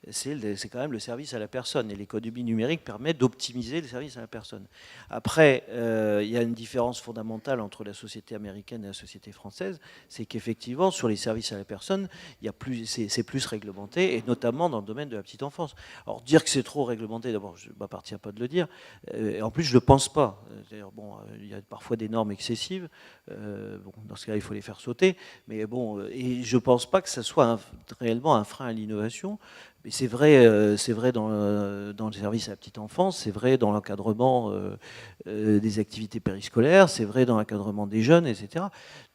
c'est quand même le service à la personne. Et l'économie numérique permet d'optimiser le service à la personne. Après, il y a une différence fondamentale entre la société américaine et la société française, c'est qu'effectivement, sur les services à la personne, c'est plus réglementé, et notamment dans le domaine de la petite enfance. Alors, dire que c'est trop réglementé, d'abord, je ne m'appartiens pas de le dire, et en plus, je ne le pense pas. Bon, il y a parfois des normes excessives, bon, dans ce cas, il faut les faire sauter, mais bon, et je ne pense pas que ça soit réellement un frein à l'innovation. Mais c'est vrai dans le service à la petite enfance, c'est vrai dans l'encadrement des activités périscolaires, c'est vrai dans l'encadrement des jeunes, etc.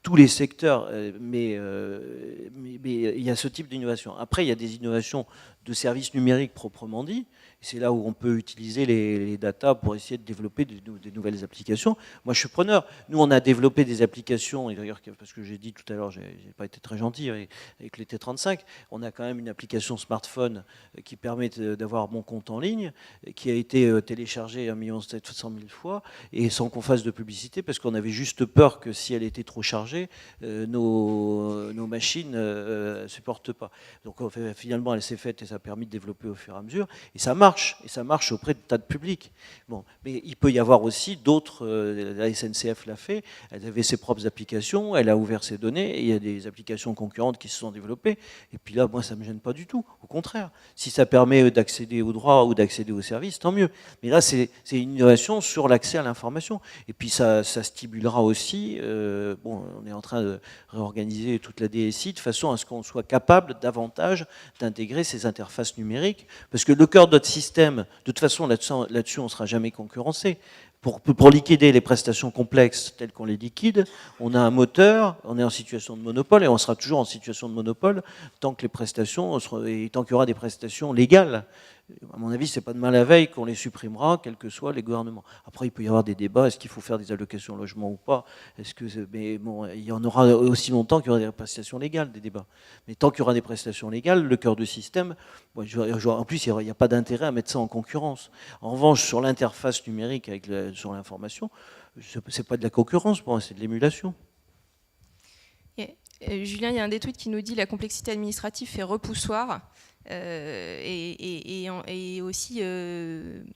Tous les secteurs, mais il y a ce type d'innovation. Après, il y a des innovations de services numériques proprement dit. C'est là où on peut utiliser les data pour essayer de développer des nouvelles applications. Moi, je suis preneur. Nous, on a développé des applications, et d'ailleurs, parce que j'ai dit tout à l'heure, j'ai pas été très gentil avec les T35, on a quand même une application smartphone qui permet d'avoir mon compte en ligne, qui a été téléchargée 1,7 million fois, et sans qu'on fasse de publicité, parce qu'on avait juste peur que si elle était trop chargée, nos machines ne supportent pas. Donc finalement, elle s'est faite et ça a permis de développer au fur et à mesure. Et ça marche auprès de tas de publics. Bon, mais il peut y avoir aussi d'autres, la SNCF l'a fait, elle avait ses propres applications, elle a ouvert ses données, et il y a des applications concurrentes qui se sont développées. Et puis là, moi, ça ne me gêne pas du tout. Au contraire, si ça permet d'accéder aux droits ou d'accéder aux services, tant mieux. Mais là, c'est une innovation sur l'accès à l'information. Et puis ça stimulera aussi, on est en train de réorganiser toute la DSI de façon à ce qu'on soit capable davantage d'intégrer ces interfaces numériques. Parce que le cœur de notre système, de toute façon, là-dessus, on ne sera jamais concurrencé. Pour liquider les prestations complexes telles qu'on les liquide, on a un moteur, on est en situation de monopole et on sera toujours en situation de monopole tant que les prestations, et tant qu'il y aura des prestations légales. À mon avis, c'est pas demain la veille qu'on les supprimera, quels que soient les gouvernements. Après, il peut y avoir des débats, est-ce qu'il faut faire des allocations au logement ou pas? Mais bon, il y en aura aussi longtemps qu'il y aura des prestations légales, des débats. Mais tant qu'il y aura des prestations légales, le cœur du système, en plus, il n'y a pas d'intérêt à mettre ça en concurrence. En revanche, sur l'interface numérique sur l'information, c'est pas de la concurrence, pour moi, c'est de l'émulation. Julien, il y a un des tweets qui nous dit la complexité administrative fait repoussoir. Et aussi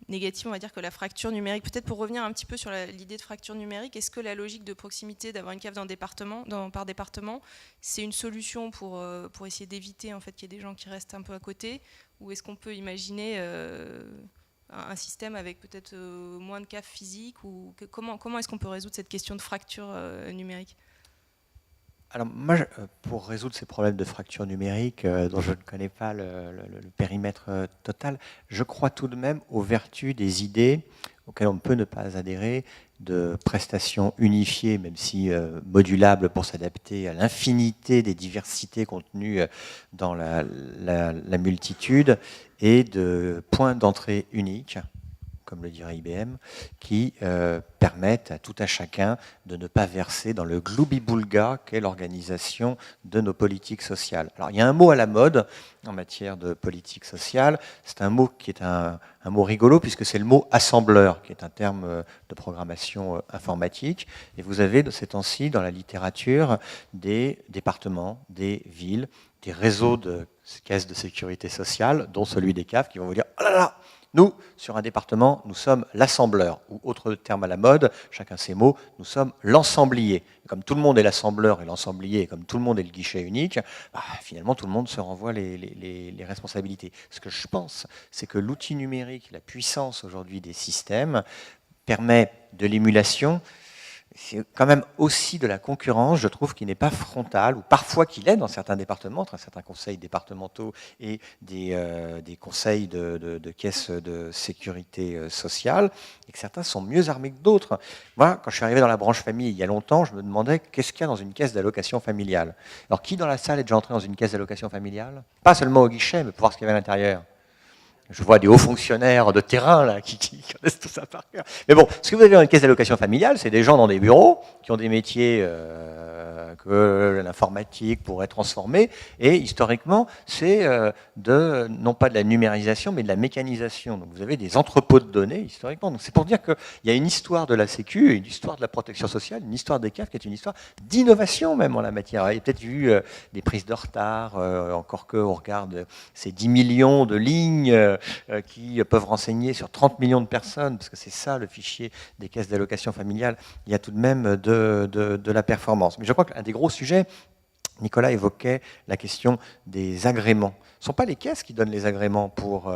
négative, on va dire, que la fracture numérique. Peut-être pour revenir un petit peu sur l'idée de fracture numérique, est-ce que la logique de proximité d'avoir une cave par département, c'est une solution pour essayer d'éviter en fait, qu'il y ait des gens qui restent un peu à côté, ou est-ce qu'on peut imaginer un système avec peut-être moins de caves physiques, ou comment est-ce qu'on peut résoudre cette question de fracture numérique ? Alors moi, pour résoudre ces problèmes de fracture numérique, dont je ne connais pas le périmètre total, je crois tout de même aux vertus des idées auxquelles on ne peut ne pas adhérer, de prestations unifiées, même si modulables pour s'adapter à l'infinité des diversités contenues dans la multitude, et de points d'entrée uniques, comme le dirait IBM, qui permettent à tout un chacun de ne pas verser dans le gloubi-boulga qu'est l'organisation de nos politiques sociales. Alors, il y a un mot à la mode en matière de politique sociale, c'est un mot qui est un mot rigolo, puisque c'est le mot assembleur, qui est un terme de programmation informatique. Et vous avez de ces temps-ci, dans la littérature, des départements, des villes, des réseaux de caisses de sécurité sociale, dont celui des CAF, qui vont vous dire « Oh là là !» Nous, sur un département, nous sommes l'assembleur, ou autre terme à la mode, chacun ses mots, nous sommes l'ensemblier. Comme tout le monde est l'assembleur et l'ensemblier, et comme tout le monde est le guichet unique, finalement tout le monde se renvoie les responsabilités. Ce que je pense, c'est que l'outil numérique, la puissance aujourd'hui des systèmes, permet de l'émulation. C'est quand même aussi de la concurrence, je trouve, qui n'est pas frontale, ou parfois qu'il est dans certains départements, entre certains conseils départementaux et des conseils de caisses de sécurité sociale, et que certains sont mieux armés que d'autres. Moi, quand je suis arrivé dans la branche famille il y a longtemps, je me demandais qu'est-ce qu'il y a dans une caisse d'allocation familiale. Alors, qui dans la salle est déjà entré dans une caisse d'allocation familiale? Pas seulement au guichet, mais pour voir ce qu'il y avait à l'intérieur. Je vois des hauts fonctionnaires de terrain là, qui connaissent tout ça par cœur. Mais bon, ce que vous avez dans une caisse d'allocation familiale, c'est des gens dans des bureaux qui ont des métiers que l'informatique pourrait transformer. Et historiquement, c'est non pas de la numérisation, mais de la mécanisation. Donc vous avez des entrepôts de données historiquement. Donc c'est pour dire qu'il y a une histoire de la Sécu, une histoire de la protection sociale, une histoire des CAF qui est une histoire d'innovation même en la matière. Il y a peut-être eu des prises de retard, encore qu'on regarde ces 10 millions de lignes qui peuvent renseigner sur 30 millions de personnes, parce que c'est ça le fichier des caisses d'allocation familiale, il y a tout de même de la performance. Mais je crois qu'un des gros sujets, Nicolas évoquait la question des agréments. Ce ne sont pas les caisses qui donnent les agréments pour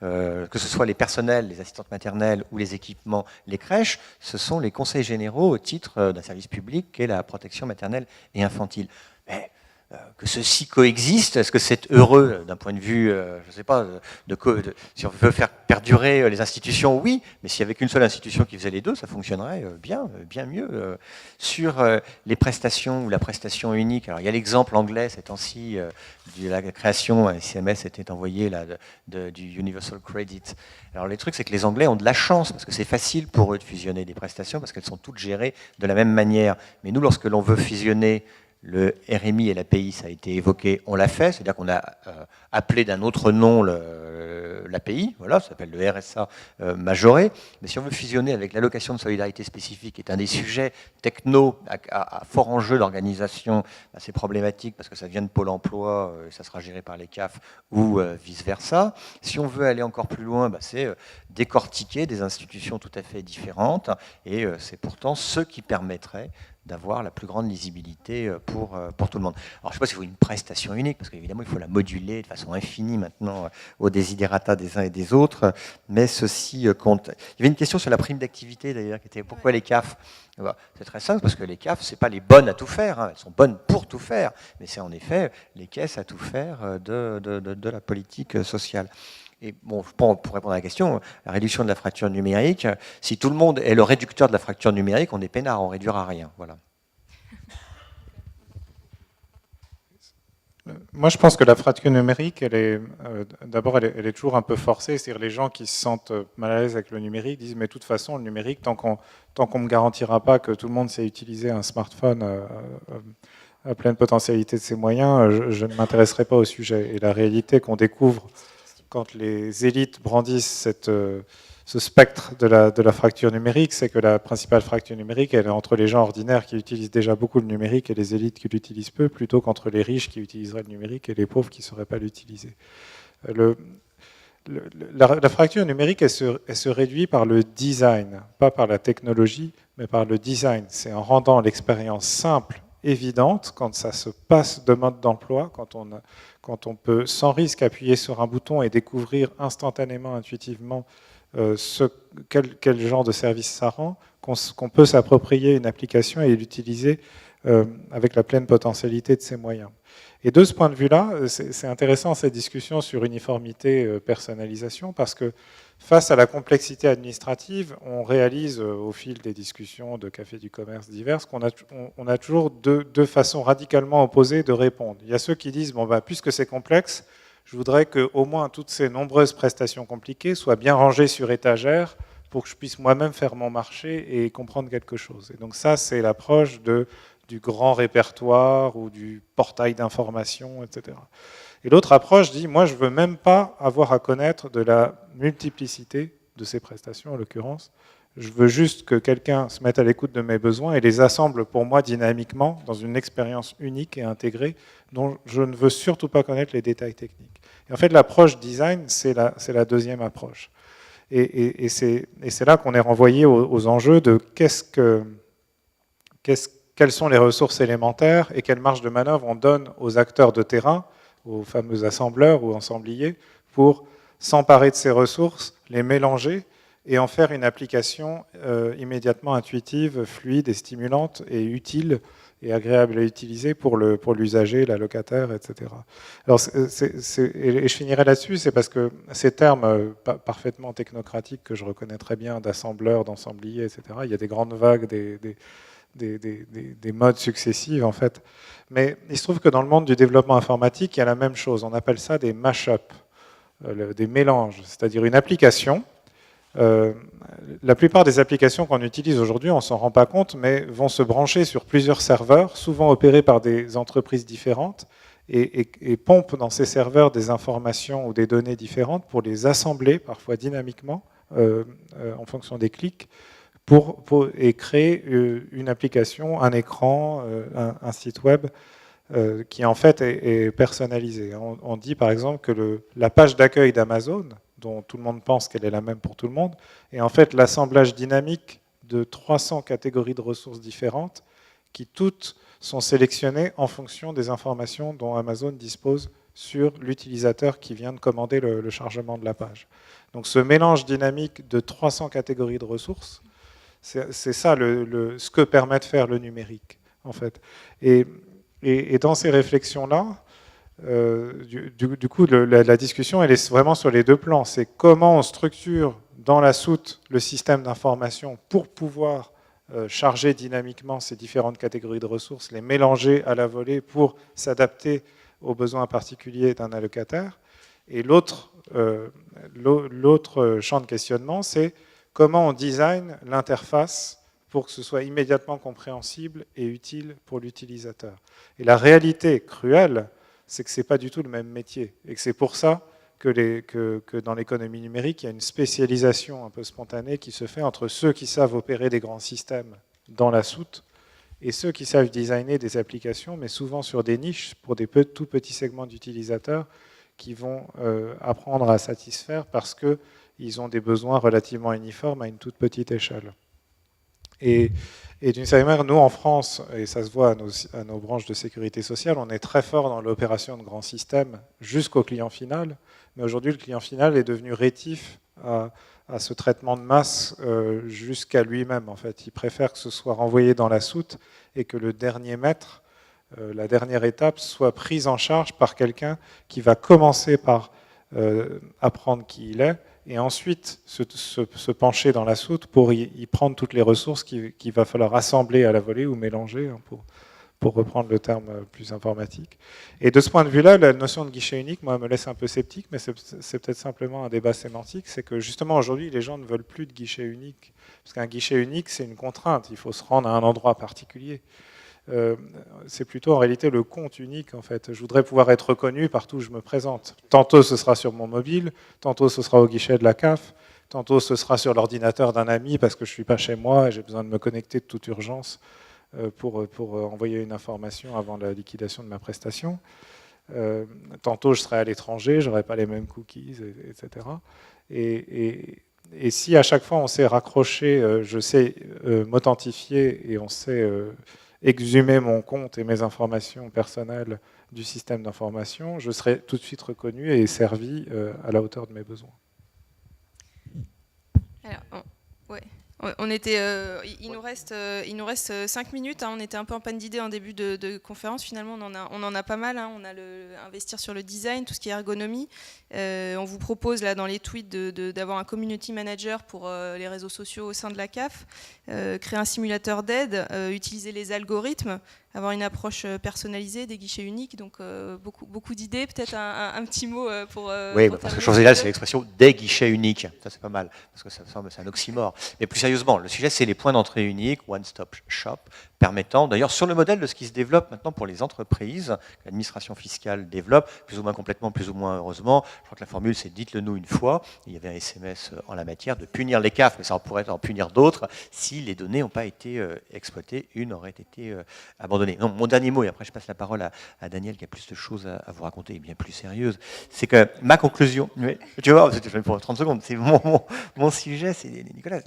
que ce soit les personnels, les assistantes maternelles ou les équipements, les crèches, ce sont les conseils généraux au titre d'un service public qu'est la protection maternelle et infantile. Mais que ceci coexiste. Est-ce que c'est heureux d'un point de vue, je ne sais pas, si on veut faire perdurer les institutions, oui, mais s'il n'y avait qu'une seule institution qui faisait les deux, ça fonctionnerait bien mieux. Sur les prestations ou la prestation unique, alors il y a l'exemple anglais ces temps-ci de la création, un SMS était envoyé là, du Universal Credit. Alors le truc, c'est que les Anglais ont de la chance, parce que c'est facile pour eux de fusionner des prestations, parce qu'elles sont toutes gérées de la même manière. Mais nous, lorsque l'on veut fusionner le RMI et l'API, ça a été évoqué, on l'a fait, c'est-à-dire qu'on a appelé d'un autre nom l'API, voilà, ça s'appelle le RSA majoré, mais si on veut fusionner avec l'allocation de solidarité spécifique, qui est un des sujets techno à fort enjeu d'organisation, bah, c'est problématique parce que ça vient de Pôle emploi, et ça sera géré par les CAF ou vice-versa. Si on veut aller encore plus loin, bah, c'est décortiquer des institutions tout à fait différentes, et c'est pourtant ce qui permettrait d'avoir la plus grande lisibilité pour tout le monde. Alors je ne sais pas s'il faut une prestation unique, parce qu'évidemment il faut la moduler de façon infinie maintenant aux desiderata des uns et des autres, mais ceci compte. Il y avait une question sur la prime d'activité d'ailleurs, qui était pourquoi les CAF? C'est très simple, parce que les CAF, ce n'est pas les bonnes à tout faire, hein. Elles sont bonnes pour tout faire, mais c'est en effet les caisses à tout faire de la politique sociale. Et bon, pour répondre à la question, la réduction de la fracture numérique, si tout le monde est le réducteur de la fracture numérique, on est peinard, on ne réduira rien. Voilà. Moi, je pense que la fracture numérique, d'abord, elle est toujours un peu forcée. C'est-à-dire les gens qui se sentent mal à l'aise avec le numérique disent, mais de toute façon, le numérique, tant qu'on ne me garantira pas que tout le monde sait utiliser un smartphone à pleine potentialité de ses moyens, je ne m'intéresserai pas au sujet. Et la réalité qu'on découvre quand les élites brandissent ce spectre de la fracture numérique, c'est que la principale fracture numérique, elle est entre les gens ordinaires qui utilisent déjà beaucoup le numérique et les élites qui l'utilisent peu, plutôt qu'entre les riches qui utiliseraient le numérique et les pauvres qui ne sauraient pas l'utiliser. La fracture numérique, elle se réduit par le design, pas par la technologie, mais par le design. C'est en rendant l'expérience simple, évidente, quand ça se passe de mode d'emploi, quand on peut sans risque appuyer sur un bouton et découvrir instantanément, intuitivement, quel genre de service ça rend, qu'on peut s'approprier une application et l'utiliser avec la pleine potentialité de ses moyens. Et de ce point de vue-là, c'est intéressant cette discussion sur uniformité, personnalisation, parce que face à la complexité administrative, on réalise au fil des discussions de cafés du commerce diverses qu'on a toujours deux façons radicalement opposées de répondre. Il y a ceux qui disent, bon, puisque c'est complexe, je voudrais qu'au moins toutes ces nombreuses prestations compliquées soient bien rangées sur étagère pour que je puisse moi-même faire mon marché et comprendre quelque chose. Et donc ça, c'est l'approche du grand répertoire ou du portail d'information, etc. Et l'autre approche dit, moi, je ne veux même pas avoir à connaître de la multiplicité de ces prestations, en l'occurrence. Je veux juste que quelqu'un se mette à l'écoute de mes besoins et les assemble pour moi dynamiquement dans une expérience unique et intégrée dont je ne veux surtout pas connaître les détails techniques. Et en fait, l'approche design, c'est la deuxième approche. Et c'est là qu'on est renvoyé aux enjeux de quelles sont les ressources élémentaires et quelle marge de manœuvre on donne aux acteurs de terrain, aux fameux assembleurs ou ensembliers, pour s'emparer de ces ressources, les mélanger et en faire une application immédiatement intuitive, fluide et stimulante et utile et agréable à utiliser pour l'usager, la locataire, etc. Alors, et je finirai là-dessus, c'est parce que ces termes parfaitement technocratiques que je reconnais très bien, d'assembleur, d'ensemblier, etc., il y a des grandes vagues, des modes successifs, en fait. Mais il se trouve que dans le monde du développement informatique, il y a la même chose. On appelle ça des mash-up, des mélanges, c'est-à-dire une application. La plupart des applications qu'on utilise aujourd'hui, on ne s'en rend pas compte, mais vont se brancher sur plusieurs serveurs, souvent opérés par des entreprises différentes, et pompent dans ces serveurs des informations ou des données différentes pour les assembler, parfois dynamiquement, en fonction des clics, et créer une application, un écran, un site web qui en fait est personnalisé. On dit par exemple que la page d'accueil d'Amazon, dont tout le monde pense qu'elle est la même pour tout le monde, est en fait l'assemblage dynamique de 300 catégories de ressources différentes qui toutes sont sélectionnées en fonction des informations dont Amazon dispose sur l'utilisateur qui vient de commander le chargement de la page. Donc ce mélange dynamique de 300 catégories de ressources, c'est ça ce que permet de faire le numérique, en fait. Et Et dans ces réflexions-là, du coup, la discussion, elle est vraiment sur les deux plans. C'est comment on structure dans la soute le système d'information pour pouvoir charger dynamiquement ces différentes catégories de ressources, les mélanger à la volée pour s'adapter aux besoins particuliers d'un allocataire. Et l'autre champ de questionnement, c'est comment on design l'interface pour que ce soit immédiatement compréhensible et utile pour l'utilisateur. Et la réalité cruelle, c'est que ce n'est pas du tout le même métier. Et que c'est pour ça que dans l'économie numérique, il y a une spécialisation un peu spontanée qui se fait entre ceux qui savent opérer des grands systèmes dans la soute et ceux qui savent designer des applications, mais souvent sur des niches pour des tout petits segments d'utilisateurs qui vont apprendre à satisfaire parce qu'ils ont des besoins relativement uniformes à une toute petite échelle. Et d'une certaine manière, nous en France, et ça se voit à nos branches de sécurité sociale, on est très fort dans l'opération de grands systèmes jusqu'au client final. Mais aujourd'hui, le client final est devenu rétif à ce traitement de masse jusqu'à lui-même. En fait, il préfère que ce soit renvoyé dans la soute et que le dernier mètre, la dernière étape, soit prise en charge par quelqu'un qui va commencer par apprendre qui il est et ensuite se pencher dans la soute pour y prendre toutes les ressources qu'il va falloir assembler à la volée ou mélanger, hein, pour reprendre le terme plus informatique. Et de ce point de vue-là, la notion de guichet unique, moi, me laisse un peu sceptique, mais c'est peut-être simplement un débat sémantique, c'est que justement aujourd'hui, les gens ne veulent plus de guichet unique, parce qu'un guichet unique, c'est une contrainte, il faut se rendre à un endroit particulier. C'est plutôt en réalité le compte unique en fait. Je voudrais pouvoir être reconnu partout où je me présente. Tantôt ce sera sur mon mobile, tantôt ce sera au guichet de la CAF, tantôt ce sera sur l'ordinateur d'un ami parce que je ne suis pas chez moi et j'ai besoin de me connecter de toute urgence pour envoyer une information avant la liquidation de ma prestation. Tantôt je serai à l'étranger, je n'aurai pas les mêmes cookies, etc. Et si à chaque fois on sait raccrocher, je sais m'authentifier et on sait exhumer mon compte et mes informations personnelles du système d'information, je serai tout de suite reconnu et servi à la hauteur de mes besoins. Alors, ouais. Il nous reste 5 minutes. Hein. On était un peu en panne d'idées en début de conférence. Finalement, on en a pas mal. Hein. On a investir sur le design, tout ce qui est ergonomie. On vous propose là dans les tweets d'avoir un community manager pour les réseaux sociaux au sein de la CAF, créer un simulateur d'aide, utiliser les algorithmes, avoir une approche personnalisée, des guichets uniques. Donc beaucoup d'idées. Peut-être un petit mot pour... Oui, parce que chose là, c'est l'expression des guichets uniques. Ça, c'est pas mal, parce que ça semble, c'est un oxymore. Mais plus sérieusement, le sujet, c'est les points d'entrée uniques, one-stop shop, permettant, d'ailleurs, sur le modèle de ce qui se développe maintenant pour les entreprises, que l'administration fiscale développe, plus ou moins complètement, plus ou moins heureusement. Je crois que la formule, c'est dites-le nous une fois. Il y avait un SMS en la matière de punir les CAF, mais ça pourrait en punir d'autres si les données n'ont pas été exploitées, une aurait été abandonnée. Non, mon dernier mot, et après je passe la parole à Daniel qui a plus de choses à vous raconter et bien plus sérieuses, c'est que ma conclusion, tu vois, pour 30 secondes, c'est mon sujet, c'est Nicolas,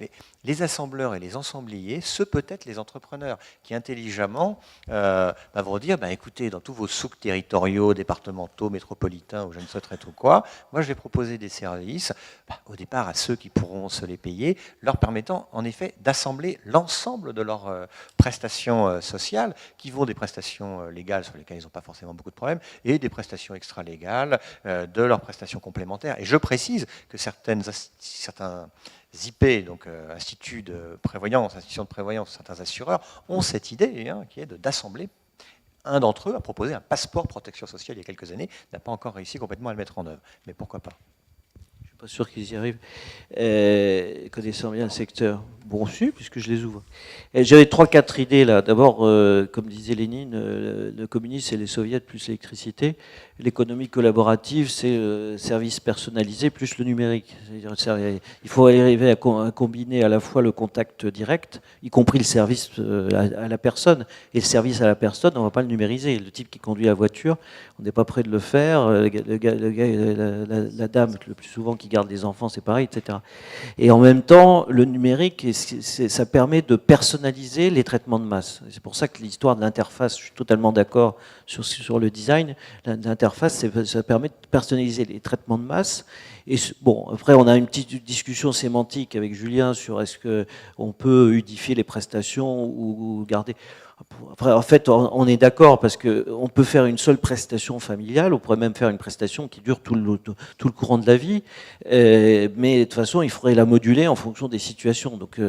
les assembleurs et les ensembliers, ceux peut-être les entrepreneurs qui intelligemment vont dire, écoutez, dans tous vos souks territoriaux, départementaux, métropolitains ou je ne sais très trop quoi, moi je vais proposer des services, au départ à ceux qui pourront se les payer, leur permettant en effet d'assembler l'ensemble de leurs prestations sociales, qui vont des prestations légales sur lesquelles ils n'ont pas forcément beaucoup de problèmes, et des prestations extra-légales, de leurs prestations complémentaires. Et je précise que certains IP, donc instituts de prévoyance, institutions de prévoyance, certains assureurs, ont cette idée qui est d'assembler. Un d'entre eux a proposé un passeport protection sociale il y a quelques années, n'a pas encore réussi complètement à le mettre en œuvre. Mais pourquoi pas ? Je ne suis pas sûr qu'ils y arrivent, connaissant bien le secteur. Bon, si, puisque je les ouvre. J'avais 3-4 idées là. D'abord, comme disait Lénine, le communisme, c'est les soviets plus l'électricité. L'économie collaborative, c'est le service personnalisé plus le numérique. C'est-à-dire, il faut arriver à combiner à la fois le contact direct, y compris le service à la personne. Et le service à la personne, on ne va pas le numériser. Le type qui conduit la voiture, on n'est pas prêt de le faire. La dame, le plus souvent, qui garde les enfants, c'est pareil, etc. Et en même temps, le numérique, ça permet de personnaliser les traitements de masse. C'est pour ça que l'histoire de l'interface, je suis totalement d'accord sur le design, l'interface, ça permet de personnaliser les traitements de masse Et bon, après, on a une petite discussion sémantique avec Julien sur est-ce qu'on peut unifier les prestations ou garder. Après, en fait, on est d'accord parce qu'on peut faire une seule prestation familiale, on pourrait même faire une prestation qui dure tout le courant de la vie, mais de toute façon, il faudrait la moduler en fonction des situations. Donc,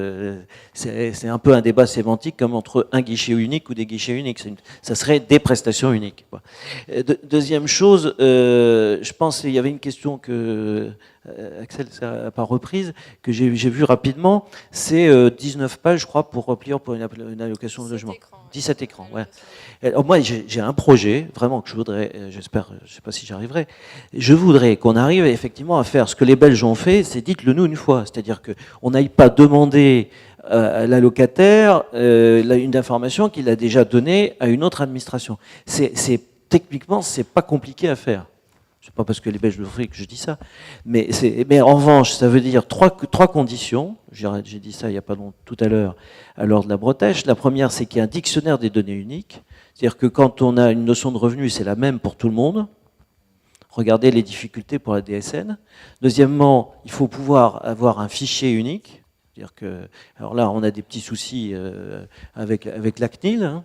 c'est un peu un débat sémantique comme entre un guichet unique ou des guichets uniques. Ça serait des prestations uniques. Deuxième chose, je pense qu'il y avait une question que Axel n'a pas reprise, que j'ai vue rapidement, c'est 19 pages, je crois, pour remplir pour une allocation de logement. 17 écrans, ouais. Alors moi, j'ai un projet, vraiment, que je voudrais, j'espère, je ne sais pas si j'y arriverai, je voudrais qu'on arrive effectivement à faire ce que les Belges ont fait, c'est dites-le nous une fois, c'est-à-dire qu'on n'aille pas demander à l'allocataire une information qu'il a déjà donnée à une autre administration. Techniquement, c'est pas compliqué à faire. C'est pas parce que les Belges le font que je dis ça, mais en revanche, ça veut dire trois conditions. J'ai dit ça il n'y a pas longtemps, tout à l'heure, à l'ordre de la Bretèche. La première, c'est qu'il y a un dictionnaire des données uniques. C'est-à-dire que quand on a une notion de revenu, c'est la même pour tout le monde. Regardez les difficultés pour la DSN. Deuxièmement, il faut pouvoir avoir un fichier unique. C'est-à-dire que, alors là, on a des petits soucis avec la CNIL hein,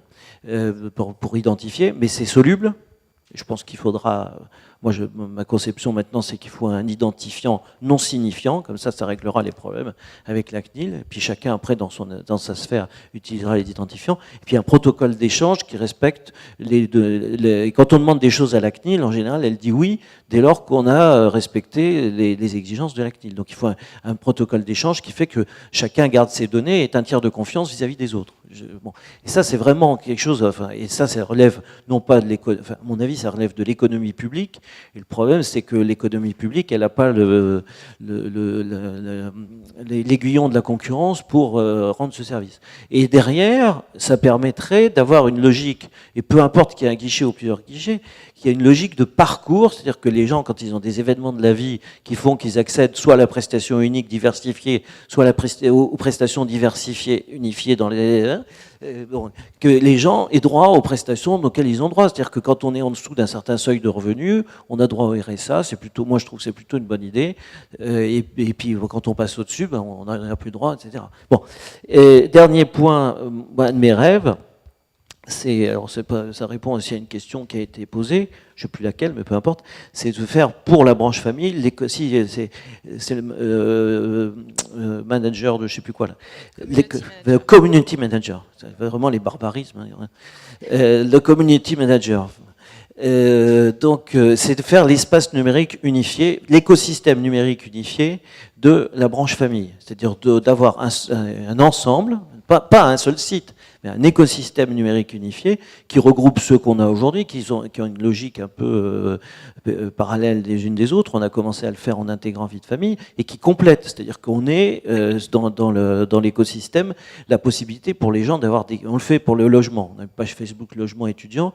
pour identifier, mais c'est soluble. Je pense qu'il faudra. Moi, ma conception maintenant, c'est qu'il faut un identifiant non signifiant, comme ça réglera les problèmes avec la CNIL. Et puis chacun, après, dans sa sphère, utilisera les identifiants. Et puis un protocole d'échange qui respecte quand on demande des choses à la CNIL, en général, elle dit oui, dès lors qu'on a respecté les exigences de la CNIL. Donc il faut un protocole d'échange qui fait que chacun garde ses données et est un tiers de confiance vis-à-vis des autres. Bon. Et ça, c'est vraiment quelque chose, et ça relève, non pas de l'économie, à mon avis, ça relève de l'économie publique. Et le problème, c'est que l'économie publique, elle n'a pas l'aiguillon de la concurrence pour rendre ce service. Et derrière, ça permettrait d'avoir une logique, et peu importe qu'il y ait un guichet ou plusieurs guichets, qu'il y a une logique de parcours, c'est-à-dire que les gens, quand ils ont des événements de la vie qui font qu'ils accèdent soit à la prestation unique diversifiée, soit aux prestations diversifiées unifiées dans les... que les gens aient droit aux prestations auxquelles ils ont droit. C'est-à-dire que quand on est en dessous d'un certain seuil de revenus, on a droit au RSA, moi je trouve que c'est plutôt une bonne idée. Et puis quand on passe au-dessus, on n'a plus droit, etc. Bon. Et dernier point, un de mes rêves, ça répond aussi à une question qui a été posée, je ne sais plus laquelle, mais peu importe, c'est de faire pour la branche famille, c'est le manager de je ne sais plus quoi, là. Le community manager, c'est vraiment les barbarismes, hein. Le community manager. Donc, c'est de faire l'espace numérique unifié, l'écosystème numérique unifié de la branche famille, c'est-à-dire d'avoir un ensemble, pas un seul site, mais un écosystème numérique unifié qui regroupe ceux qu'on a aujourd'hui, qui ont une logique un peu parallèle des unes des autres. On a commencé à le faire en intégrant vie de famille et qui complète, c'est-à-dire qu'on est dans l'écosystème la possibilité pour les gens d'avoir on le fait pour le logement. On a une page Facebook logement étudiant,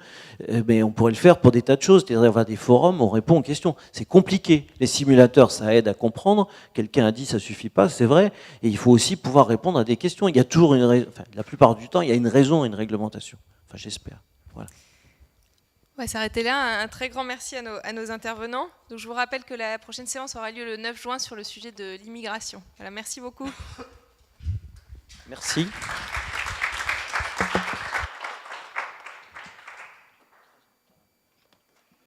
mais on pourrait le faire pour des tas de choses, c'est-à-dire avoir des forums, on répond aux questions. C'est compliqué. Les simulateurs, ça aide à comprendre. Quelqu'un a dit ça suffit pas, c'est vrai. Et il faut aussi pouvoir répondre à des questions. Il y a toujours la plupart du temps, il y a une raison et une réglementation. Enfin, j'espère. Voilà. On va s'arrêter là. Un très grand merci à nos intervenants. Donc, je vous rappelle que la prochaine séance aura lieu le 9 juin sur le sujet de l'immigration. Voilà, merci beaucoup. Merci.